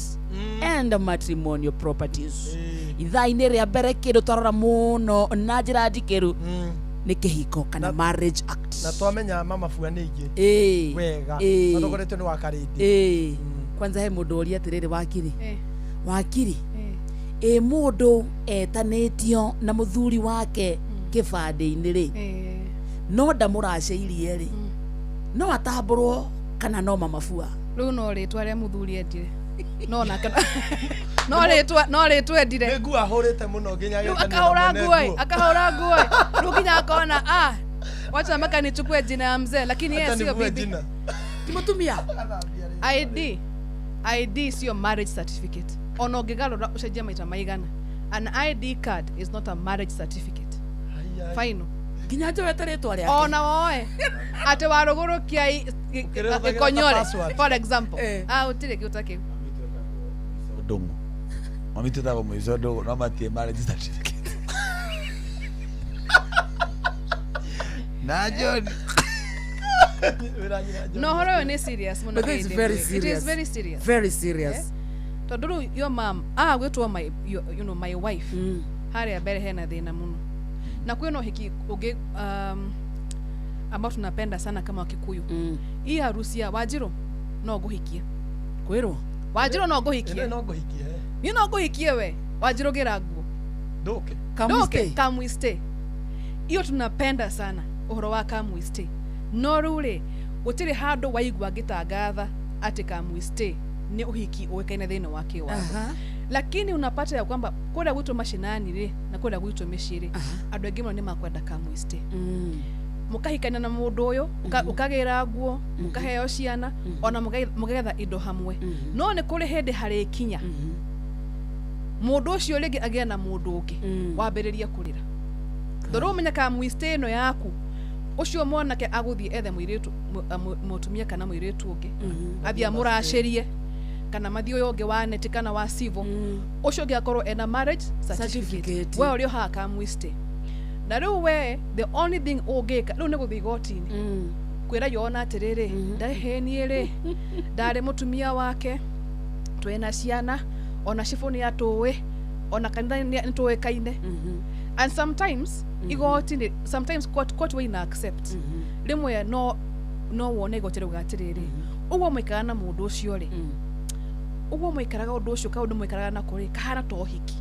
and matrimonial properties. Ithaa-inĩ rĩa mbere kĩndũ twarora mũno na njĩra ndikĩru nĩ kĩhiko kana Marriage Act. Na twamenya mama bua nĩ ingĩ wega mathogoretwo nĩ wakarĩndi. Kwanza he mũndũ ũria atĩrĩrĩ wakiri mũndũ etanĩtio na mũthuri wake kĩbandĩ-inĩ rĩ no ndamũracĩirie rĩ no atambũrwo kana no mama bua. Rĩu no rĩtwa rĩa mũthuri endire no na kana no rĩtwa endire ngua hũrĩte mũno nginya akahũra nguo rĩu nginya akona wacha mpaka nichukue jina ya mzee lakini yeye sio bibi tumutumia ID sio marriage certificate ono ngigarura ucenjia maita maigana. An ID card is not a marriage certificate. Fine. Nginya nje weteretwa rĩake ona woe ate warũgũrũkia ikonyore for example utire kiutake ndungu mami tutaba mwizo ndungu no matie marriage certificate na John No horo ni serious muno. But it's very serious. It is very serious. Very serious. Tonduru your mom gwetwo my my wife. Hari abere hena thina muno. Na kwino hiki uge ambao tunapenda sana kama Wakikuyu. Hii harusi ya Wanjiru no guhikia. Kwiro Wanjiru no guhikia. No guhikia. Ni no guhikia we. Wanjiru giraguo. Doke. Come stay. Iyo tunapenda sana uhoro wa come stay. No rule gutiri handu waigwa gitangatha ati come stay ni uhiki uwekaine thina wake wa. Lakini unapata ya kwamba kwenda gwitwo mashinani ri na kwenda gwitwo mishiri andu aingi ni makwenda come stay. Mukahikana na mundu uyu ukagira nguo mukaheo ciana ona mugetha indo hamwe. No ni kuri hindi hari kinya mundu ucio ringi agia na mundu ungi wambiriria kurira ndoro menya ka muiste no yaku ucio mwanake aguthie ethe muiritu mutumia kana muiritu ungi athia murashirie kana mathio yonge wa neti kana wa civil ucio ngi akorwo ena marriage certificate we urio ha ka muiste na riu we the only thing ungika riu ni guthii gotini kwira yona atiriri ndahenie ri ndari mutumia wake twena ciana ona shifoni ya towe ona kanitha ni towe kaine and sometimes igoti sometimes court we na accept rimwe no wone igoti rugatiriri ugo mwikara na mundu ucio ri ugo mwikaraga undu ucio ka undu mwikaraga na kuri kana tohiki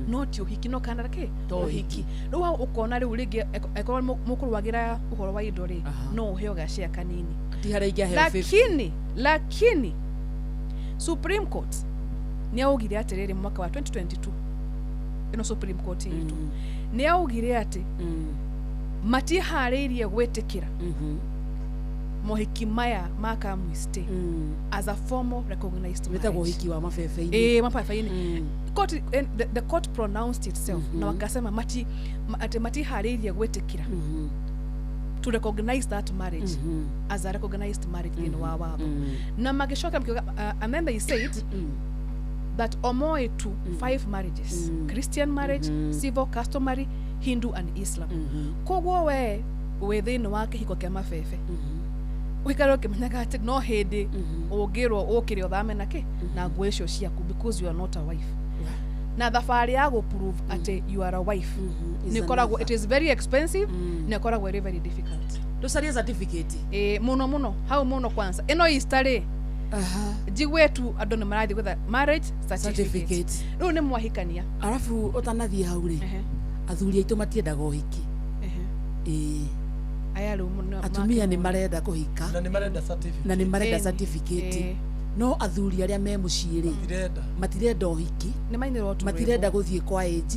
no ti uhiki no kana ke tohiki riu ukona riu ringi ekoro mukuruwagira uhoro wa indo ri no uheo gashia kanini ti hara ingia heo lakini Supreme Court ni augire atiriri mwaka wa 2022 ino Supreme Court yitu ni augire ati mati haririe gwetikira mohiki maya maka muiste as a formal recognized marriage. Wetagwo hiki wa mafefeini mafefeini court the court pronounced itself na wakasema mati haririe gwetikira to recognize that marriage as a recognized marriage in wawabo na magishoka and then they said that omoe to 5 marriages Christian marriage civil customary Hindu and Islam kogwo we within wake hiko kya mafefe wikaro kimenyaga ati no hindi ugirwo ukiri othamena ke na ngwecio ciaku because you are not a wife na thafari ya go prove ati you are a wife ni koragwo it is very expensive ni koragwo very very difficult dosaria certificate muno hau muno kwanza ino istare jigwetu andu ni marathi gwetha marriage certificate riu ni mwahikania arafu utanathie hau ri athuri aitu matiendaga uhiki aya riu atumia ni marenda kuhika na ni marenda certificate no athuri aria me muciiri matirenda uhiki matirenda guthie kwa AG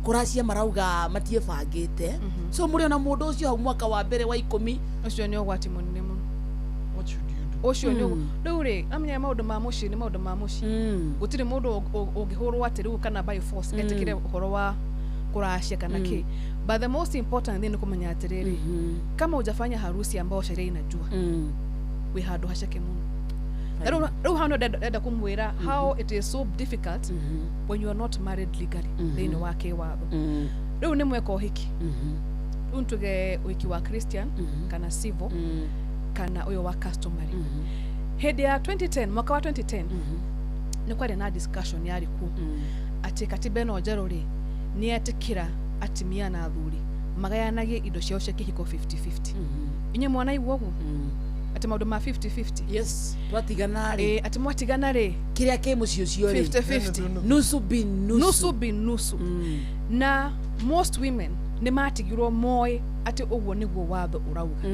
kuracia marauga matie bangite so muri ona mundu ucio hau mwaka wa mbere wa 10 ucio ni ogwati munene muno ucio ni riu ri amenya maundu ma muci ni maundu ma muci gutiri mundu ungihurwo ati kana by force etikire uhoro wa kuracia kana ki but the most important thing ni kumenya atiriri kama hujafanya harusi ambayo sheria inajua we hado hashake muno riu hano dada kumwira how it is so difficult when you are not married legally then wake wabo riu ni mweko hiki untuge wiki wa Christian kana civil kana uyo wa customary hedi ya 2010 mwaka wa 2010 ni kwa na discussion yari ku ati katiba no jerori ni atikira atimia na athuri magayanagie indo ciao cia kihiko 50-50 inye mwana igwogu ati maundu ma 50-50 yes twatigana ri ati mwatigana ri kiria ke mucio cio ri 50-50 nusu bin nusu na most women ni matigirwo moe ati ogwo niguo watho urauga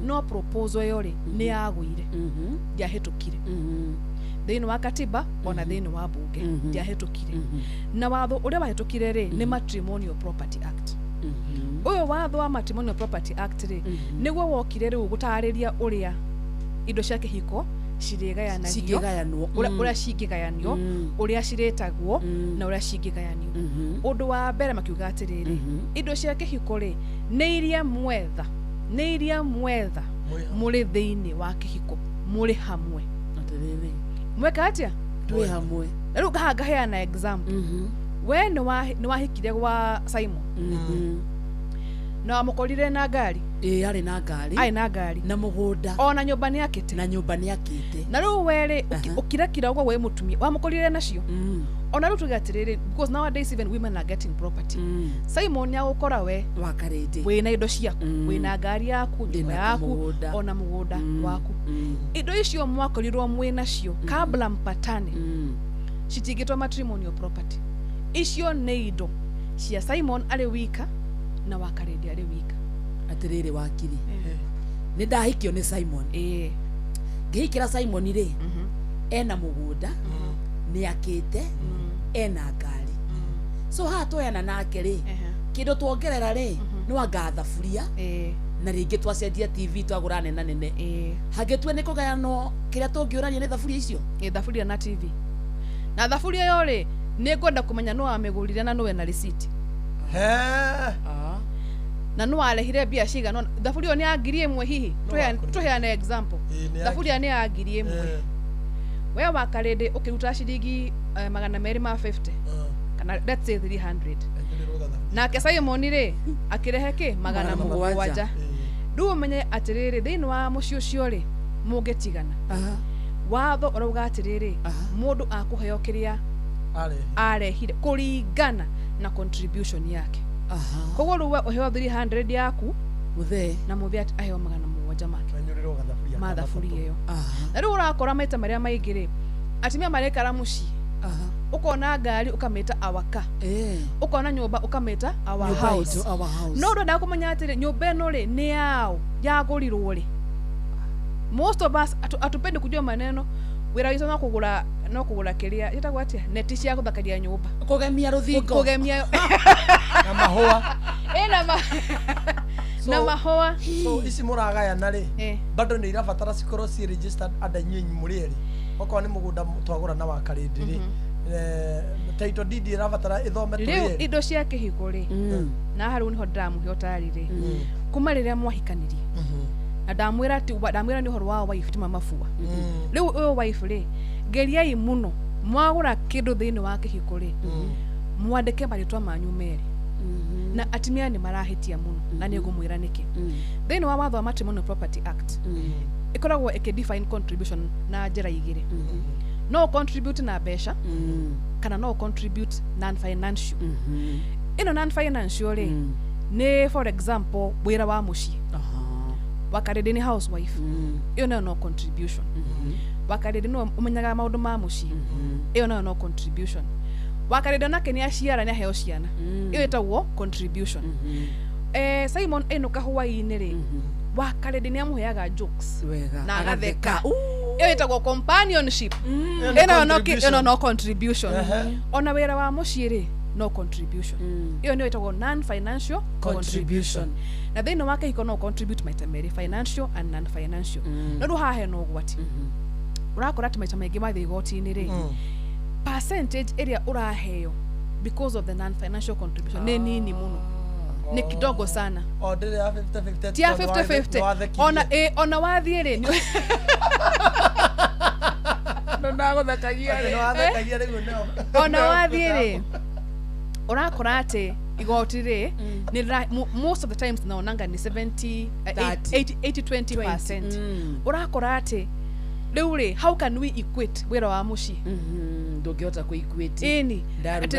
no proposal yori ni yagwire ya hetukire thini wa katiba ona thini wa bunge ya hetukire na watho uria wahetukire ri ni Matrimonial Property Act uyo watho wa Matrimonial Property Act ri niguo wokire ri gutariria uria indo cia kihiko cigayanwo uria cigayanio uria ciretagwo na uria cigayanio undu wa mbere makiuga atiriri indo cia kihiko ri ni iria mwetha muri thiini wa kihiko muri hamwe atiriri mweka atia twi hamwe riu ngaheana example we ni wahikire gwa Simon na wamukorire na ngari ari na ngari na mugunda ona nyumba ni akite na riu were ukirakira ugo we mutumia wamukorire nacio ona riu tugatiriri because nowadays even women are getting property Simon ya ukora we wakarede wina indo ciaku wina ngari yaku nyumba yaku ona mugunda waku indo icio mwakorirwo mwina cio kabla mpatane citigitwa matrimonial property icio ni indo cia Simon ari wika na wakarede ari wika atiriri wakiri ni ndahikio ni Simon ngihikira Simon ri ena mugunda ni akite ena ngari so hatoyana nake ri kindo tuongerera ri no agatha furia na ringi twacendia TV twagura nene hagitwe ni kugayano kiria tungiurania ni thafuria icio thafuria na TV na thafuria yo ri ni ngwenda kumenya no amegurire na no na receipt na no alehire bia ciga no thafuria ni agirie mwe hihi tuheane example thafuria ni agirie mwe we wakarede ukiruta ciringi 250 kana let's say 300 na ke Simon ri akirehe ki 700 ndu menye atiriri thini wa mucio cio ri mugetigana watho urauga atiriri mundu akuheo kiria arehire kuringana na contribution yake koguo ruwa uheo 300 yaku muthe na muthe aheo 700 make mathafuria iyo na riu urakora maita maria maingire atimia marekara muci ukona ngari ukameta awaka ukona nyumba ukameta our house no ndo ndakumenya atire nyumba eno ri ni yao yagurirwo ri most of us atupende kujua maneno wira wizo no kugura kiria itagwa atia neti cia guthakaria nyumba kugemia ruthingo kugemia na mahua na mahua so isi muragaya na ri bado ni irabatara cikorwo ci registered adanyinyi murieri okwa ni mugunda twagura na wakarindi ri title deed irabatara ithome turieri indo cia kihiko ri na haru niho ndamuhe otari ri kuma riria mwahikanirie na ndamwira ni horo wa wife ti mamafua riu uyo wife ri geriai muno mwagura kindu thini wa kihiko ri mwandike maritwa manyu meri na atimia ni marahitia muno na ni ngumwira niki thini wa watho wa Matrimonial Property Act ikoragwo define contribution na njira igiri no contribute na besha kana no contribute non financial ino non financial ri ni for example wira wa muci wakarede ni housewife iyo no contribution wakarede no umenyaga maundu ma muci iyo no contribution wakarede nake ni aciara ni aheo ciana iyo etagwo contribution Simon eno kahuai-ini ri wakarede ni amuheaga jokes na agatheka iyo etagwo companionship eno no contribution ona wira wa muci ri no contribution iyo ni etagwo non financial contribution na thini wake hiko no contribute maita meri financial and non financial no ru hahe no gwati urakora ati maita mengi mathi igoti-ini ri percentage area uraheo because of the non financial contribution ni nini muno ni kidogo sana ndire ya 50-50 tia 50-50 ona wathie ri no ndaguthakagia ri ona wathie ri urakora ati igoti ri ni most of the times naonanga ni 80-20% urakora ati riu ri how can we equate wira wa muci ndungihota ku equate ini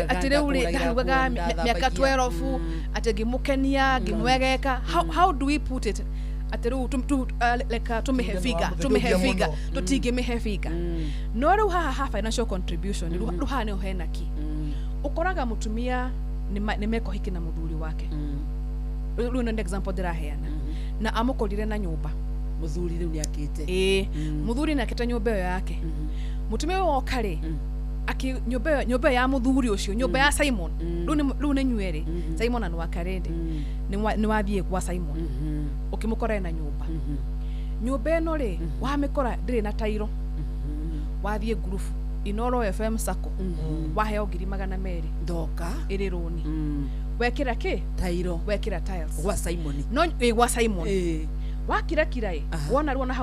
ati riu ri ndarugaga miaka 12 ati ngimukenia ngimwegeka how do we put it ati riu like tumihefiga tutingimihefiga no riu haha financial contribution riu haha ni uhenaki ukoraga mutumia ni meko hiki na muthuri wake riu ni example ndiraheana na amukorire na nyumba muthuri riu ni akite muthuri na akite nyumba yake mutumia woka ri aki nyumba ya muthuri ucio nyumba ya Simon riu ni nywere Simon and wakarende ni wathie kwa Simon ukimukora na nyumba eno ri wamikora ndiri na tairo wathie group Inoro FM Sacco waheo 200 ndoka iri roni wekira ki tairo wekira tiles gwa Simon no gwa Simon wakira kirai wona ruona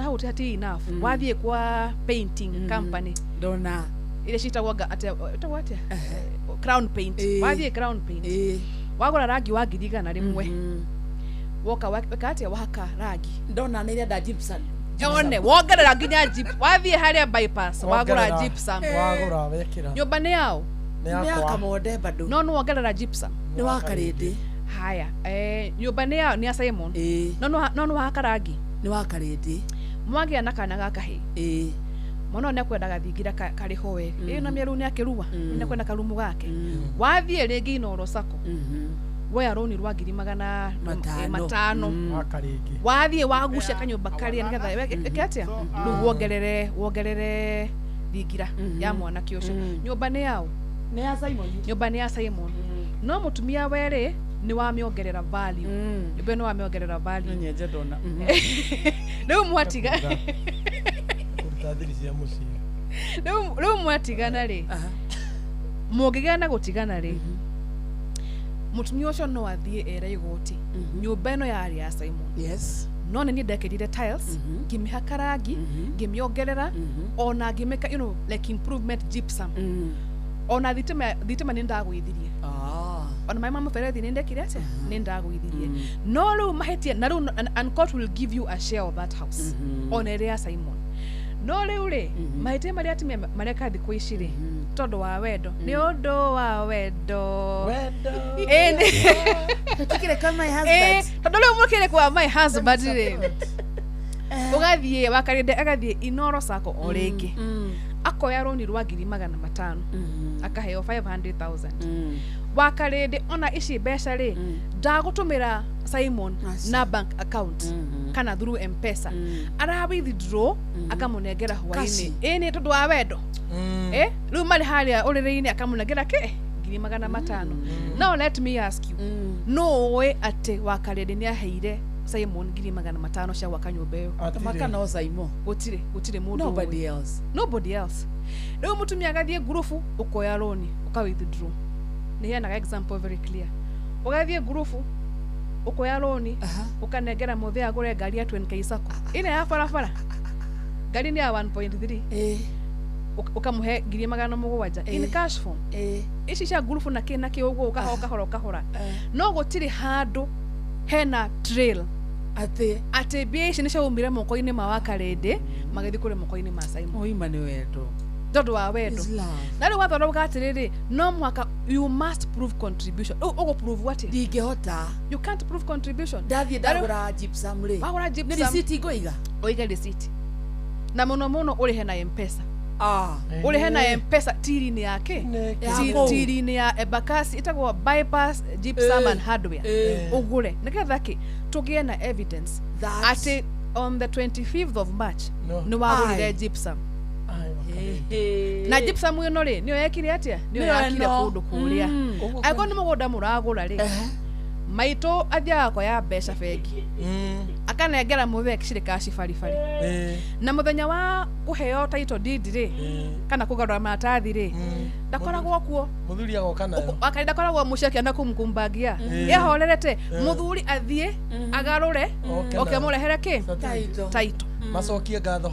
hau tati enough wathie kwa painting company ndona ile citagwaga ate Crown Paint wathie Crown Paint wagura rangi wa 100 rimwe woka weka atia wahaka rangi ndona nä nda gypsum one wongerera nginya gypsum wathiä harä bypass wagå gypsum wagå wekĩra nyũmba nĩ yao nĩ akamode bado no wongerera gypsum nĩ wakarĩndĩ haya nyũmba nĩ yao nĩ ya Simon no wahaka rangi nĩ wakarĩndĩ mwagĩa na kana gaka hĩ mwana nĩ akwenda gathingira karĩ ho wega na mĩeru nĩ akĩrua nĩ akwenda karumu gake wathiĩ rĩngĩ Inoro Sacco woya roni rwa 5,000 wathiĩ wagucia kanyũmba karĩa nĩgetha eke atia rĩu wongerere thingira ya mwanake ũcio nyũmba nĩ yao nĩ ya Simon nyũmba nĩ ya Simon no mũtumia werĩ nĩ wamĩongerera value nyũmba nĩ wamĩongerera value nyenje ndona rĩu mwatiga kũruta thiri cia mũciĩ rĩu mwatigana rĩ mũngĩgĩa gũtigana rĩ mutumia ũcio no athiĩ era igoti nyũmba ĩno yarĩ ya Simon yes no nĩ ndekĩrire tiles ngĩmĩhaka rangi ngĩmĩongerera ona ngĩmĩka like improvement gypsum ona thitima nĩ ndagũithirie ona maĩ ma mũberethi nĩ ndekire atĩa nĩ ndagũithirie no rĩu mahĩtia na rĩu and God will give you a share of that house ona ĩrĩa ya Simon no rĩu rĩ mahĩtia marĩa atumia mareka thikũ ici rĩ tondũ wa wendo nĩ ũndũ wa wendo tukire kama my husband tondũ rĩu mũkire kwa my husband rĩ ũgathiĩ wakarĩnde agathiĩ Inoro Sacco o rĩngĩ akoya roni rwa 500,000 akaheo 500,000 wakarĩnde ona ici mbeca rĩ ndagũtũmĩra Simon na bank account kana through M-Pesa ara withdraw akamũnengera hwainĩ nĩ tondũ wa wendo rĩu marĩ harĩa ũrĩrĩ-inĩ akamũnengera 500,000 now let me ask you no way atĩ wakarĩnde nĩ aheire Simon 500,000 cia gwaka nyũmba ĩyo makana o Simon gũtirĩ mũndũ nobody else rĩu mũtumia agathiĩ ngurubu ũkoya roni ũka withdraw nĩ heanaga example very clear ũgathiĩ ngurubu ũkoya roni ũkanengera mũthĩa agũre ngari ya 20K Sacco ĩno ya barabara ngari nĩ ya 1.3 ũkamũhe 700,000 in cash form ici cia ngurubu na kĩ ũguo ũkahora no gũtirĩ handũ hena trail atĩ mbia ici nĩ ciaumire moko-inĩ ma Wakarĩndĩ magĩthiĩ kũrĩ moko-inĩ ma Simon oima nĩ wendo tondũ wa wendo na rĩu wathondeka atĩrĩrĩ no mwaka you must prove contribution ũgũprove atĩ ndingĩhota you can't prove contribution ndathiĩ ndagũra gypsum rĩ wagũra gypsum nĩ receipt ngũiga ũige receipt na mũno ũrĩhe na M-Pesa ũrĩhe na M-Pesa tiri-inĩ yake tiri-inĩ ya Embakasi ĩtagwo bypass gypsum and hardware ũgũre nĩgetha kĩ tũgĩe na evidence atĩ on the 25th of March nĩ wagũrire gypsum na gypsum ĩno rĩ nĩyo yekire atĩa nĩyo yakire kũndũ kũrĩa angĩkorwo nĩ mũgũnda mũragũra rĩ maitũ athiaga koya mbeca bengi akanengera mũthee kĩcirĩ kaci baribari na mũthenya wa kũheo title deed rĩ kana kũgarũra maratathi rĩ ndakoragwo kuo mũthuri agoka nayo akari ndakoragwo mũcekia na kumkumbagia yehorerete mũthuri athiĩ agarũre oke mũrehere kĩ title macokie ngatho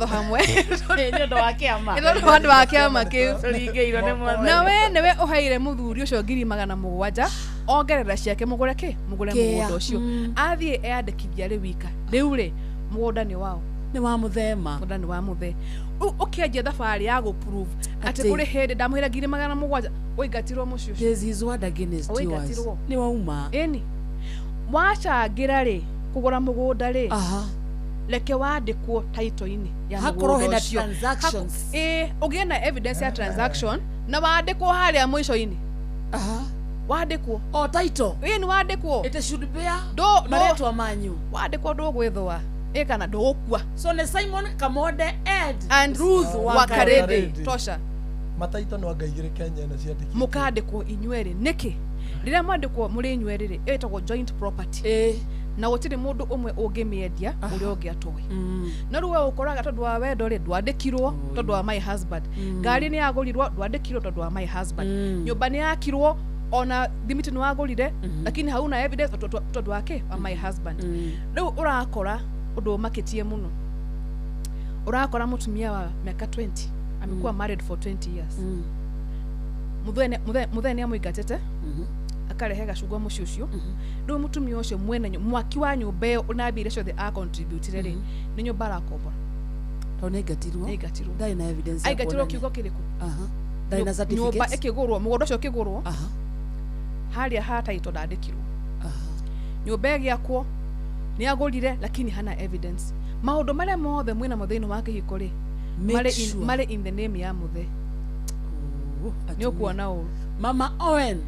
hamwe nĩ ũndũ wa kĩama kĩu tũringĩirwo nĩ mwathani na we nĩwe ũheire mũthuri ũcio 700,000 ongerera ciake mũgũre mũgũnda ũcio athiĩ eyandĩkithia rĩ wika rĩu rĩ mũgũnda nĩ wao nĩ wa mũthema mũgũnda nĩ wa mũthee ũkĩanjia thabarĩ ya gũprove atĩ kũrĩ hĩndĩ ndamũhĩra 700,000 ũingatirwo mũciĩ ũcio nĩ wauma ĩni wacangĩra rĩ kũgũra mũgũnda rĩ leke wandĩkwo title-inĩ ya mũgũnda ũcio ũgĩe na evidence ya transaction na wandĩkwo harĩa mũico-inĩ wandĩkwo title nĩ wandĩkwo it should bear marĩtwa manyu wandĩkwo ndũgwĩthũa kana ndũgũkua so nĩ Simon Kamode and Ruth Wakarĩndĩ tosha mataito no ngaigĩre Kenya na ciandĩkithio mũkandĩkwo inyuerĩ nĩkĩ rĩrĩa mwandĩkwo mũrĩ inyuerĩ rĩ ĩtagwo joint property na gũtirĩ mũndũ ũmwe ũngĩmĩendia ũrĩa ũngĩ atoĩ no rĩu we ũkoraga tondũ wa wendo rĩ ndwandĩkirwo tondũ wa my husband ngari nĩ yagũrirwo ndwandĩkirwo tondũ wa my husband nyũmba nĩ yakirwo ona thimiti nĩ wagũrire lakini hauna evidence tondũ wake wa my husband rĩu ũrakora ũndũ makĩtie mũno ũrakora mũtumia wa miaka 20 amekuwa married for 20 years muthee nĩ amũingatĩte akarehe gacungwa muciĩ ũcio rĩu mũtumia ũcio mwene mwaki wa nyũmba ĩyo na mbia iria ciothe a contribute rĩ nĩ nyũmba arakombora to nĩ ngatirwo ndari na evidence ai gatirwo kiugo kĩrĩkũ ndari na certificate nyũmba ĩkĩgũrwo mũgũnda ũcio ũkĩgũrwo harĩa ha title ndandĩkirwo nyũmba ĩgĩakwo nĩ agũrire lakini hana evidence maũndũ marĩa mothe mwĩna mo thĩinĩ wa kĩhiko rĩ marĩ in the name ya mũthe nĩ ũkuona ũũ Mama Owen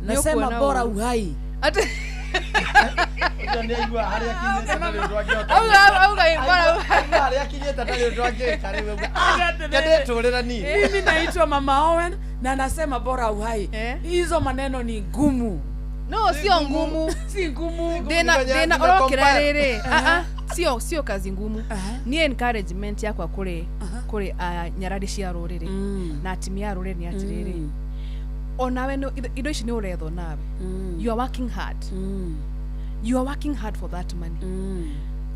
nasema bora uhai mimi naitwa Mama Owen na nasema bora uhai. Hizo maneno ni ngumu. No, sio ngumu. Si ngumu. Dena orokera rere. Sio kazi ngumu. Ni encouragement yakwa kuri nyarari cia ruriri na atimia ruriri ni atiriri. Onawe no indo ici ni uretho nawe. You are working hard. You are working hard for that money.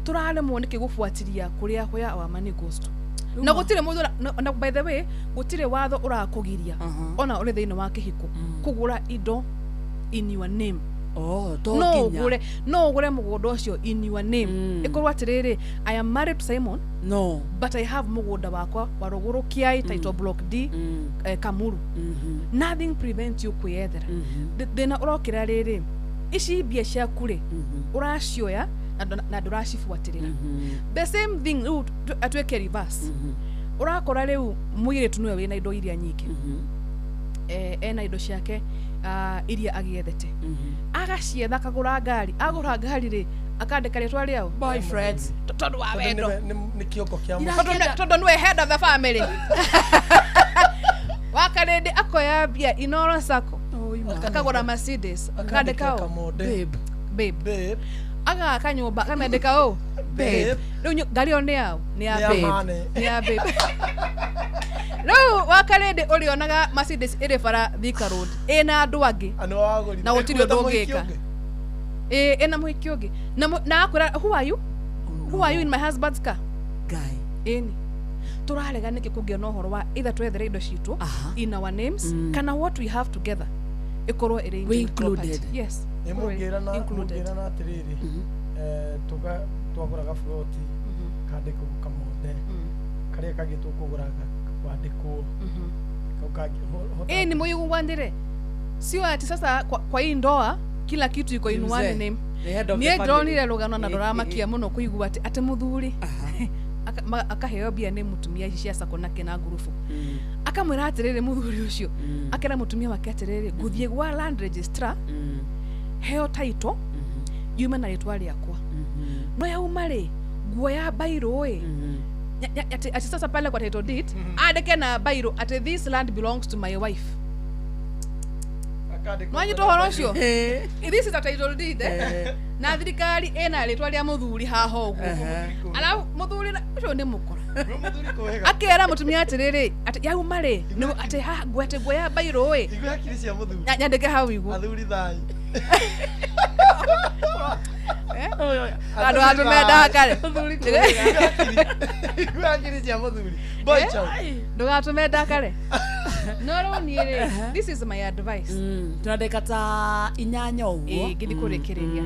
Turale muoneke gufuatiria kuria kwa our money goes to. Na gutire mundu na by the way gutire watho urakugiria ona uri thiini wa kihiko kugura indo in your name. No ugure mugunda ucio in your name. Ikorwa atiriri I am married to Simon. No. But I have mugunda wakwa wa Ruguru Kiai title block D Kamuru. Nothing prevents you kwiyethera. Thina urokira riri ici bia cia kure uracioya na nduracifuatirira. The same thing atweke reverse. Urakora riu mwiritu niwe wina indo iria nyingi. Ena indo ciake iria agiethete. Agacietha akagura ngari, agura ngari ri akandika ritwa riao boyfriends tondu wa wendo ni kioko kia mu tondu niwe head of the family. Wakarende akoya bia Inoro Sacco akagura Mercedes akandika babe aga kanyumba kamendeka babe riu ngari one yao ni ya babe no wakarende urionaga Mercedes iri bara Thika Road ina andu angi na gutiri undu ungika ina muhiki ungi na akura who are you in my husband's car guy turarega niki kugia no horo wa either twethere indo citu in our names kana what we have together ikorwo iri included. Yes, mugira na atiriri tuga twagura gafloti kandiko kamode karia kagitwo kugura kwandikwo ni muyu wandire sio ati sasa kwa hii ndoa kila kitu iko in one name. Ni ndronire rugano na ndoramakia muno kuigua ati muthuri akaheo bia ni mutumia cia sako nake na ngurufu akamwira atiriri muthuri ucio akera mutumia wake atiriri guthie gwa land registrar heo title yume na ritwa riakwa no ya umare guo ya bairo ati sasa pale kwa title deed andike na bairo ati this land belongs to my wife. Mwanyi to horocio this is a title deed na thirikari ena ritwa ria muthuri haho uguo ala muthuri ucio ni mukora akera mutumia atiriri ati ya umare no ati ha gwete goya bairo igwakiri cia muthuri nyandike hau igu athuri thai ando atumenda kare igwakiri cia muthuri boy chao ndugatumenda kare no niere this is my advice tunandika ta inyanya uguo ngidi kurekereria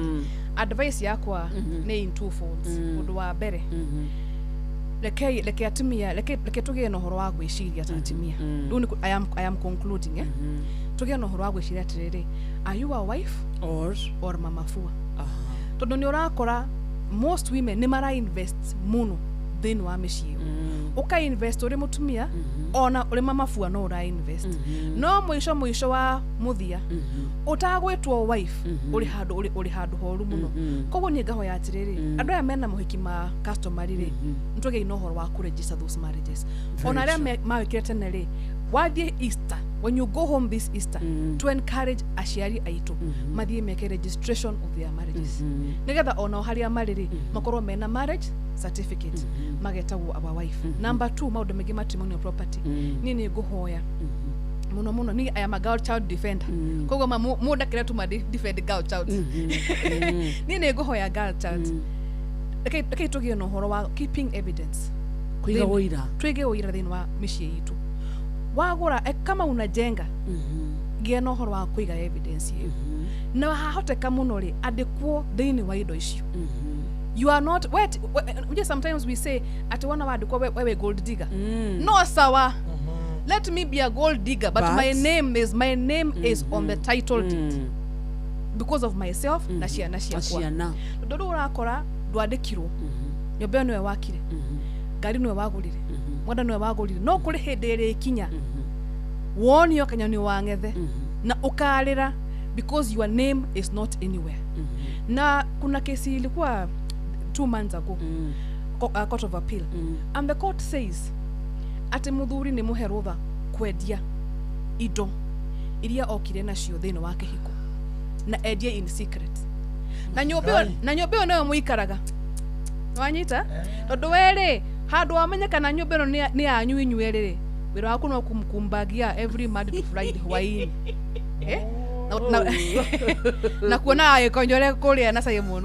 advice yakwa ni in two folds undu wa mbere leke atumia leke tugie no horo wa gwiciria ta atumia I am concluding tugie no horo wa gwiciria atiriri are you a wife or mama fua tondu ni urakora most women ni mara invest muno thini wa micii uka invest uri mutumia ona uri mama fua no ura invest no mwisho wa muthia utagwetwo wife uri handu horu muno koguo ni ngaho ya atiriri andu aya mena muhiki ma customer riri ntuge ino horo wa ku register those marriages ona ria mawikire tene ri wathie Easter when you go home this Easter to encourage aciari aitu mathie meke registration of their marriages nigetha ona haria mariri makorwo mena marriage certificate magetagwo our wife. Number 2 maundu megi matrimonial property ni nguhoya muno ni I am a girl child defender koguo muda kire tu ma defend girl child ni nguhoya girl child okay tugie no horo wa keeping evidence twige uira thini wa micii itu wagura kama unajenga gĩa na ũhoro wa kũiga evidence ĩyo na hahoteka mũno rĩ andĩkwo thĩinĩ wa indo icio you are not wait just sometimes we say ati wana wandĩkwo wewe gold digger no sawa let me be a gold digger but my name is on the title deed because of myself na ciana ciakwa ndũndũ ũrakora ndwandĩkirwo nyũmba ĩno wakire ngari nĩwe wagũrire mwenda nĩwe wagũrire no kũrĩ hĩndĩ ĩrĩ ikinya wonio kanyoni wang'ethe na ukarĩra because your name is not anywhere na kuna kesi ilikuwa 2 months ago court of appeal and the court says ati muthuri ni muherutha kwendia indo iria okire nacio thĩinĩ wa kĩhiko na endia in secret na nyũmba nayo muikaraga wanyita tondu weri handu wamenyekana nyũmba ĩno nĩ yanyu inyuerĩ wĩra waku no kumkumbagia every Monday to Friday hwainĩ na kuona ĩkonyore kũrĩa na Simon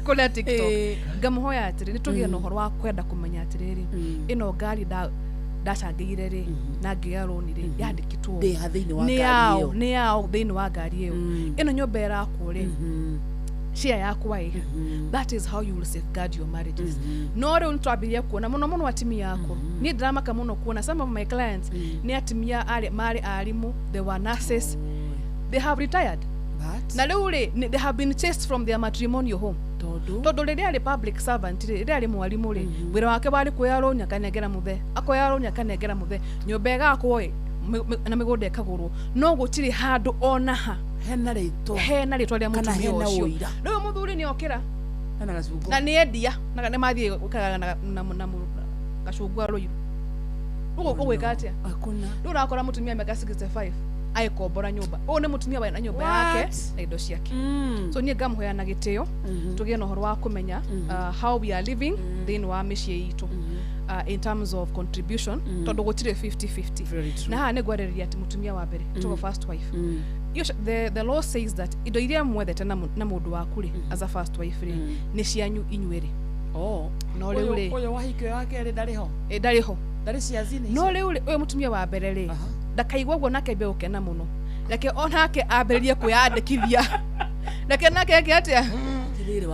kũrĩa TikTok ngamuhoya atĩrĩ nĩ tũgĩe na ũhoro wa kwenda kũmenya atĩrĩrĩ ĩno ngari ndacangĩire rĩ na ngĩya roni rĩ yandĩkĩtwo nĩ yao thĩinĩ wa ngari ĩyo ĩno nyũmba ĩrakwo rĩ share yakwa that is how you will safeguard your marriages no rĩu nĩtwambĩrĩria kuona mũno atimia yako niĩ ndĩramaka mũno kuona some of my clients nĩ atimia marĩ arimũ they were nurses they have retired na rĩu rĩ they have been chased from their matrimonial home tondu rĩrĩa arĩ public servant rĩrĩa arĩ mwarimũ rĩ wĩra wake warĩ kuoya rũni akanengera mũthe akoya rũni akanengera mũthe nyũmba ĩgakwo na mĩgũnda ĩkagũrwo no gũtirĩ handũ ona ha hena rĩtwa rĩa mũtumia ũcio rĩu mũthuri nĩ okĩra na nĩ endia na nĩ mathiĩ gũkaga na gacungwa rũiru ũgwĩka atĩa rĩu ũrakora mũtumia mĩaka 65 aikombora nyũmba ũũ nĩ mũtumia wena nyũmba yake na indo ciake so niĩ ngamũhoya na gĩtĩo tũgĩe na ũhoro wa kũmenya how we are living thĩinĩ wa mĩciĩ itũ in terms of contribution tondu gũtirĩ 50-50 na haha nĩ gwarĩrĩria atĩ mũtumia wa mbere tũgo first wife the law says that indo iria mwethete na mũndũ waku rĩ as a first wife rĩ nĩ cianyu inyuerĩ no rĩu rĩ ũyũ wahikio wake rĩ ndarĩ ho ciazini no rĩu rĩ ũyũ mũtumia wa mbere rĩ ndakaigua ũguo nake mbe gũkena mũno reke onake ambĩrĩrie kwĩyandĩkithia reke nake eke atĩa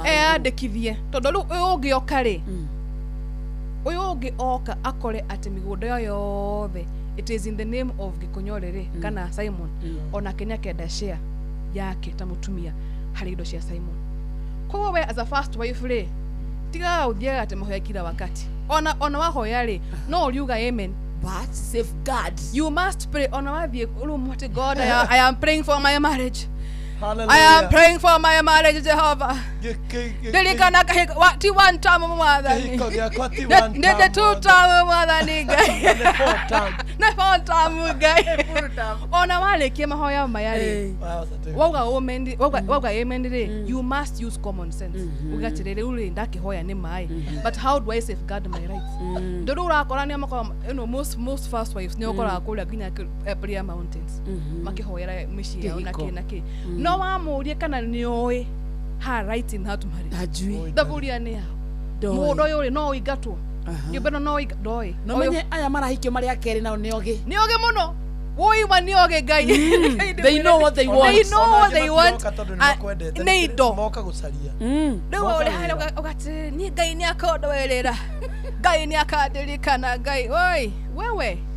eyandĩkithie tondũ rĩu ũyũ ũngĩ oka rĩ ũyũ ũngĩ oka akore atĩ mĩgũnda yothe it is in the name of Gĩkonyorere kana Simon ona Kenya kenda share yake ta mũtumia harĩ indo cia Simon koguo we as a first wife rĩ tiga ũthiaga atĩ mahoya kila wakati ona wahoya rĩ no uliuga amen but safeguard you must pray ona wathiĩ urumwate God I am praying for my marriage I am praying for my marriage Jehovah Delikana ti one time mwathani nende two time mwathani Ngai na four time Ngai ona walekie mahoya mayari wauga amen rĩ you must use common sense ugatirĩrĩ uri ndakihoya nĩ mai but how do I safeguard my rights ndũrũ urakora nĩ makora most first wives nĩ ũkoraga kũrĩa nginya prayer mountains makihoyera mĩciĩ yao nake no wamũrie kana nĩoĩ ha right in how to marry ajui ndaburia nĩ yao mũndũ ũyũ no ũingatwo nyũmba no ndoĩ no menye aya marahikio marĩ akerĩ nao nĩoge mũno woima nĩoge Ngai they know what they want nĩ indo moka gũcaria rĩu ũrĩ harĩa ũgatĩ niĩ Ngai nĩ akondoerera Ngai nĩ akandirikana Ngai oi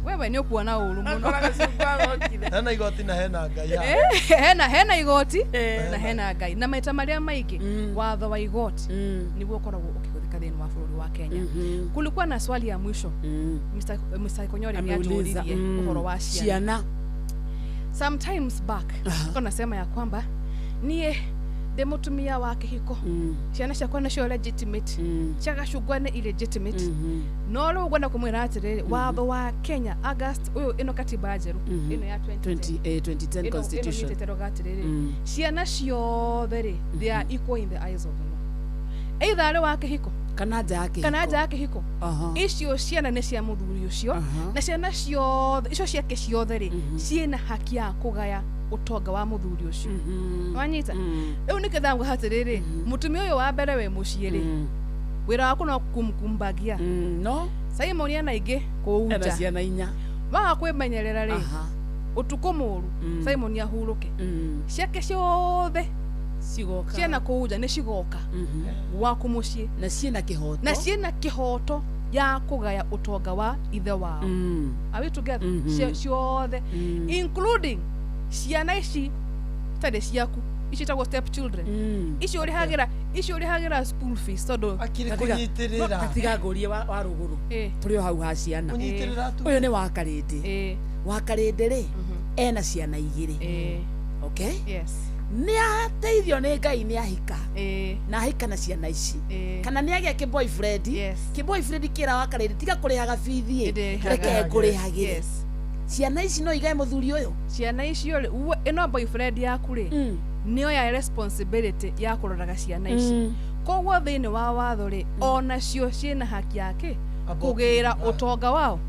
wewe nĩ ũkuona ũru mũno hena igoti na hena Ngai hena igoti na hena Ngai na maita marĩa maingĩ watho wa igoti nĩguo ũkoragwo ũkĩhũthĩka thĩinĩ wa bũrũri wa Kenya kulikuwa na swali ya mwisho Mr. Konyore nĩatũũririe ũhoro wa ciana sometimes back kuna sema ya kwamba niĩ de mutumia wa kĩhiko ciana ciakwa nacio legitimate ciagacungwa nĩ illegitimate no rĩu gwenda kũmwĩra atĩrĩrĩ watho wa Kenya August ũyũ ĩno katiba njerũ ĩno ya 2010 constitution ciana ciothe rĩ they are equal in the eyes of the law either arĩ wa kĩhiko kana nja ya kĩhiko icio ciana nĩ cia mũthuri ũcio na ciana ciothe icio ciake ciothe rĩ ciĩna haki ya kũgaya utonga wa muthuri ucio wanyita rĩu nĩ ketha ngũhatĩrĩrĩ mũtumia ũyũ wa mbere we mũciĩ rĩ wĩra waku no kumbagia no Simon yana ingĩ kũuja ciana inya waga kwĩmenyerera rĩ utuko muru Simon yahuruke ciake ciothe cigoka ciana kuja ni cigoka waku mucii na ciena kihoto ya kugaya utonga wa ithe wao are we together ciothe including ciana ici tade ciaku ici tagwo step children ici uri hagira school fees todo akirikunyitirira katigagurie wa ruguru turi hau ha ciana uyu ni wakarinde ri ena ciana igiri okay yes ni ateithio ni Ngai ni ahika na ahika na ciana ici kana ni agia ki boyfriend kira wakarinde tiga kurihaga bithi reke ngurihagire ciana ici no igae muthuri uyu ciana ici ino boyfriend yaku ri nio ya responsibility ya kuroraga ciana ici koguo thiini wa watho ri ona cio ciena haki yake kugira utonga wao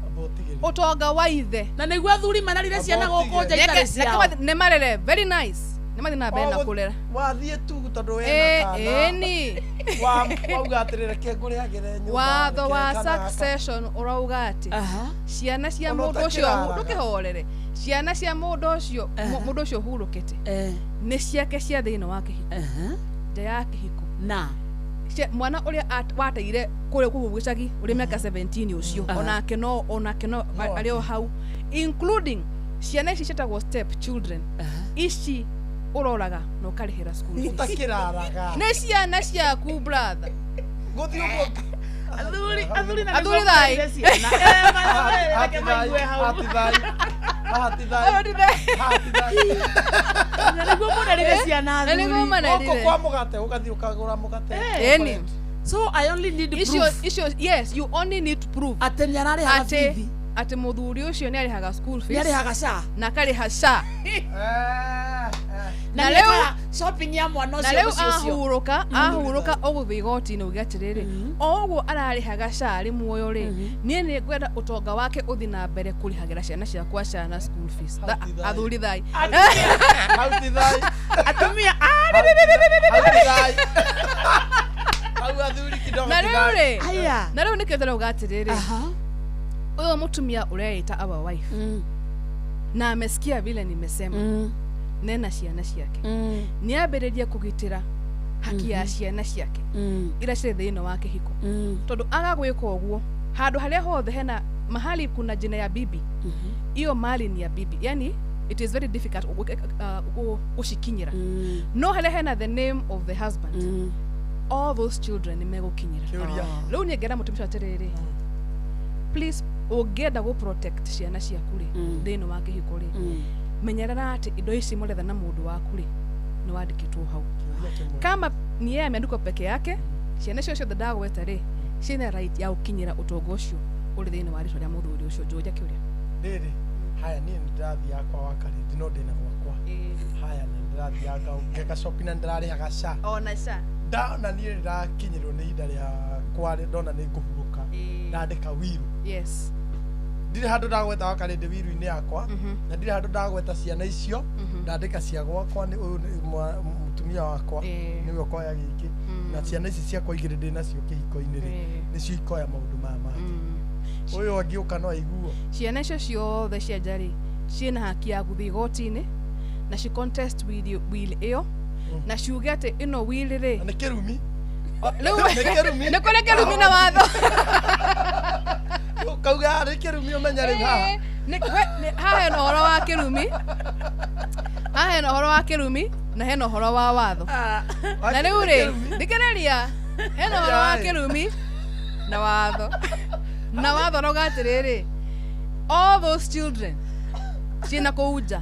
utonga wa ithe na niguo athuri manarire ciana guku nja itare ciao ne marere very nice ne mathina bena kulera wathie tu tondu wena kana ni wauga atirire ke ngurihagire nyumba watho wa succession urauga ati ciana cia mundu ucio ndukihorere ciana cia mundu ucio hurukite ni ciake cia thiini wa kihiko nja ya kihiko na mwana uria wateire kure kubugucagi uri miaka 17 ucio onake no ario hau including ciana ici cietagwo step children ici uroraga no karihira school fees utakiraraga ne ciana ciaku brother guthi ugo athuri na thai ciana reke maigue hau hati thai na niguo munarire ciana athuri uko kwa mugate ugathi ukagura mugate eni so I only need proof yes you only need to prove ate nyarare hafithi ate muthuri ucio ni arihaga school fees ni arihaga sha na kariha sha na leo shopping ya mwana ucio ahuruka oguthi igoti-ini ugatiriri oguo ararihaga sha ari muoyo ri ni ngwenda utonga wake uthi na mbere kurihagira ciana ciakwa ciana school fees athuri thai hauti thai atumia au athuri kidogo na leo nikethera ugatiriri uyo mutumia ureita our wife na amesikia vile nimesema nena ciana ciake ni ambiriria kugitira haki ya ciana ciake ira cire thiini wa kihiko tondu agagwika uguo handu haria hothe hena mahali kuna jina ya bibi iyo mali ni ya bibi yani it is very difficult ushikinyira no haria hena the name of the husband all those children nimegukinyira riu ni ngera mutumia atiriri please ugenda go protect ciana ciaku ri thiini wa kihiko ri menyerera ati indo ici muretha na mundu waku ri ni wandikitwo hau kama ni yeye ameandikwa peke yake ciana cio ciothe ndagweta ri ciina right ya ukinyira utongo ucio uri thiini wa ritwa ria muthuri ucio njuja kiuria riri haya ni ndathi yakwa wakari ndino ndina gwakwa haya ni ndathi yaka ngeka shopping na ndararihaga sha ona sha na ni ndakinyirwo ni ihinda ria kwari ndona ni nguhuruka ndandika wiru yes ndire handu ndagweta wakarinde wiru-ini yakwa na ndire handu ndagweta ciana icio ndandika cia gwakwa ni mutumia wakwa niwe koya giki na ciana ici ciakwa igiri ndina cio kihiko-ini ri nicio ikoya maundu maya mangĩ uyu angiuka no aiguo ciana icio ciothe cia njari ciina haki ya guthi igoti-ini na ci contest will iyo na ciuge ati ino will ri ni kirumi ni kuri kirumi na watho kauga ari kirumi umenya riu haha haha hena uhoro wa kirumi haha hena uhoro wa kirumi na hena uhoro wa watho na riu ri thikiriria hena uhoro wa kirumi na watho rauga atiriri all those children ciina kuuja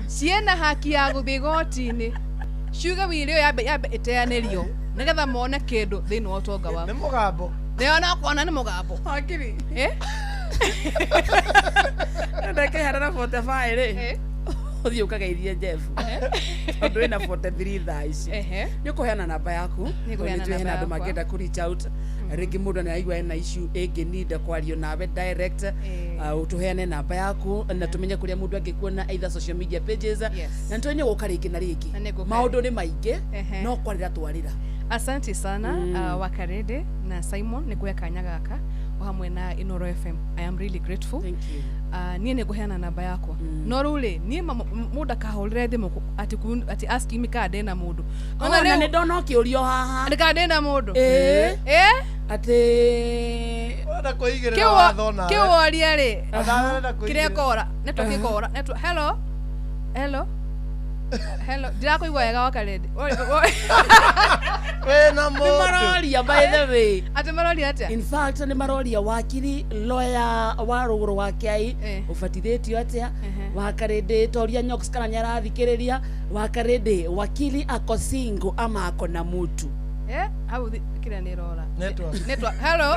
ciena haki ya guthi igoti-ini ciuge wili uyu yambe iteanirio nigetha mone kindu thiini wa utonga wao ni mugambo niona kuona ni mugambo akiri ndeke harana 45 ri uthii ukageithie Jeff tondu ina 43 thaa ici ni kuheana namba yaku ni tuhena andu mangenda ku reach out ringi mundu ni aigua ena issue ĩngĩ need kwario nawe direct utuheane namba yaku na tumenye kuria mundu angikuona either social media pages na ntonye guka ringi na ringi maundu ni maingi no kwarira twarira asante sana Wakarede na Simon ni kuya kanya gaka hamwe na Inoro FM. I am really grateful. Thank you. Niye neguheana namba yakwa. No rule niye muda kahorire thimu ati ask me ka ndena mundu. Ona ne ndono kiurio haha. Ndika ndena mundu. Ati wada kuigirira wathona. Kiworia ri. Kire kora. Network ikora. Network. Hello. Hello. Ndirakuigwa wega wakaredi. Wena mundu. Maroria by the way. Ati maroria atia? In fact ni maroria wakiri lawyer wa ruguru wa Kiai ubatithitio atia wakaredi toria Nyox kana nyarathikiriria wakaredi wakili ako single ama ako na mutu. Au kile ni rora. Network. Hello.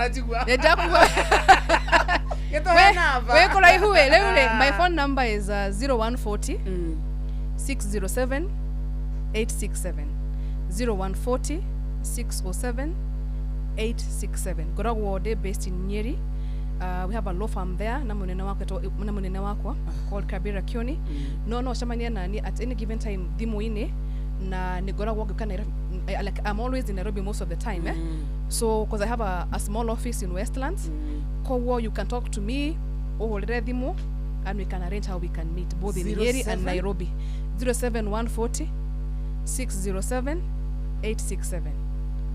Ndakuwa. namba. We kola ihuwe leule. My phone number is 0140 607 867. 0140 607 867. Goragwo de based in Nyeri. We have a law firm there. Namunene wakwa called Kabira Kioni. No shamania nani at any given time dhimuine na nigoragwo kana like I'm always in Nairobi most of the time so because I have a small office in Westlands you can talk to me dhimu and we can arrange how we can meet both in Nyeri and Nairobi. 07140 607 867.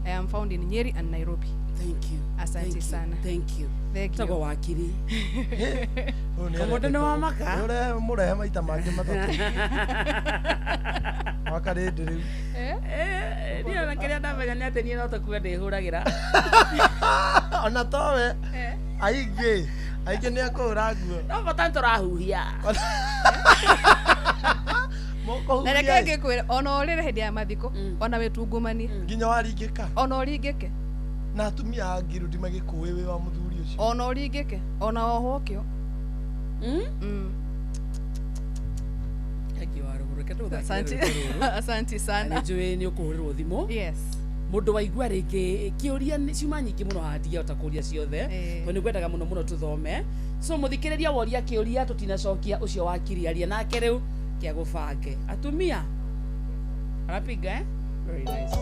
I am found in Nyeri and Nairobi. Thank you. Asante sana. Thank you. Tago wakiri. Komodo no maka. Ore murehe maita mange matatu. Wakaredi riu. Ndio nakiria ndamenya ni ateni no takuga ndihuragira. Ona towe. Aige ni akura nguo. No batanto rahuhia. Na rekege kwira ona orire hindi ya mathiko ona wetungumani nginya waringika ona oringike na atumia angirudi magikuwe we wa muthuri ucio ona oringike ona oho kio Asante sana. Njue ni ukuhurirwo thimo. Yes. Mundu waigua ringi kiuria ciuma nyingi muno hatia utakuria ciothe to ni gwendaga muno tuthome so muthikiriria woria kiuria tutinacokia ucio wakiriaria nake riu kia gubange atumia anapiga very nice.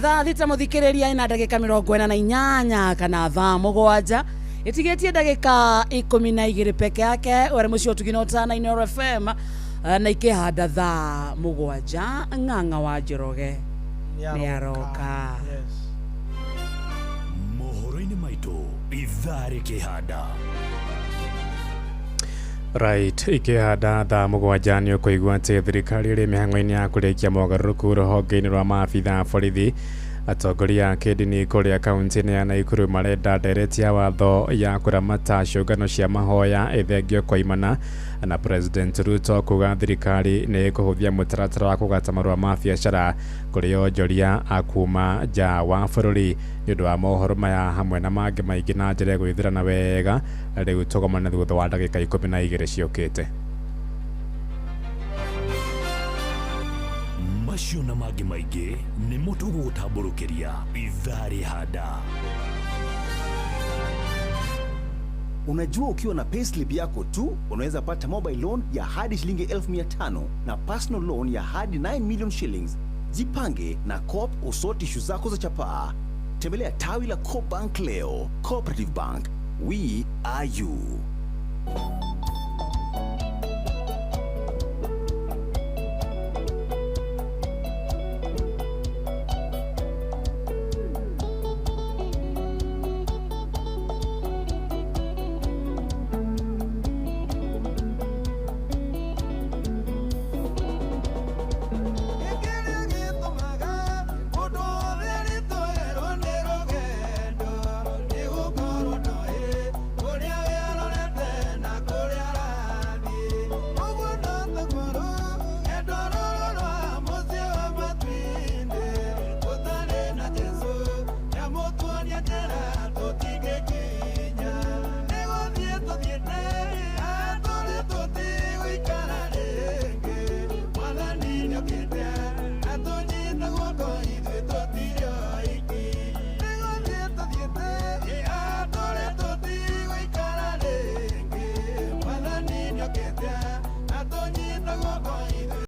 thaa thita muthikiriria ina ndagika 48 kana thaa mugwanja itigetie ndagika 12 peke yake ore mucio tuginota na Inooro FM na ikihanda thaa mugwanja ng'ang'a wa Njoroge ni aroka mohoro-ini maitu ithaa rikihanda. Right, ikihanda thaa mugwanja ni ukuigua ati thirikari iri mihango-ini ya kurikia mogaruruku ruhonge-ini rwa maabitha borithi. Atongoria kidini kuria kaunti-ini ya Nakuru marenda ndereti ya watho ya kuramata ciũngano cia mahoya ithengio kwa imana na President Ruto kuga thirikari ni kuhuthia mutaratara wa kugata marũa ma biacara kuri onjoria akuma nja wa bũrũri. Nĩ ũndũ wa mohoro maya hamwe na mangĩ maingĩ na njĩra gwĩthirana wega rĩu tũgomana thutha wa ndagĩka 12 ciũkĩte. Macio na mangĩ maingĩ nĩ mũtũgũtambũrũkĩria ithaa rĩhanda. Unajua ukiwa na payslip yako tu unaweza pata mobile loan ya hadi shilingi 1500 na personal loan ya hadi 9 million shillings. Jipange na Coop usoti issue zako za chapaa. Tembelea tawi la Coop Bank leo. Cooperative Bank, we are you.